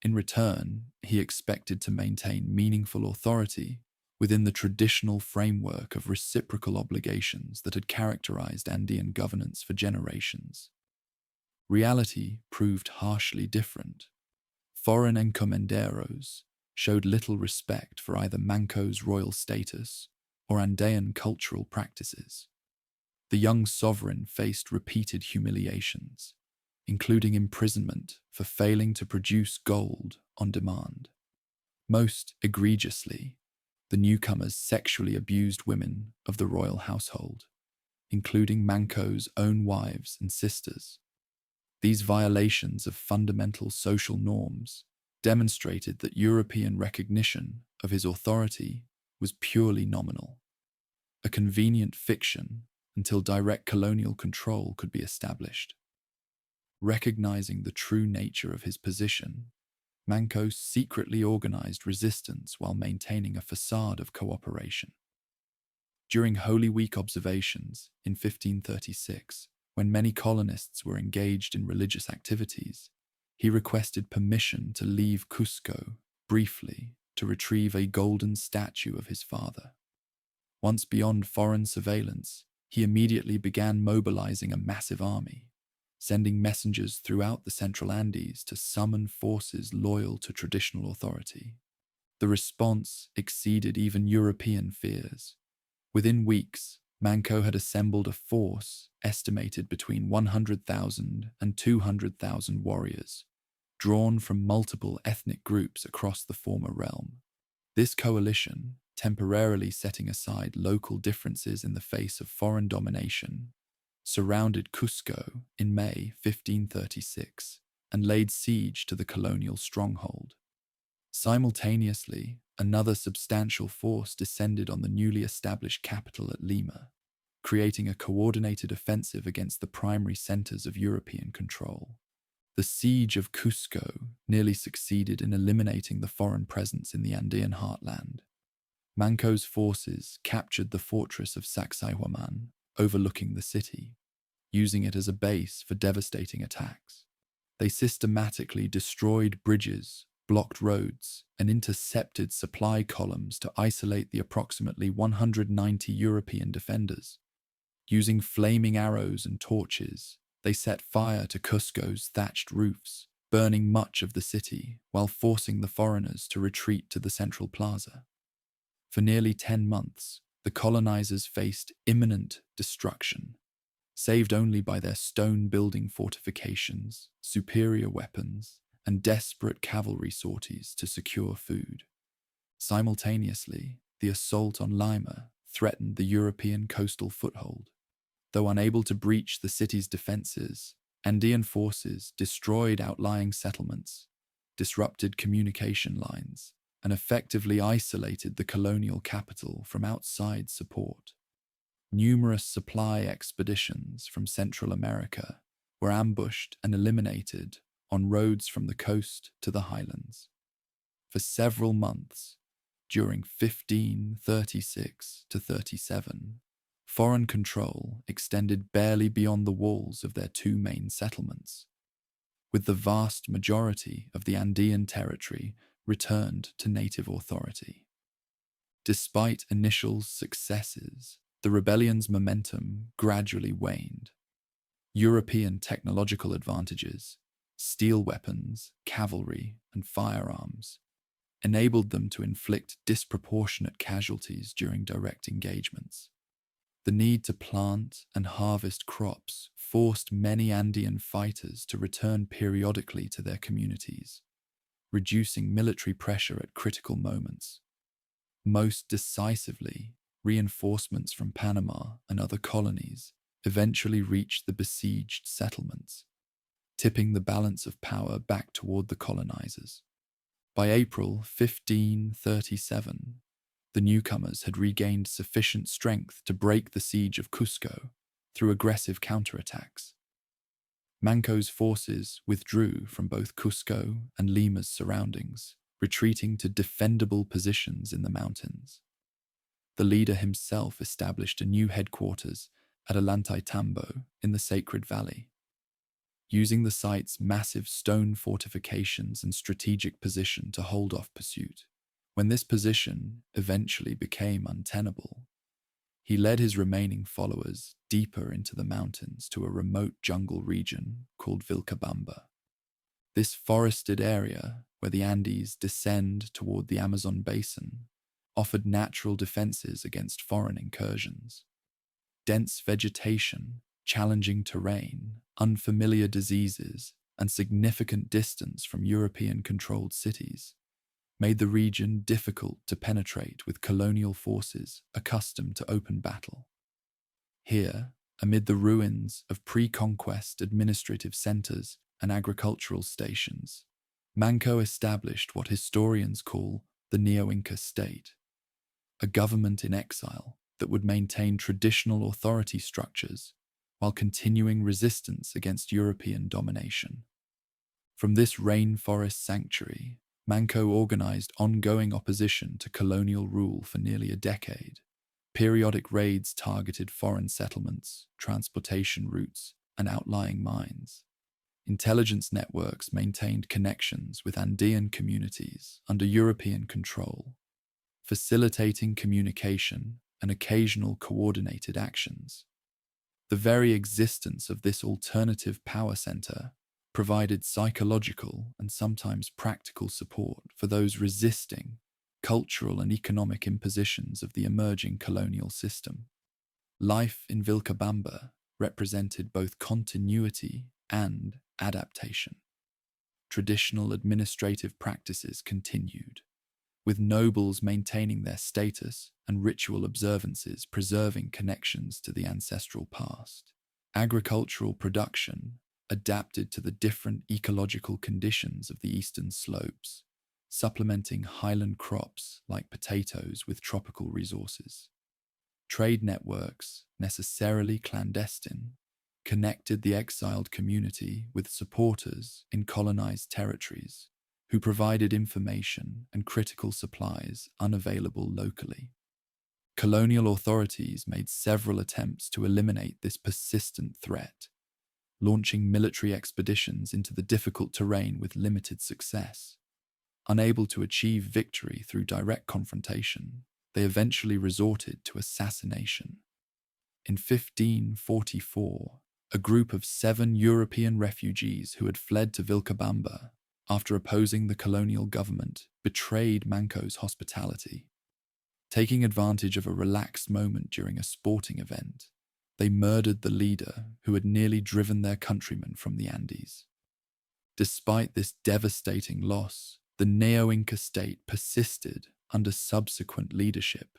In return, he expected to maintain meaningful authority within the traditional framework of reciprocal obligations that had characterized Andean governance for generations. Reality proved harshly different. Foreign encomenderos showed little respect for either Manco's royal status or Andean cultural practices. The The young sovereign faced repeated humiliations, including imprisonment for failing to produce gold on demand. Most egregiously, the newcomers sexually abused women of the royal household, including Manco's own wives and sisters. These violations of fundamental social norms demonstrated that European recognition of his authority was purely nominal, a convenient fiction until direct colonial control could be established. Recognizing the true nature of his position, Manco secretly organized resistance while maintaining a facade of cooperation. During Holy Week observations in 1536, when many colonists were engaged in religious activities, he requested permission to leave Cusco briefly to retrieve a golden statue of his father. Once beyond foreign surveillance, he immediately began mobilizing a massive army, sending messengers throughout the Central Andes to summon forces loyal to traditional authority. The response exceeded even European fears. Within weeks, Manco had assembled a force estimated between 100,000 and 200,000 warriors, drawn from multiple ethnic groups across the former realm. This coalition, temporarily setting aside local differences in the face of foreign domination, surrounded Cusco in May 1536 and laid siege to the colonial stronghold. Simultaneously, another substantial force descended on the newly established capital at Lima, creating a coordinated offensive against the primary centers of European control. The siege of Cusco nearly succeeded in eliminating the foreign presence in the Andean heartland. Manco's forces captured the fortress of Sacsayhuaman, overlooking the city, using it as a base for devastating attacks. They systematically destroyed bridges, blocked roads, and intercepted supply columns to isolate the approximately 190 European defenders. Using flaming arrows and torches, they set fire to Cusco's thatched roofs, burning much of the city while forcing the foreigners to retreat to the central plaza. For nearly 10 months, the colonizers faced imminent destruction, saved only by their stone-building fortifications, superior weapons, and desperate cavalry sorties to secure food. Simultaneously, the assault on Lima threatened the European coastal foothold. Though unable to breach the city's defenses, Andean forces destroyed outlying settlements, disrupted communication lines, and effectively isolated the colonial capital from outside support. Numerous supply expeditions from Central America were ambushed and eliminated on roads from the coast to the highlands. For several months, during 1536 to 37, foreign control extended barely beyond the walls of their two main settlements, with the vast majority of the Andean territory returned to native authority. Despite initial successes, the rebellion's momentum gradually waned. European technological advantages, steel weapons, cavalry, and firearms enabled them to inflict disproportionate casualties during direct engagements. The need to plant and harvest crops forced many Andean fighters to return periodically to their communities, reducing military pressure at critical moments. Most decisively, reinforcements from Panama and other colonies eventually reached the besieged settlements, tipping the balance of power back toward the colonizers. By April 1537, the newcomers had regained sufficient strength to break the siege of Cusco through aggressive counterattacks. Manco's forces withdrew from both Cusco and Lima's surroundings, retreating to defendable positions in the mountains. The leader himself established a new headquarters at Ollantaytambo in the Sacred Valley. Using the site's massive stone fortifications and strategic position to hold off pursuit. When this position eventually became untenable, he led his remaining followers deeper into the mountains to a remote jungle region called Vilcabamba. This forested area, where the Andes descend toward the Amazon basin, offered natural defenses against foreign incursions. dense vegetation, challenging terrain, unfamiliar diseases, and significant distance from European-controlled cities made the region difficult to penetrate with colonial forces accustomed to open battle. Here, amid the ruins of pre-conquest administrative centers and agricultural stations, Manco established what historians call the Neo-Inca state, a government in exile that would maintain traditional authority structures while continuing resistance against European domination. From this rainforest sanctuary, Manco organized ongoing opposition to colonial rule for nearly a decade. Periodic raids targeted foreign settlements, transportation routes, and outlying mines. Intelligence networks maintained connections with Andean communities under European control, facilitating communication and occasional coordinated actions. The very existence of this alternative power center provided psychological and sometimes practical support for those resisting cultural and economic impositions of the emerging colonial system. Life in Vilcabamba represented both continuity and adaptation. Traditional administrative practices continued, with nobles maintaining their status and ritual observances preserving connections to the ancestral past. Agricultural production adapted to the different ecological conditions of the eastern slopes, supplementing highland crops like potatoes with tropical resources. Trade networks, necessarily clandestine, connected the exiled community with supporters in colonized territories who provided information and critical supplies unavailable locally. Colonial authorities made several attempts to eliminate this persistent threat, launching military expeditions into the difficult terrain with limited success. Unable to achieve victory through direct confrontation, they eventually resorted to assassination. In 1544, a group of 7 European refugees who had fled to Vilcabamba after opposing the colonial government betrayed Manco's hospitality. Taking advantage of a relaxed moment during a sporting event, they murdered the leader who had nearly driven their countrymen from the Andes. Despite this devastating loss, the Neo-Inca state persisted under subsequent leadership.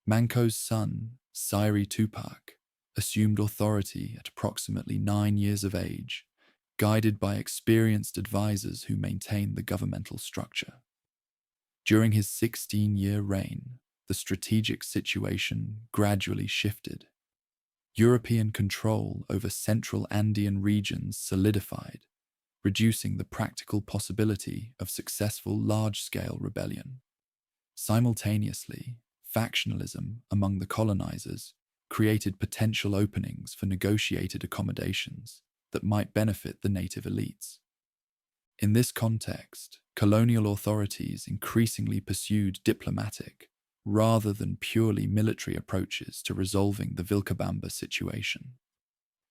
Manco's son, Sayri Tupac, assumed authority at approximately 9 years of age, guided by experienced advisors who maintained the governmental structure. During his 16-year reign, the strategic situation gradually shifted. European control over central Andean regions solidified, reducing the practical possibility of successful large-scale rebellion. Simultaneously, factionalism among the colonizers created potential openings for negotiated accommodations that might benefit the native elites. In this context, colonial authorities increasingly pursued diplomatic, rather than purely military approaches to resolving the Vilcabamba situation.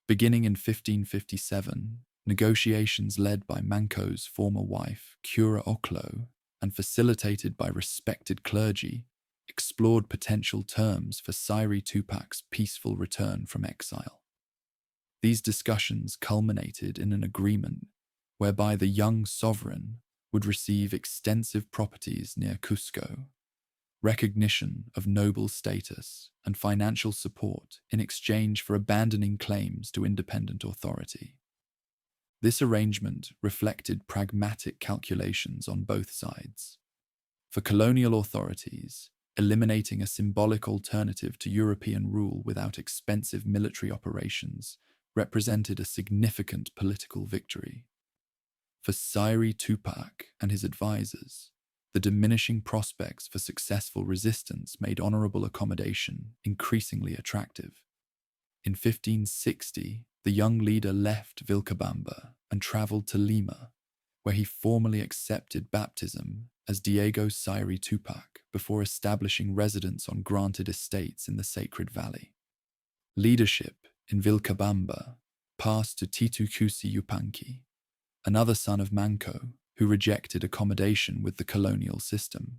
Beginning in 1557, negotiations led by Manco's former wife, Cura Oclo, and facilitated by respected clergy, explored potential terms for Sayri Tupac's peaceful return from exile. These discussions culminated in an agreement whereby the young sovereign would receive extensive properties near Cusco, recognition of noble status, and financial support in exchange for abandoning claims to independent authority. This arrangement reflected pragmatic calculations on both sides. For colonial authorities, eliminating a symbolic alternative to European rule without expensive military operations represented a significant political victory. For Sayri Tupac and his advisors, the diminishing prospects for successful resistance made honorable accommodation increasingly attractive. In 1560, the young leader left Vilcabamba and traveled to Lima, where he formally accepted baptism as Diego Sayri Tupac before establishing residence on granted estates in the Sacred Valley. Leadership in Vilcabamba passed to Titu Cusi Yupanqui, another son of Manco, who rejected accommodation with the colonial system.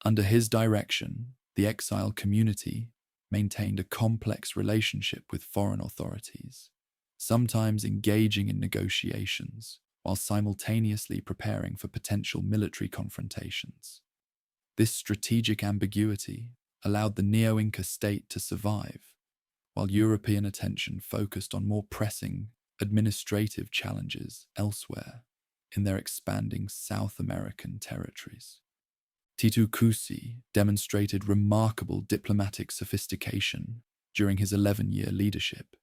Under his direction, the exile community maintained a complex relationship with foreign authorities, sometimes engaging in negotiations while simultaneously preparing for potential military confrontations. This strategic ambiguity allowed the Neo-Inca state to survive, while European attention focused on more pressing administrative challenges elsewhere in their expanding South American territories. Titu Cusi demonstrated remarkable diplomatic sophistication during his 11-year leadership.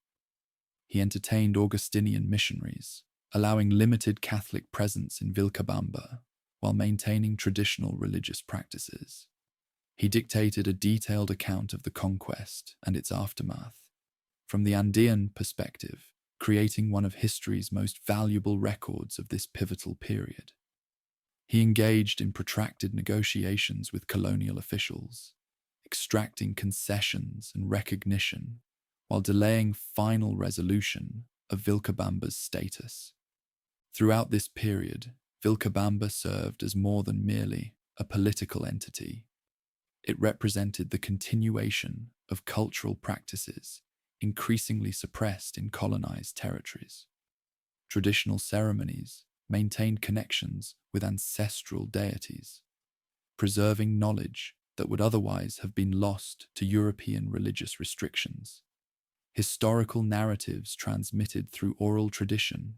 He entertained Augustinian missionaries, allowing limited Catholic presence in Vilcabamba while maintaining traditional religious practices. He dictated a detailed account of the conquest and its aftermath, from the Andean perspective, creating one of history's most valuable records of this pivotal period. He engaged in protracted negotiations with colonial officials, extracting concessions and recognition while delaying final resolution of Vilcabamba's status. Throughout this period, Vilcabamba served as more than merely a political entity. It represented the continuation of cultural practices increasingly suppressed in colonized territories. Traditional ceremonies maintained connections with ancestral deities, preserving knowledge that would otherwise have been lost to European religious restrictions. Historical narratives transmitted through oral tradition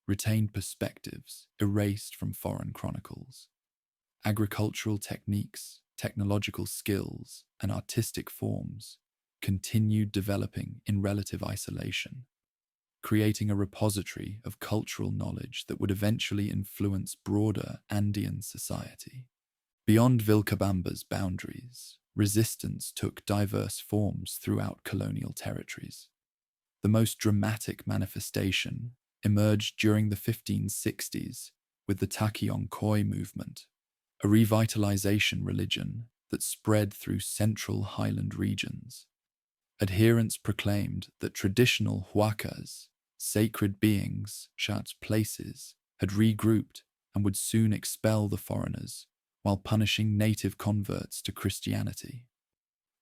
retained perspectives erased from foreign chronicles. Agricultural techniques, technological skills, and artistic forms continued developing in relative isolation, creating a repository of cultural knowledge that would eventually influence broader Andean society. Beyond Vilcabamba's boundaries, resistance took diverse forms throughout colonial territories. The most dramatic manifestation emerged during the 1560s with the Takiyonkoi movement, a revitalization religion that spread through central highland regions. Adherents proclaimed that traditional huacas, sacred beings, shut places, had regrouped and would soon expel the foreigners while punishing native converts to Christianity.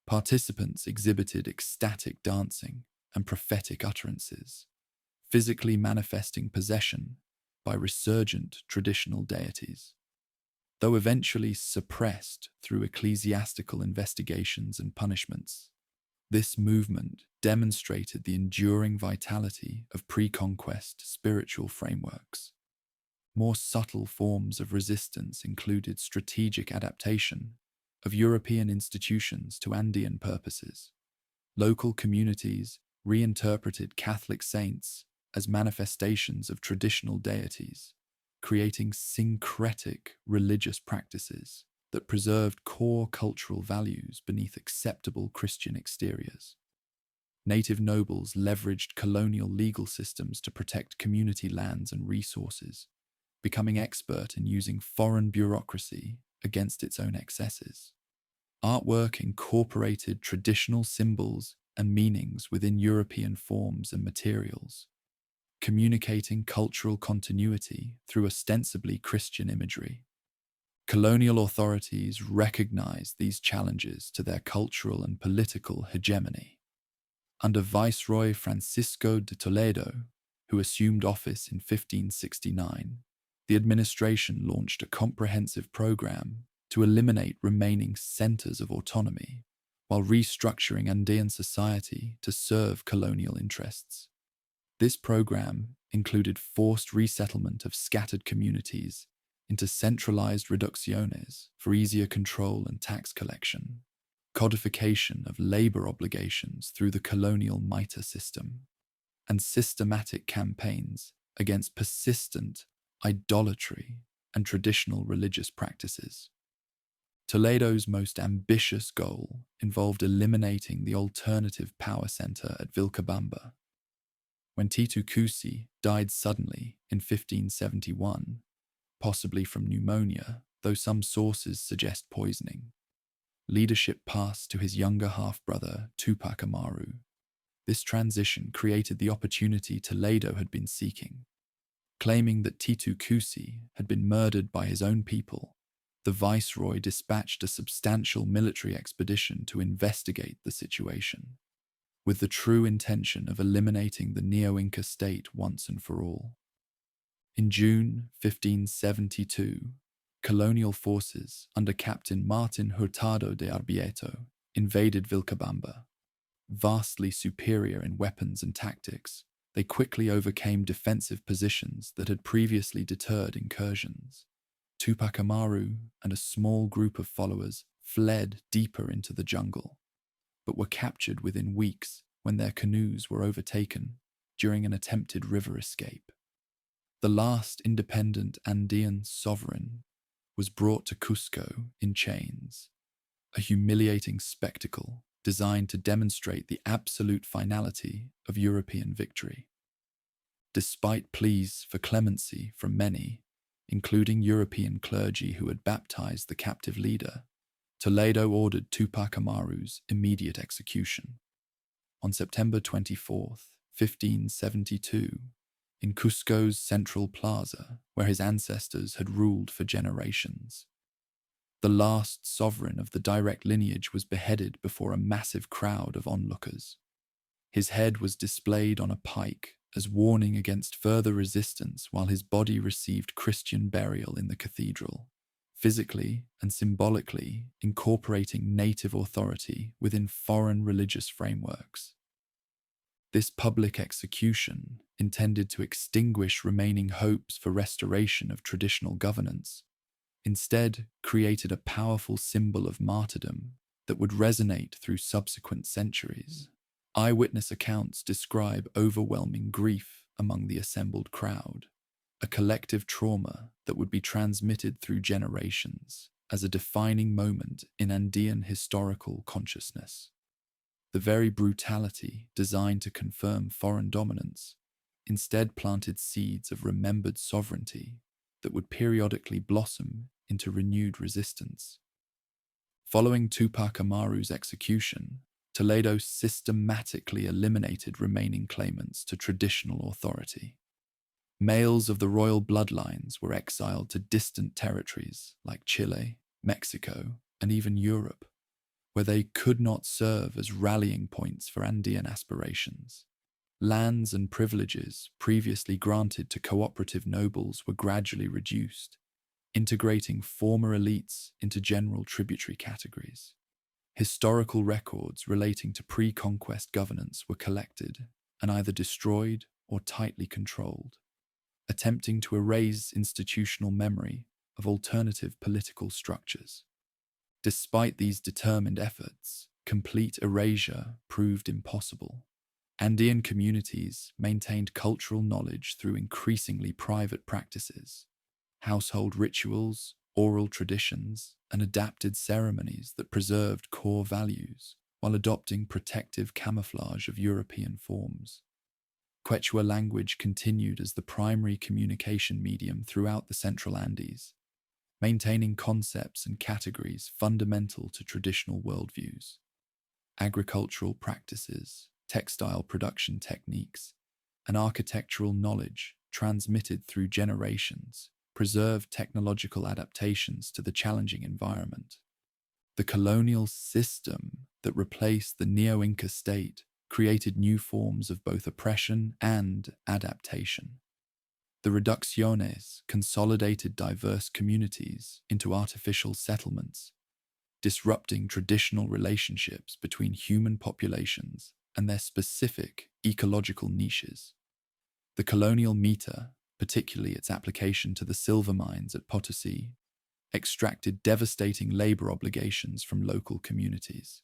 Participants exhibited ecstatic dancing and prophetic utterances, physically manifesting possession by resurgent traditional deities. Though eventually suppressed through ecclesiastical investigations and punishments, this movement demonstrated the enduring vitality of pre-conquest spiritual frameworks. More subtle forms of resistance included strategic adaptation of European institutions to Andean purposes. Local communities reinterpreted Catholic saints as manifestations of traditional deities, creating syncretic religious practices that preserved core cultural values beneath acceptable Christian exteriors. Native nobles leveraged colonial legal systems to protect community lands and resources, becoming expert in using foreign bureaucracy against its own excesses. Artwork incorporated traditional symbols and meanings within European forms and materials, communicating cultural continuity through ostensibly Christian imagery. Colonial authorities recognized these challenges to their cultural and political hegemony. Under Viceroy Francisco de Toledo, who assumed office in 1569, the administration launched a comprehensive program to eliminate remaining centers of autonomy while restructuring Andean society to serve colonial interests. This program included forced resettlement of scattered communities into centralized reducciones for easier control and tax collection, codification of labor obligations through the colonial mitre system, and systematic campaigns against persistent idolatry and traditional religious practices. Toledo's most ambitious goal involved eliminating the alternative power center at Vilcabamba. When Titu Cusi died suddenly in 1571, possibly from pneumonia, though some sources suggest poisoning, leadership passed to his younger half-brother Tupac Amaru. This transition created the opportunity Toledo had been seeking. Claiming that Titu Cusi had been murdered by his own people, The viceroy dispatched a substantial military expedition to investigate the situation, with the true intention of eliminating the Neo-Inca state once and for all. In June 1572, colonial forces under Captain Martin Hurtado de Arbeito invaded Vilcabamba. Vastly superior in weapons and tactics, they quickly overcame defensive positions that had previously deterred incursions. Tupac Amaru and a small group of followers fled deeper into the jungle, but were captured within weeks when their canoes were overtaken during an attempted river escape. The last independent Andean sovereign was brought to Cusco in chains, a humiliating spectacle designed to demonstrate the absolute finality of European victory. Despite pleas for clemency from many, including European clergy who had baptized the captive leader, Toledo ordered Tupac Amaru's immediate execution. On September 24, 1572, in Cusco's central plaza, where his ancestors had ruled for generations, the last sovereign of the direct lineage was beheaded before a massive crowd of onlookers. His head was displayed on a pike as warning against further resistance, while his body received Christian burial in the cathedral, physically and symbolically incorporating native authority within foreign religious frameworks. This public execution, intended to extinguish remaining hopes for restoration of traditional governance, instead created a powerful symbol of martyrdom that would resonate through subsequent centuries. Eyewitness accounts describe overwhelming grief among the assembled crowd, a collective trauma that would be transmitted through generations as a defining moment in Andean historical consciousness. The very brutality designed to confirm foreign dominance instead planted seeds of remembered sovereignty that would periodically blossom into renewed resistance. Following Tupac Amaru's execution, Toledo systematically eliminated remaining claimants to traditional authority. Males of the royal bloodlines were exiled to distant territories like Chile, Mexico, and even Europe, where they could not serve as rallying points for Andean aspirations. Lands and privileges previously granted to cooperative nobles were gradually reduced, integrating former elites into general tributary categories. Historical records relating to pre-conquest governance were collected and either destroyed or tightly controlled, attempting to erase institutional memory of alternative political structures. Despite these determined efforts, complete erasure proved impossible. Andean communities maintained cultural knowledge through increasingly private practices, household rituals, oral traditions, and adapted ceremonies that preserved core values while adopting protective camouflage of European forms. Quechua language continued as the primary communication medium throughout the Central Andes, maintaining concepts and categories fundamental to traditional worldviews. Agricultural practices, textile production techniques, and architectural knowledge transmitted through generations preserved technological adaptations to the challenging environment. The colonial system that replaced the Neo-Inca state created new forms of both oppression and adaptation. The reducciones consolidated diverse communities into artificial settlements, disrupting traditional relationships between human populations and their specific ecological niches. The colonial meter, particularly its application to the silver mines at Potosi, extracted devastating labor obligations from local communities.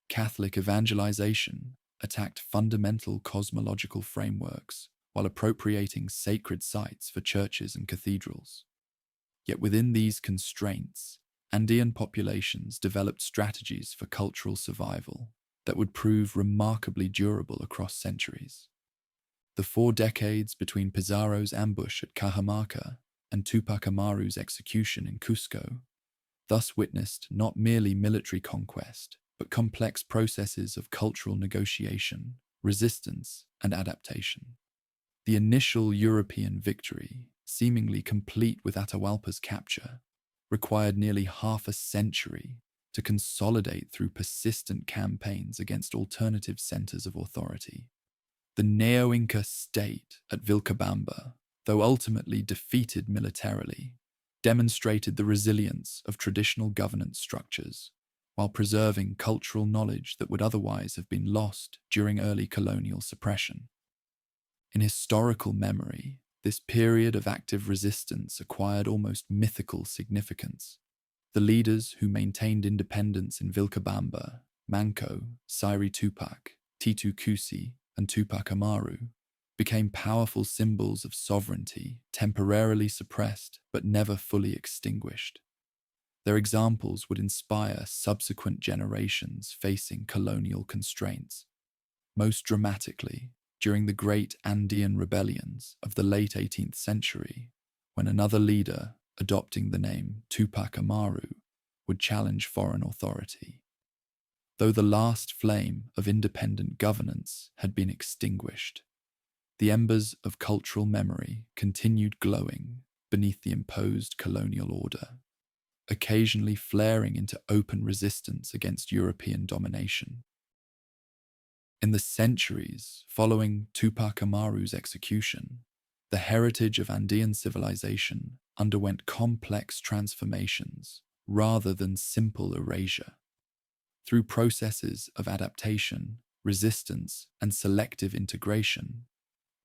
Catholic evangelization attacked fundamental cosmological frameworks while appropriating sacred sites for churches and cathedrals. Yet within these constraints, Andean populations developed strategies for cultural survival that would prove remarkably durable across centuries. The 4 decades between Pizarro's ambush at Cajamarca and Tupac Amaru's execution in Cusco thus witnessed not merely military conquest, but complex processes of cultural negotiation, resistance, and adaptation. The initial European victory, seemingly complete with Atahualpa's capture, required nearly half a century to consolidate through persistent campaigns against alternative centers of authority. The Neo-Inca state at Vilcabamba, though ultimately defeated militarily, demonstrated the resilience of traditional governance structures while preserving cultural knowledge that would otherwise have been lost during early colonial suppression. In historical memory, this period of active resistance acquired almost mythical significance. The leaders who maintained independence in Vilcabamba, Manco, Sairi Tupac, Titu Cusi, and Tupac Amaru, became powerful symbols of sovereignty, temporarily suppressed but never fully extinguished. Their examples would inspire subsequent generations facing colonial constraints. Most dramatically, during the great Andean rebellions of the late 18th century, when another leader, adopting the name Tupac Amaru, would challenge foreign authority. Though the last flame of independent governance had been extinguished, the embers of cultural memory continued glowing beneath the imposed colonial order, occasionally flaring into open resistance against European domination. In the centuries following Tupac Amaru's execution, the heritage of Andean civilization underwent complex transformations rather than simple erasure. Through processes of adaptation, resistance, and selective integration,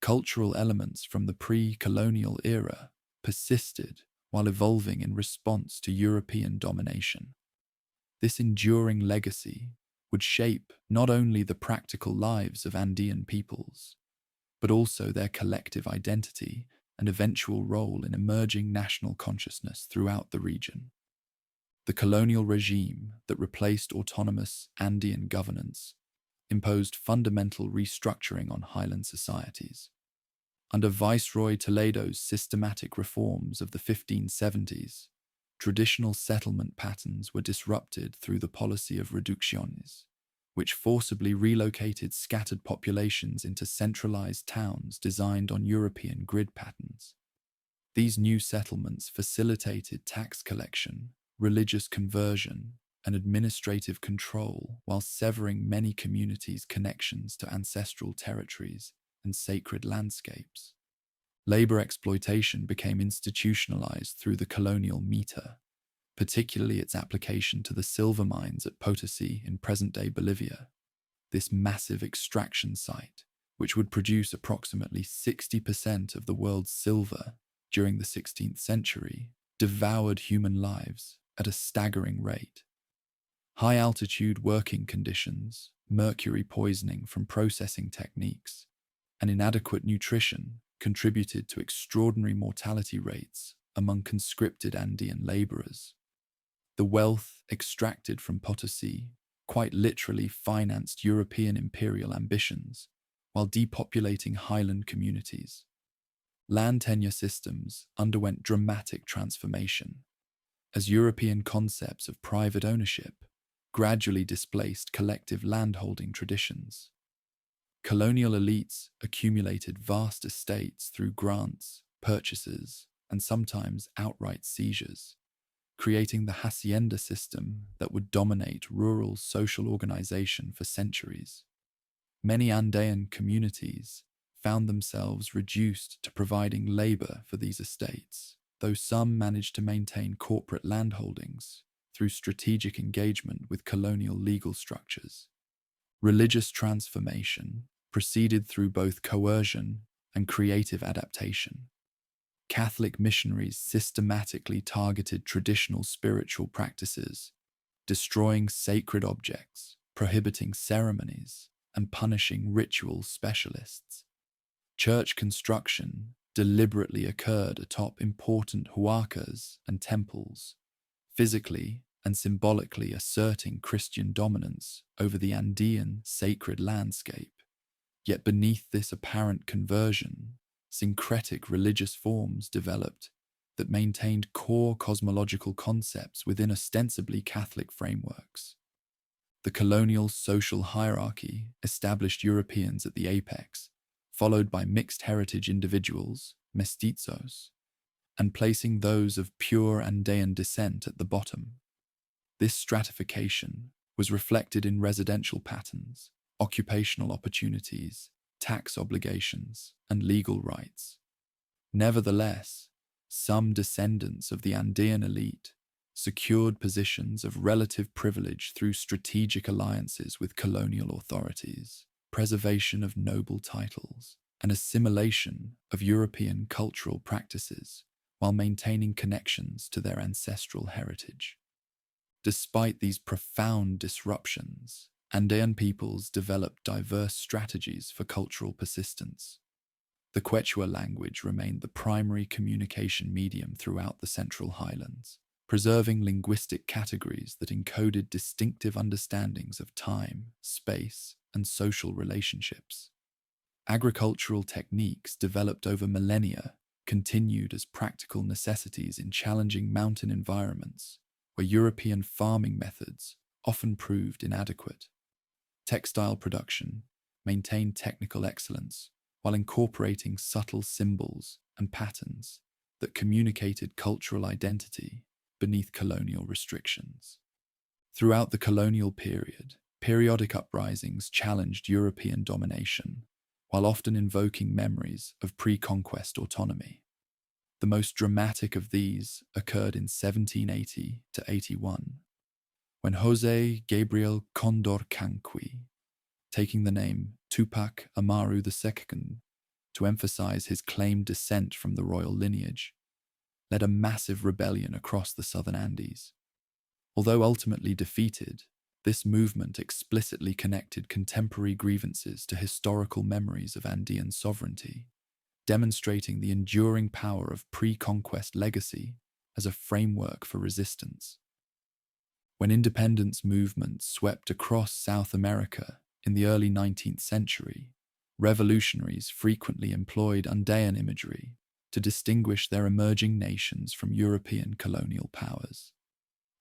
cultural elements from the pre-colonial era persisted while evolving in response to European domination. This enduring legacy would shape not only the practical lives of Andean peoples, but also their collective identity and eventual role in emerging national consciousness throughout the region. The colonial regime that replaced autonomous Andean governance imposed fundamental restructuring on highland societies. Under Viceroy Toledo's systematic reforms of the 1570s, traditional settlement patterns were disrupted through the policy of reducciones, which forcibly relocated scattered populations into centralized towns designed on European grid patterns. These new settlements facilitated tax collection, religious conversion, and administrative control while severing many communities' connections to ancestral territories and sacred landscapes. Labor exploitation became institutionalized through the colonial meter, particularly its application to the silver mines at Potosi in present-day Bolivia. This massive extraction site, which would produce approximately 60% of the world's silver during the 16th century, devoured human lives at a staggering rate. High-altitude working conditions, mercury poisoning from processing techniques, and inadequate nutrition contributed to extraordinary mortality rates among conscripted Andean laborers. The wealth extracted from Potosi quite literally financed European imperial ambitions while depopulating highland communities. Land tenure systems underwent dramatic transformation as European concepts of private ownership gradually displaced collective landholding traditions. Colonial elites accumulated vast estates through grants, purchases, and sometimes outright seizures, creating the hacienda system that would dominate rural social organization for centuries. Many Andean communities found themselves reduced to providing labor for these estates, though some managed to maintain corporate landholdings through strategic engagement with colonial legal structures. Religious transformation proceeded through both coercion and creative adaptation. Catholic missionaries systematically targeted traditional spiritual practices, destroying sacred objects, prohibiting ceremonies, and punishing ritual specialists. Church construction deliberately occurred atop important huacas and temples, physically and symbolically asserting Christian dominance over the Andean sacred landscape. Yet beneath this apparent conversion, syncretic religious forms developed that maintained core cosmological concepts within ostensibly Catholic frameworks. The colonial social hierarchy established Europeans at the apex, followed by mixed heritage individuals, mestizos, and placing those of pure Andean descent at the bottom. This stratification was reflected in residential patterns, occupational opportunities, tax obligations, and legal rights. Nevertheless, some descendants of the Andean elite secured positions of relative privilege through strategic alliances with colonial authorities, preservation of noble titles, and assimilation of European cultural practices while maintaining connections to their ancestral heritage. Despite these profound disruptions, Andean peoples developed diverse strategies for cultural persistence. The Quechua language remained the primary communication medium throughout the Central Highlands, preserving linguistic categories that encoded distinctive understandings of time, space, and social relationships. Agricultural techniques developed over millennia continued as practical necessities in challenging mountain environments, where European farming methods often proved inadequate. Textile production maintained technical excellence while incorporating subtle symbols and patterns that communicated cultural identity beneath colonial restrictions. Throughout the colonial period, periodic uprisings challenged European domination, while often invoking memories of pre-conquest autonomy. The most dramatic of these occurred in 1780 to 81, when José Gabriel Condorcanqui, taking the name Tupac Amaru II to emphasize his claimed descent from the royal lineage, led a massive rebellion across the southern Andes. Although ultimately defeated, this movement explicitly connected contemporary grievances to historical memories of Andean sovereignty, demonstrating the enduring power of pre-conquest legacy as a framework for resistance. When independence movements swept across South America in the early 19th century, revolutionaries frequently employed Andean imagery to distinguish their emerging nations from European colonial powers.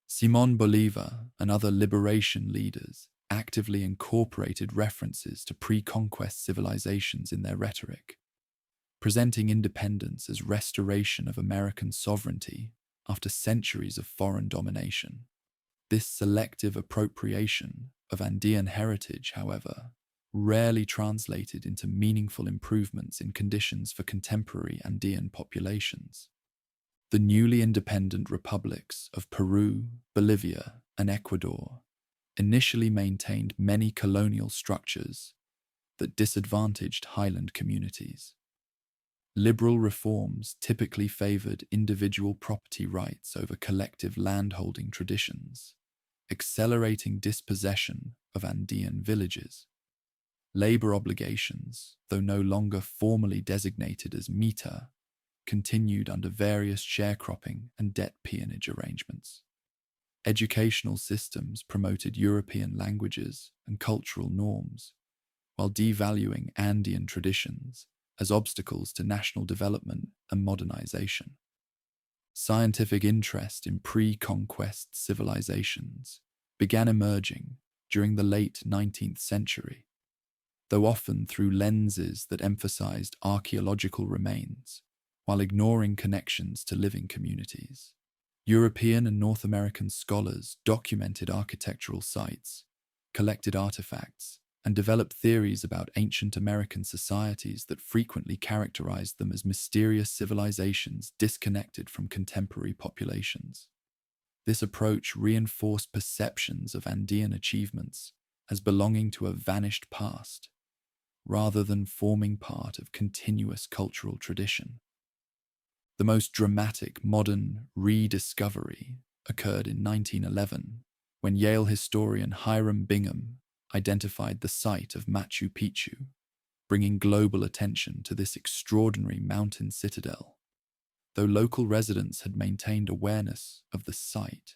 Simón Bolívar and other liberation leaders actively incorporated references to pre-conquest civilizations in their rhetoric, presenting independence as restoration of American sovereignty after centuries of foreign domination. This selective appropriation of Andean heritage, however, rarely translated into meaningful improvements in conditions for contemporary Andean populations. The newly independent republics of Peru, Bolivia, and Ecuador initially maintained many colonial structures that disadvantaged highland communities. Liberal reforms typically favored individual property rights over collective landholding traditions, accelerating dispossession of Andean villages. Labor obligations, though no longer formally designated as mita, continued under various sharecropping and debt peonage arrangements. Educational systems promoted European languages and cultural norms, while devaluing Andean traditions as obstacles to national development and modernization. Scientific interest in pre-conquest civilizations began emerging during the late 19th century, though often through lenses that emphasized archaeological remains while ignoring connections to living communities. European and North American scholars documented architectural sites, collected artifacts, and developed theories about ancient American societies that frequently characterized them as mysterious civilizations disconnected from contemporary populations. This approach reinforced perceptions of Andean achievements as belonging to a vanished past, rather than forming part of continuous cultural tradition. The most dramatic modern rediscovery occurred in 1911, when Yale historian Hiram Bingham identified the site of Machu Picchu, bringing global attention to this extraordinary mountain citadel. Though local residents had maintained awareness of the site,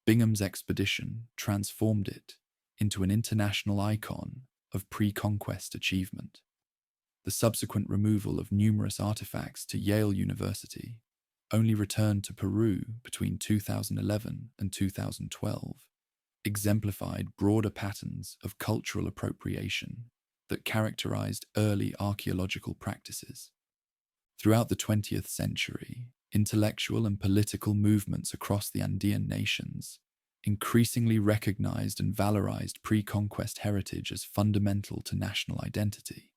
Bingham's expedition transformed it into an international icon of pre-conquest achievement. The subsequent removal of numerous artifacts to Yale University, only returned to Peru between 2011 and 2012, exemplified broader patterns of cultural appropriation that characterized early archaeological practices. Throughout the 20th century, Intellectual and political movements across the Andean nations increasingly recognized and valorized pre-conquest heritage as fundamental to national identity.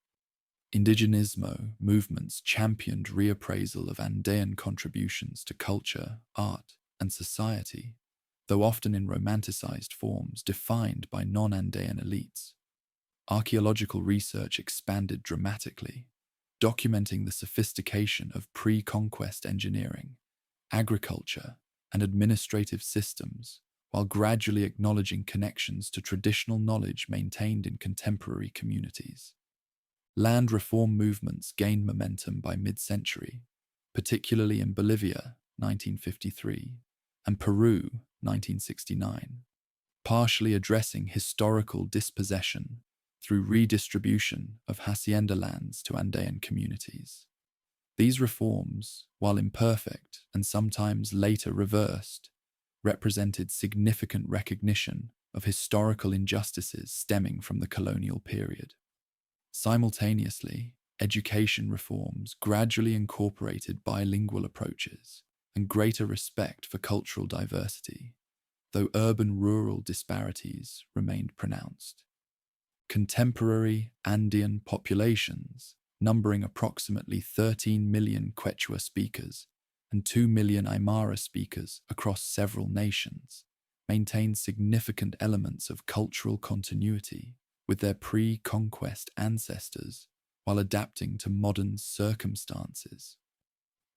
Indigenismo movements championed reappraisal of Andean contributions to culture, art, and society, though often in romanticized forms defined by non-Andean elites. Archaeological research expanded dramatically, documenting the sophistication of pre-conquest engineering, agriculture, and administrative systems, while gradually acknowledging connections to traditional knowledge maintained in contemporary communities. Land reform movements gained momentum by mid-century, particularly in Bolivia, 1953, and Peru, 1969, partially addressing historical dispossession through redistribution of hacienda lands to Andean communities. These reforms, while imperfect and sometimes later reversed, represented significant recognition of historical injustices stemming from the colonial period. Simultaneously, education reforms gradually incorporated bilingual approaches and greater respect for cultural diversity, though urban-rural disparities remained pronounced. Contemporary Andean populations, numbering approximately 13 million Quechua speakers and 2 million Aymara speakers across several nations, maintain significant elements of cultural continuity with their pre-conquest ancestors while adapting to modern circumstances.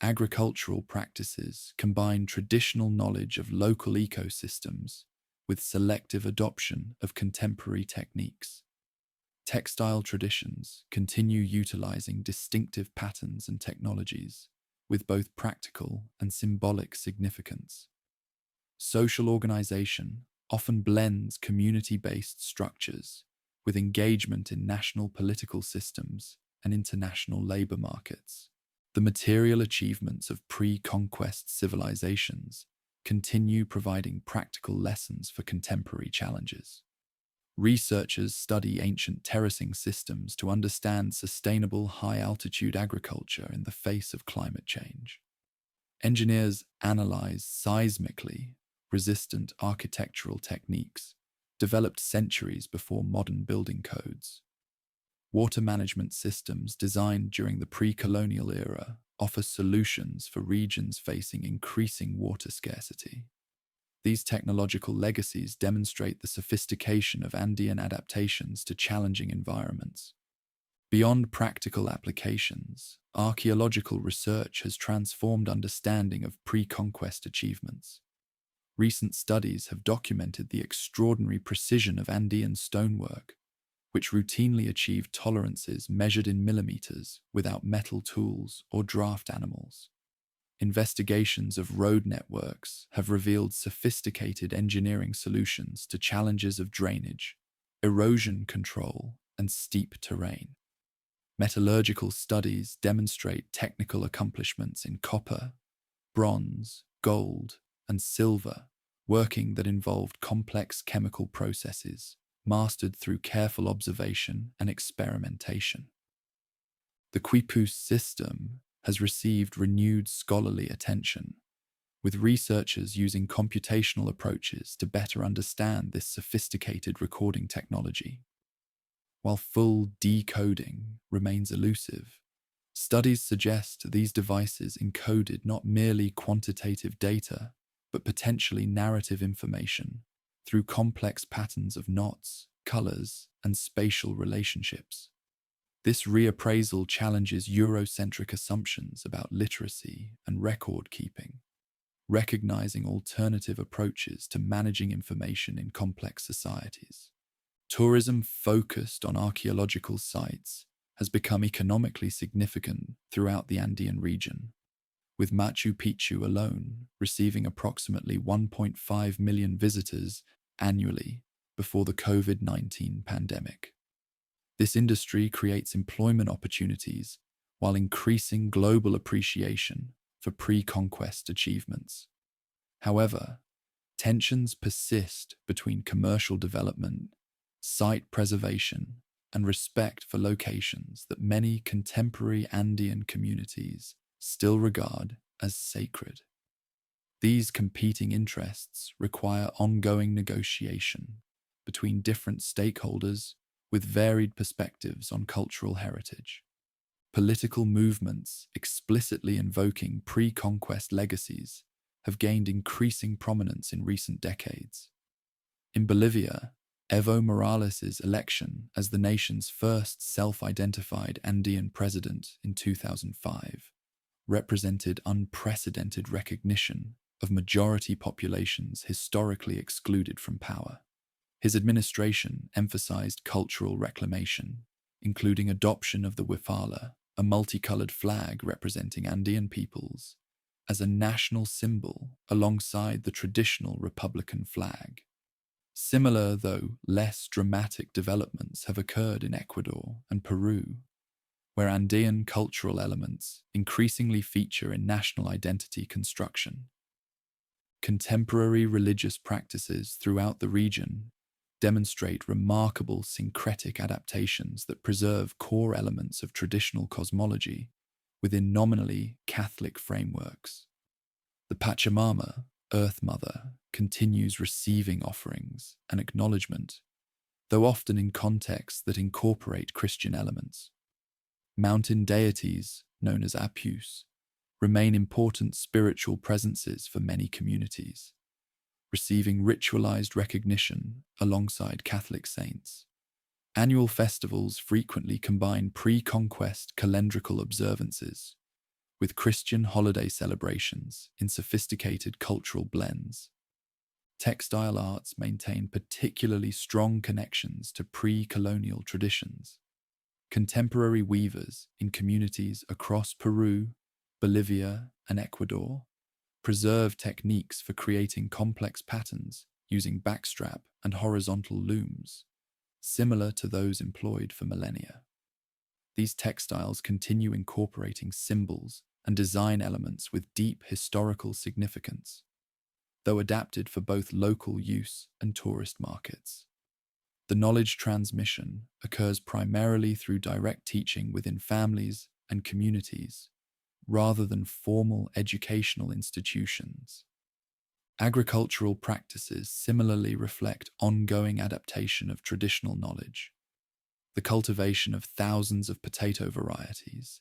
Agricultural practices combine traditional knowledge of local ecosystems with selective adoption of contemporary techniques. Textile traditions continue utilizing distinctive patterns and technologies with both practical and symbolic significance. Social organization often blends community-based structures with engagement in national political systems and international labor markets. The material achievements of pre-conquest civilizations continue providing practical lessons for contemporary challenges. Researchers study ancient terracing systems to understand sustainable high-altitude agriculture in the face of climate change. Engineers analyze seismically resistant architectural techniques developed centuries before modern building codes. Water management systems designed during the pre-colonial era offer solutions for regions facing increasing water scarcity. These technological legacies demonstrate the sophistication of Andean adaptations to challenging environments. Beyond practical applications, archaeological research has transformed understanding of pre-conquest achievements. Recent studies have documented the extraordinary precision of Andean stonework, which routinely achieved tolerances measured in millimeters without metal tools or draft animals. Investigations of road networks have revealed sophisticated engineering solutions to challenges of drainage, erosion control, and steep terrain. Metallurgical studies demonstrate technical accomplishments in copper, bronze, gold, and silver, working that involved complex chemical processes, mastered through careful observation and experimentation. The Quipus system has received renewed scholarly attention, with researchers using computational approaches to better understand this sophisticated recording technology. While full decoding remains elusive, studies suggest these devices encoded not merely quantitative data, but potentially narrative information through complex patterns of knots, colors, and spatial relationships. This reappraisal challenges Eurocentric assumptions about literacy and record keeping, recognizing alternative approaches to managing information in complex societies. Tourism focused on archaeological sites has become economically significant throughout the Andean region, with Machu Picchu alone receiving approximately 1.5 million visitors annually before the COVID-19 pandemic. This industry creates employment opportunities while increasing global appreciation for pre-conquest achievements. However, tensions persist between commercial development, site preservation, and respect for locations that many contemporary Andean communities still regard as sacred. These competing interests require ongoing negotiation between different stakeholders with varied perspectives on cultural heritage. Political movements explicitly invoking pre-conquest legacies have gained increasing prominence in recent decades. In Bolivia, Evo Morales' election as the nation's first self-identified Andean president in 2005 represented unprecedented recognition of majority populations historically excluded from power. His administration emphasized cultural reclamation, including adoption of the huipala, a multicolored flag representing Andean peoples, as a national symbol alongside the traditional Republican flag. Similar, though less dramatic developments have occurred in Ecuador and Peru, where Andean cultural elements increasingly feature in national identity construction. Contemporary religious practices throughout the region demonstrate remarkable syncretic adaptations that preserve core elements of traditional cosmology within nominally Catholic frameworks. The Pachamama, Earth Mother, continues receiving offerings and acknowledgement, though often in contexts that incorporate Christian elements. Mountain deities, known as Apus, remain important spiritual presences for many communities, receiving ritualized recognition alongside Catholic saints. Annual festivals frequently combine pre-conquest calendrical observances with Christian holiday celebrations in sophisticated cultural blends. Textile arts maintain particularly strong connections to pre-colonial traditions. Contemporary weavers in communities across Peru, Bolivia, and Ecuador preserve techniques for creating complex patterns using backstrap and horizontal looms, similar to those employed for millennia. These textiles continue incorporating symbols and design elements with deep historical significance, though adapted for both local use and tourist markets. The knowledge transmission occurs primarily through direct teaching within families and communities, rather than formal educational institutions. Agricultural practices similarly reflect ongoing adaptation of traditional knowledge. The cultivation of thousands of potato varieties,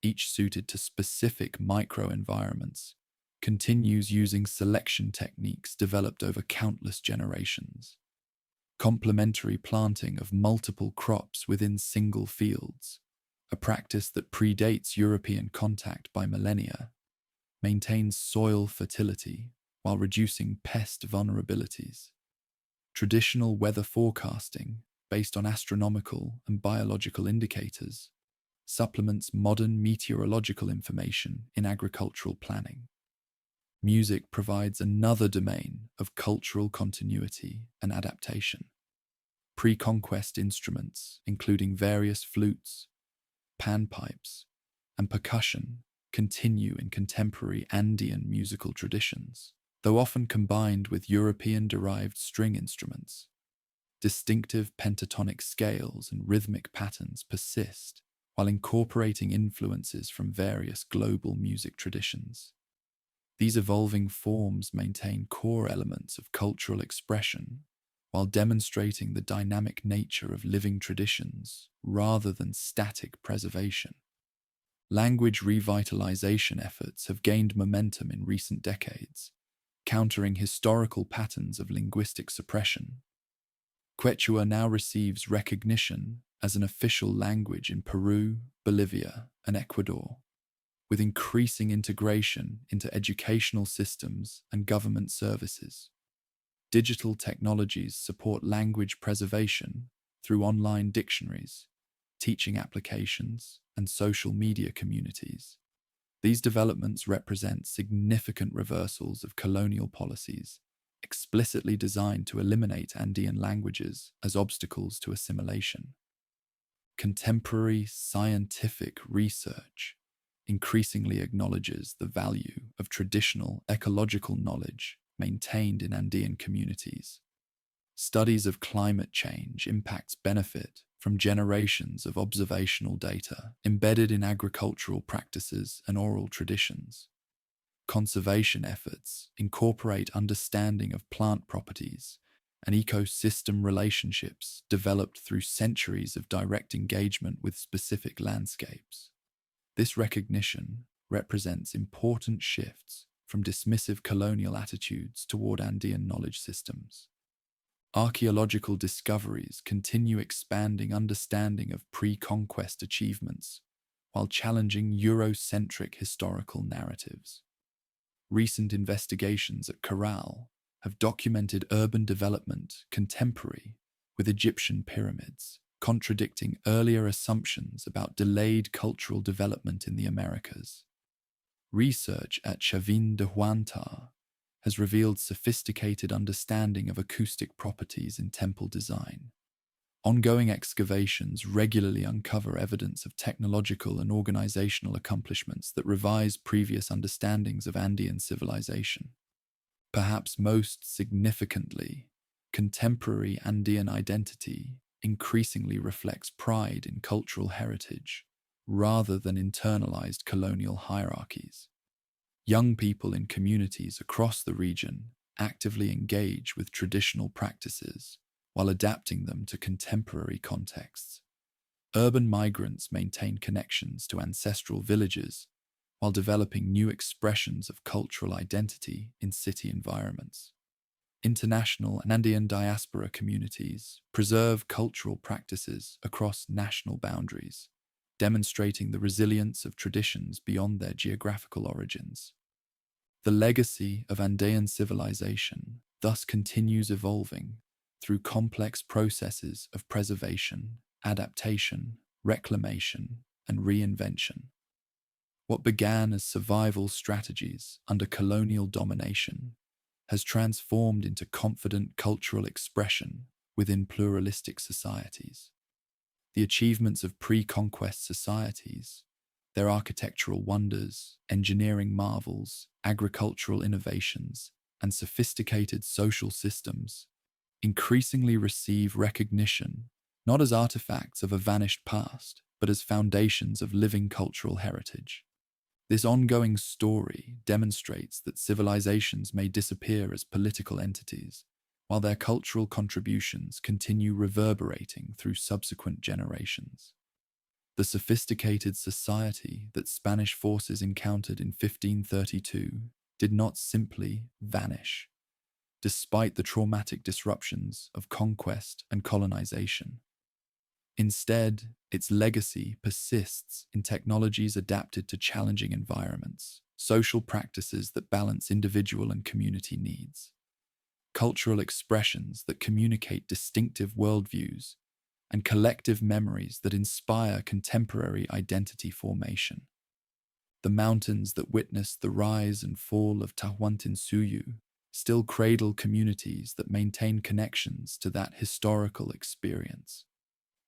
each suited to specific microenvironments, continues using selection techniques developed over countless generations. Complementary planting of multiple crops within single fields, a practice that predates European contact by millennia, maintains soil fertility while reducing pest vulnerabilities. Traditional weather forecasting, based on astronomical and biological indicators, supplements modern meteorological information in agricultural planning. Music provides another domain of cultural continuity and adaptation. Pre-conquest instruments, including various flutes, panpipes, and percussion, continue in contemporary Andean musical traditions, though often combined with European-derived string instruments. Distinctive pentatonic scales and rhythmic patterns persist while incorporating influences from various global music traditions. These evolving forms maintain core elements of cultural expression while demonstrating the dynamic nature of living traditions rather than static preservation. Language revitalization efforts have gained momentum in recent decades, countering historical patterns of linguistic suppression. Quechua now receives recognition as an official language in Peru, Bolivia, and Ecuador, with increasing integration into educational systems and government services. Digital technologies support language preservation through online dictionaries, teaching applications, and social media communities. These developments represent significant reversals of colonial policies, explicitly designed to eliminate Andean languages as obstacles to assimilation. Contemporary scientific research increasingly acknowledges the value of traditional ecological knowledge maintained in Andean communities. Studies of climate change impacts benefit from generations of observational data embedded in agricultural practices and oral traditions. conservation efforts incorporate understanding of plant properties and ecosystem relationships developed through centuries of direct engagement with specific landscapes. This recognition represents important shifts from dismissive colonial attitudes toward Andean knowledge systems. Archaeological discoveries continue expanding understanding of pre-conquest achievements while challenging Eurocentric historical narratives. Recent investigations at Corral have documented urban development contemporary with Egyptian pyramids, contradicting earlier assumptions about delayed cultural development in the Americas. Research at Chavin de Huantar has revealed sophisticated understanding of acoustic properties in temple design. Ongoing excavations regularly uncover evidence of technological and organizational accomplishments that revise previous understandings of Andean civilization. Perhaps most significantly, contemporary Andean identity increasingly reflects pride in cultural heritage rather than internalized colonial hierarchies. Young people in communities across the region actively engage with traditional practices while adapting them to contemporary contexts. Urban migrants maintain connections to ancestral villages while developing new expressions of cultural identity in city environments. International and Andean diaspora communities preserve cultural practices across national boundaries, demonstrating the resilience of traditions beyond their geographical origins. The legacy of Andean civilization thus continues evolving through complex processes of preservation, adaptation, reclamation, and reinvention. What began as survival strategies under colonial domination has transformed into confident cultural expression within pluralistic societies. The achievements of pre-conquest societies, their architectural wonders, engineering marvels, agricultural innovations, and sophisticated social systems increasingly receive recognition not as artifacts of a vanished past, but as foundations of living cultural heritage. This ongoing story demonstrates that civilizations may disappear as political entities, while their cultural contributions continue reverberating through subsequent generations. The sophisticated society that Spanish forces encountered in 1532 did not simply vanish, despite the traumatic disruptions of conquest and colonization. Instead, its legacy persists in technologies adapted to challenging environments, social practices that balance individual and community needs, cultural expressions that communicate distinctive worldviews, and collective memories that inspire contemporary identity formation. The mountains that witnessed the rise and fall of Tahuantinsuyu still cradle communities that maintain connections to that historical experience.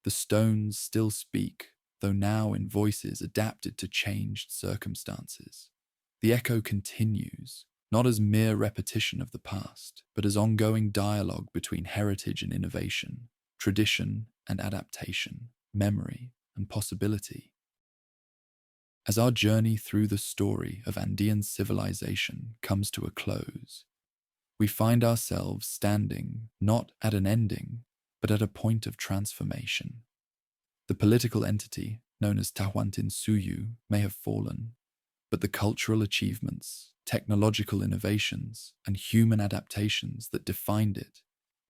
The stones still speak, though now in voices adapted to changed circumstances. The echo continues, not as mere repetition of the past, but as ongoing dialogue between heritage and innovation, tradition and adaptation, memory and possibility. As our journey through the story of Andean civilization comes to a close, we find ourselves standing not at an ending, but at a point of transformation. The political entity, known as Tahuantinsuyu, may have fallen, but the cultural achievements, technological innovations, and human adaptations that defined it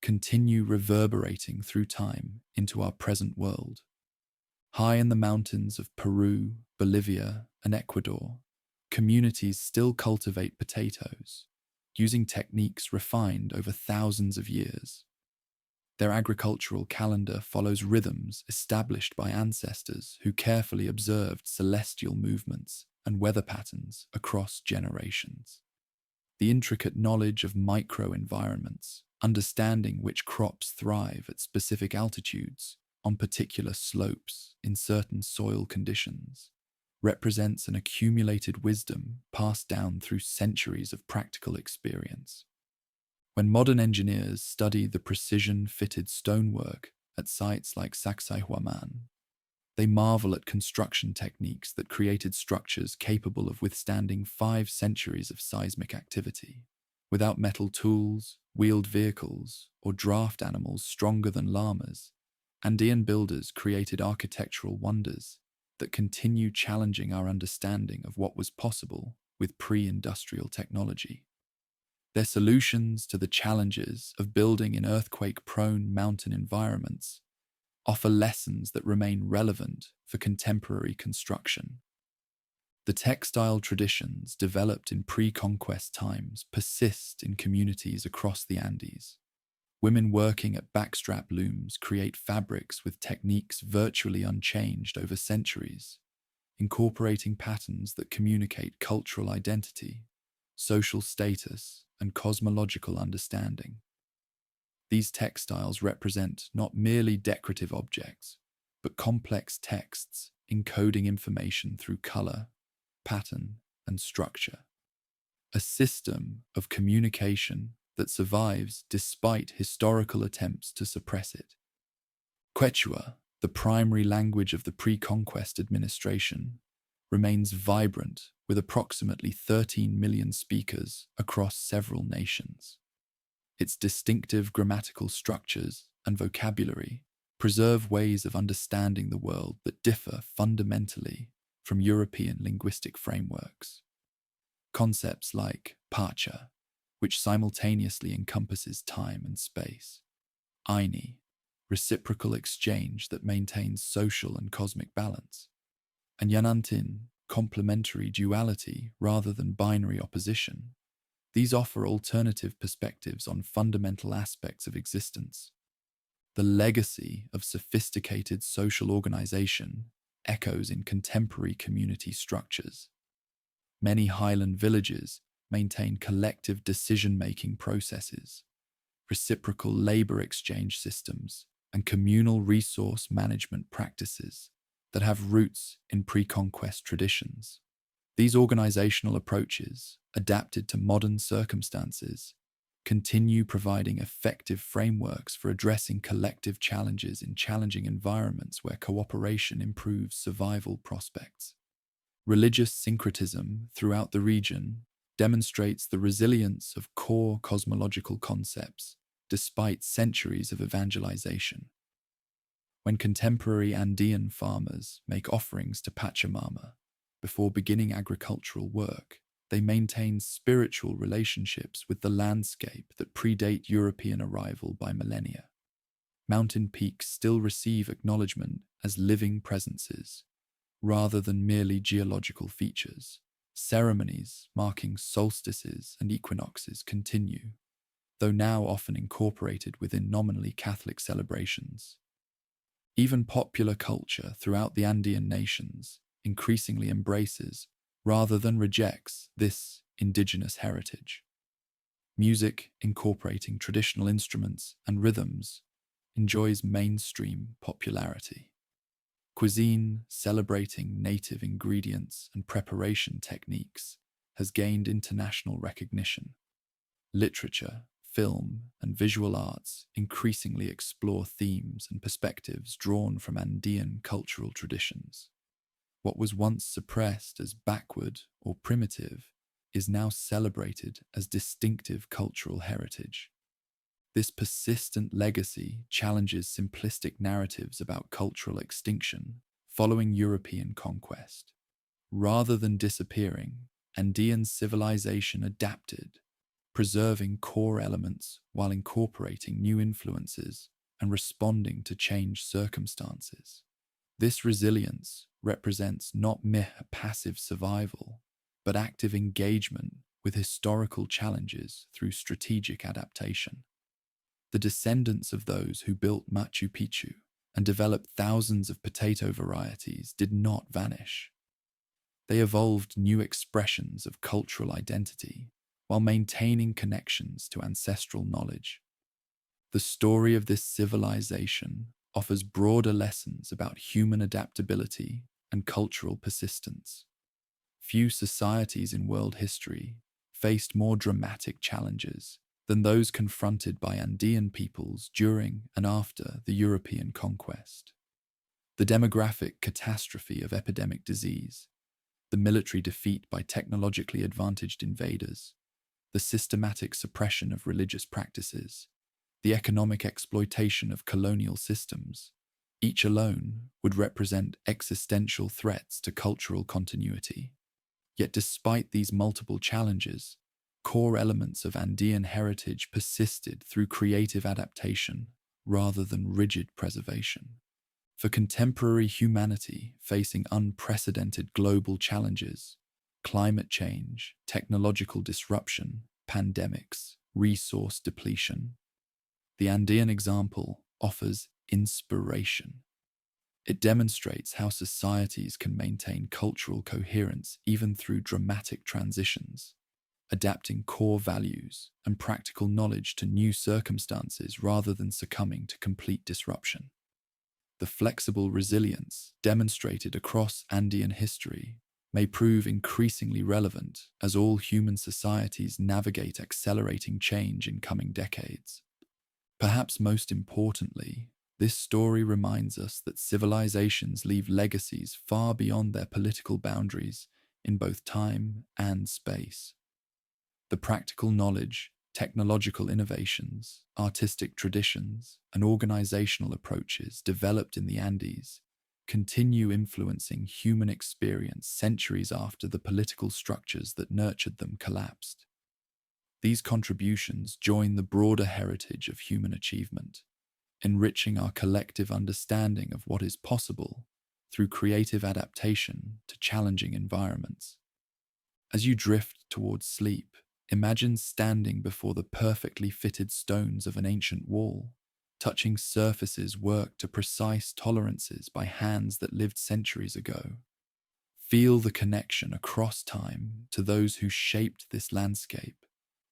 continue reverberating through time into our present world. High in the mountains of Peru, Bolivia, and Ecuador, communities still cultivate potatoes, using techniques refined over thousands of years. Their agricultural calendar follows rhythms established by ancestors who carefully observed celestial movements and weather patterns across generations. The intricate knowledge of microenvironments, understanding which crops thrive at specific altitudes, on particular slopes, in certain soil conditions, represents an accumulated wisdom passed down through centuries of practical experience. When modern engineers study the precision-fitted stonework at sites like Sacsayhuaman, They marvel at construction techniques that created structures capable of withstanding 5 centuries of seismic activity. Without metal tools, wheeled vehicles, or draft animals stronger than llamas, Andean builders created architectural wonders that continue challenging our understanding of what was possible with pre-industrial technology. Their solutions to the challenges of building in earthquake-prone mountain environments offer lessons that remain relevant for contemporary construction. The textile traditions developed in pre-conquest times persist in communities across the Andes. Women working at backstrap looms create fabrics with techniques virtually unchanged over centuries, incorporating patterns that communicate cultural identity, social status, and cosmological understanding. These textiles represent not merely decorative objects, but complex texts encoding information through color, pattern, and structure. A system of communication that survives despite historical attempts to suppress it. Quechua, the primary language of the pre-conquest administration, remains vibrant with approximately 13 million speakers across several nations. Its distinctive grammatical structures and vocabulary preserve ways of understanding the world that differ fundamentally from European linguistic frameworks. Concepts like pacha, which simultaneously encompasses time and space, aini, reciprocal exchange that maintains social and cosmic balance, and yanantin, complementary duality rather than binary opposition. These offer alternative perspectives on fundamental aspects of existence. The legacy of sophisticated social organization echoes in contemporary community structures. Many highland villages maintain collective decision-making processes, reciprocal labor exchange systems, and communal resource management practices that have roots in pre-conquest traditions. These organizational approaches, adapted to modern circumstances, continue providing effective frameworks for addressing collective challenges in challenging environments where cooperation improves survival prospects. Religious syncretism throughout the region demonstrates the resilience of core cosmological concepts despite centuries of evangelization. When contemporary Andean farmers make offerings to Pachamama before beginning agricultural work, they maintain spiritual relationships with the landscape that predate European arrival by millennia. Mountain peaks still receive acknowledgement as living presences, rather than merely geological features. Ceremonies marking solstices and equinoxes continue, though now often incorporated within nominally Catholic celebrations. Even popular culture throughout the Andean nations increasingly embraces, rather than rejects, this indigenous heritage. Music incorporating traditional instruments and rhythms enjoys mainstream popularity. Cuisine celebrating native ingredients and preparation techniques has gained international recognition. Literature, film, and visual arts increasingly explore themes and perspectives drawn from Andean cultural traditions. What was once suppressed as backward or primitive is now celebrated as distinctive cultural heritage. This persistent legacy challenges simplistic narratives about cultural extinction following European conquest. Rather than disappearing, Andean civilization adapted, preserving core elements while incorporating new influences and responding to changed circumstances. This resilience represents not mere passive survival, but active engagement with historical challenges through strategic adaptation. The descendants of those who built Machu Picchu and developed thousands of potato varieties did not vanish. They evolved new expressions of cultural identity while maintaining connections to ancestral knowledge. The story of this civilization offers broader lessons about human adaptability and cultural persistence. Few societies in world history faced more dramatic challenges than those confronted by Andean peoples during and after the European conquest. The demographic catastrophe of epidemic disease, the military defeat by technologically advantaged invaders, the systematic suppression of religious practices, the economic exploitation of colonial systems, each alone would represent existential threats to cultural continuity. Yet despite these multiple challenges, core elements of Andean heritage persisted through creative adaptation rather than rigid preservation. For contemporary humanity facing unprecedented global challenges, climate change, technological disruption, pandemics, resource depletion, the Andean example offers inspiration. It demonstrates how societies can maintain cultural coherence even through dramatic transitions, adapting core values and practical knowledge to new circumstances rather than succumbing to complete disruption. The flexible resilience demonstrated across Andean history may prove increasingly relevant as all human societies navigate accelerating change in coming decades. Perhaps most importantly, this story reminds us that civilizations leave legacies far beyond their political boundaries in both time and space. The practical knowledge, technological innovations, artistic traditions, and organizational approaches developed in the Andes continue influencing human experience centuries after the political structures that nurtured them collapsed. These contributions join the broader heritage of human achievement, enriching our collective understanding of what is possible through creative adaptation to challenging environments. As you drift towards sleep, imagine standing before the perfectly fitted stones of an ancient wall, touching surfaces worked to precise tolerances by hands that lived centuries ago. Feel the connection across time to those who shaped this landscape,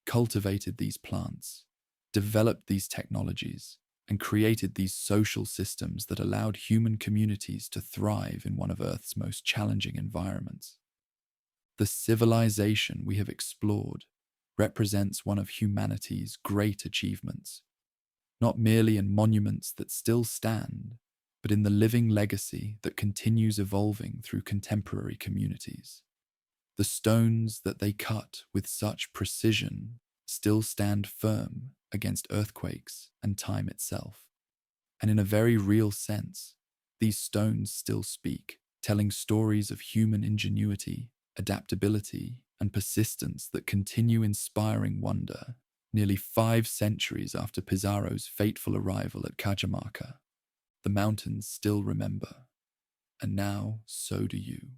cultivated these plants, developed these technologies, and created these social systems that allowed human communities to thrive in one of Earth's most challenging environments. The civilization we have explored represents one of humanity's great achievements, not merely in monuments that still stand, but in the living legacy that continues evolving through contemporary communities. The stones that they cut with such precision still stand firm against earthquakes and time itself. And in a very real sense, these stones still speak, telling stories of human ingenuity, adaptability, and persistence that continue inspiring wonder nearly 5 centuries after Pizarro's fateful arrival at Cajamarca. The mountains still remember, and now so do you.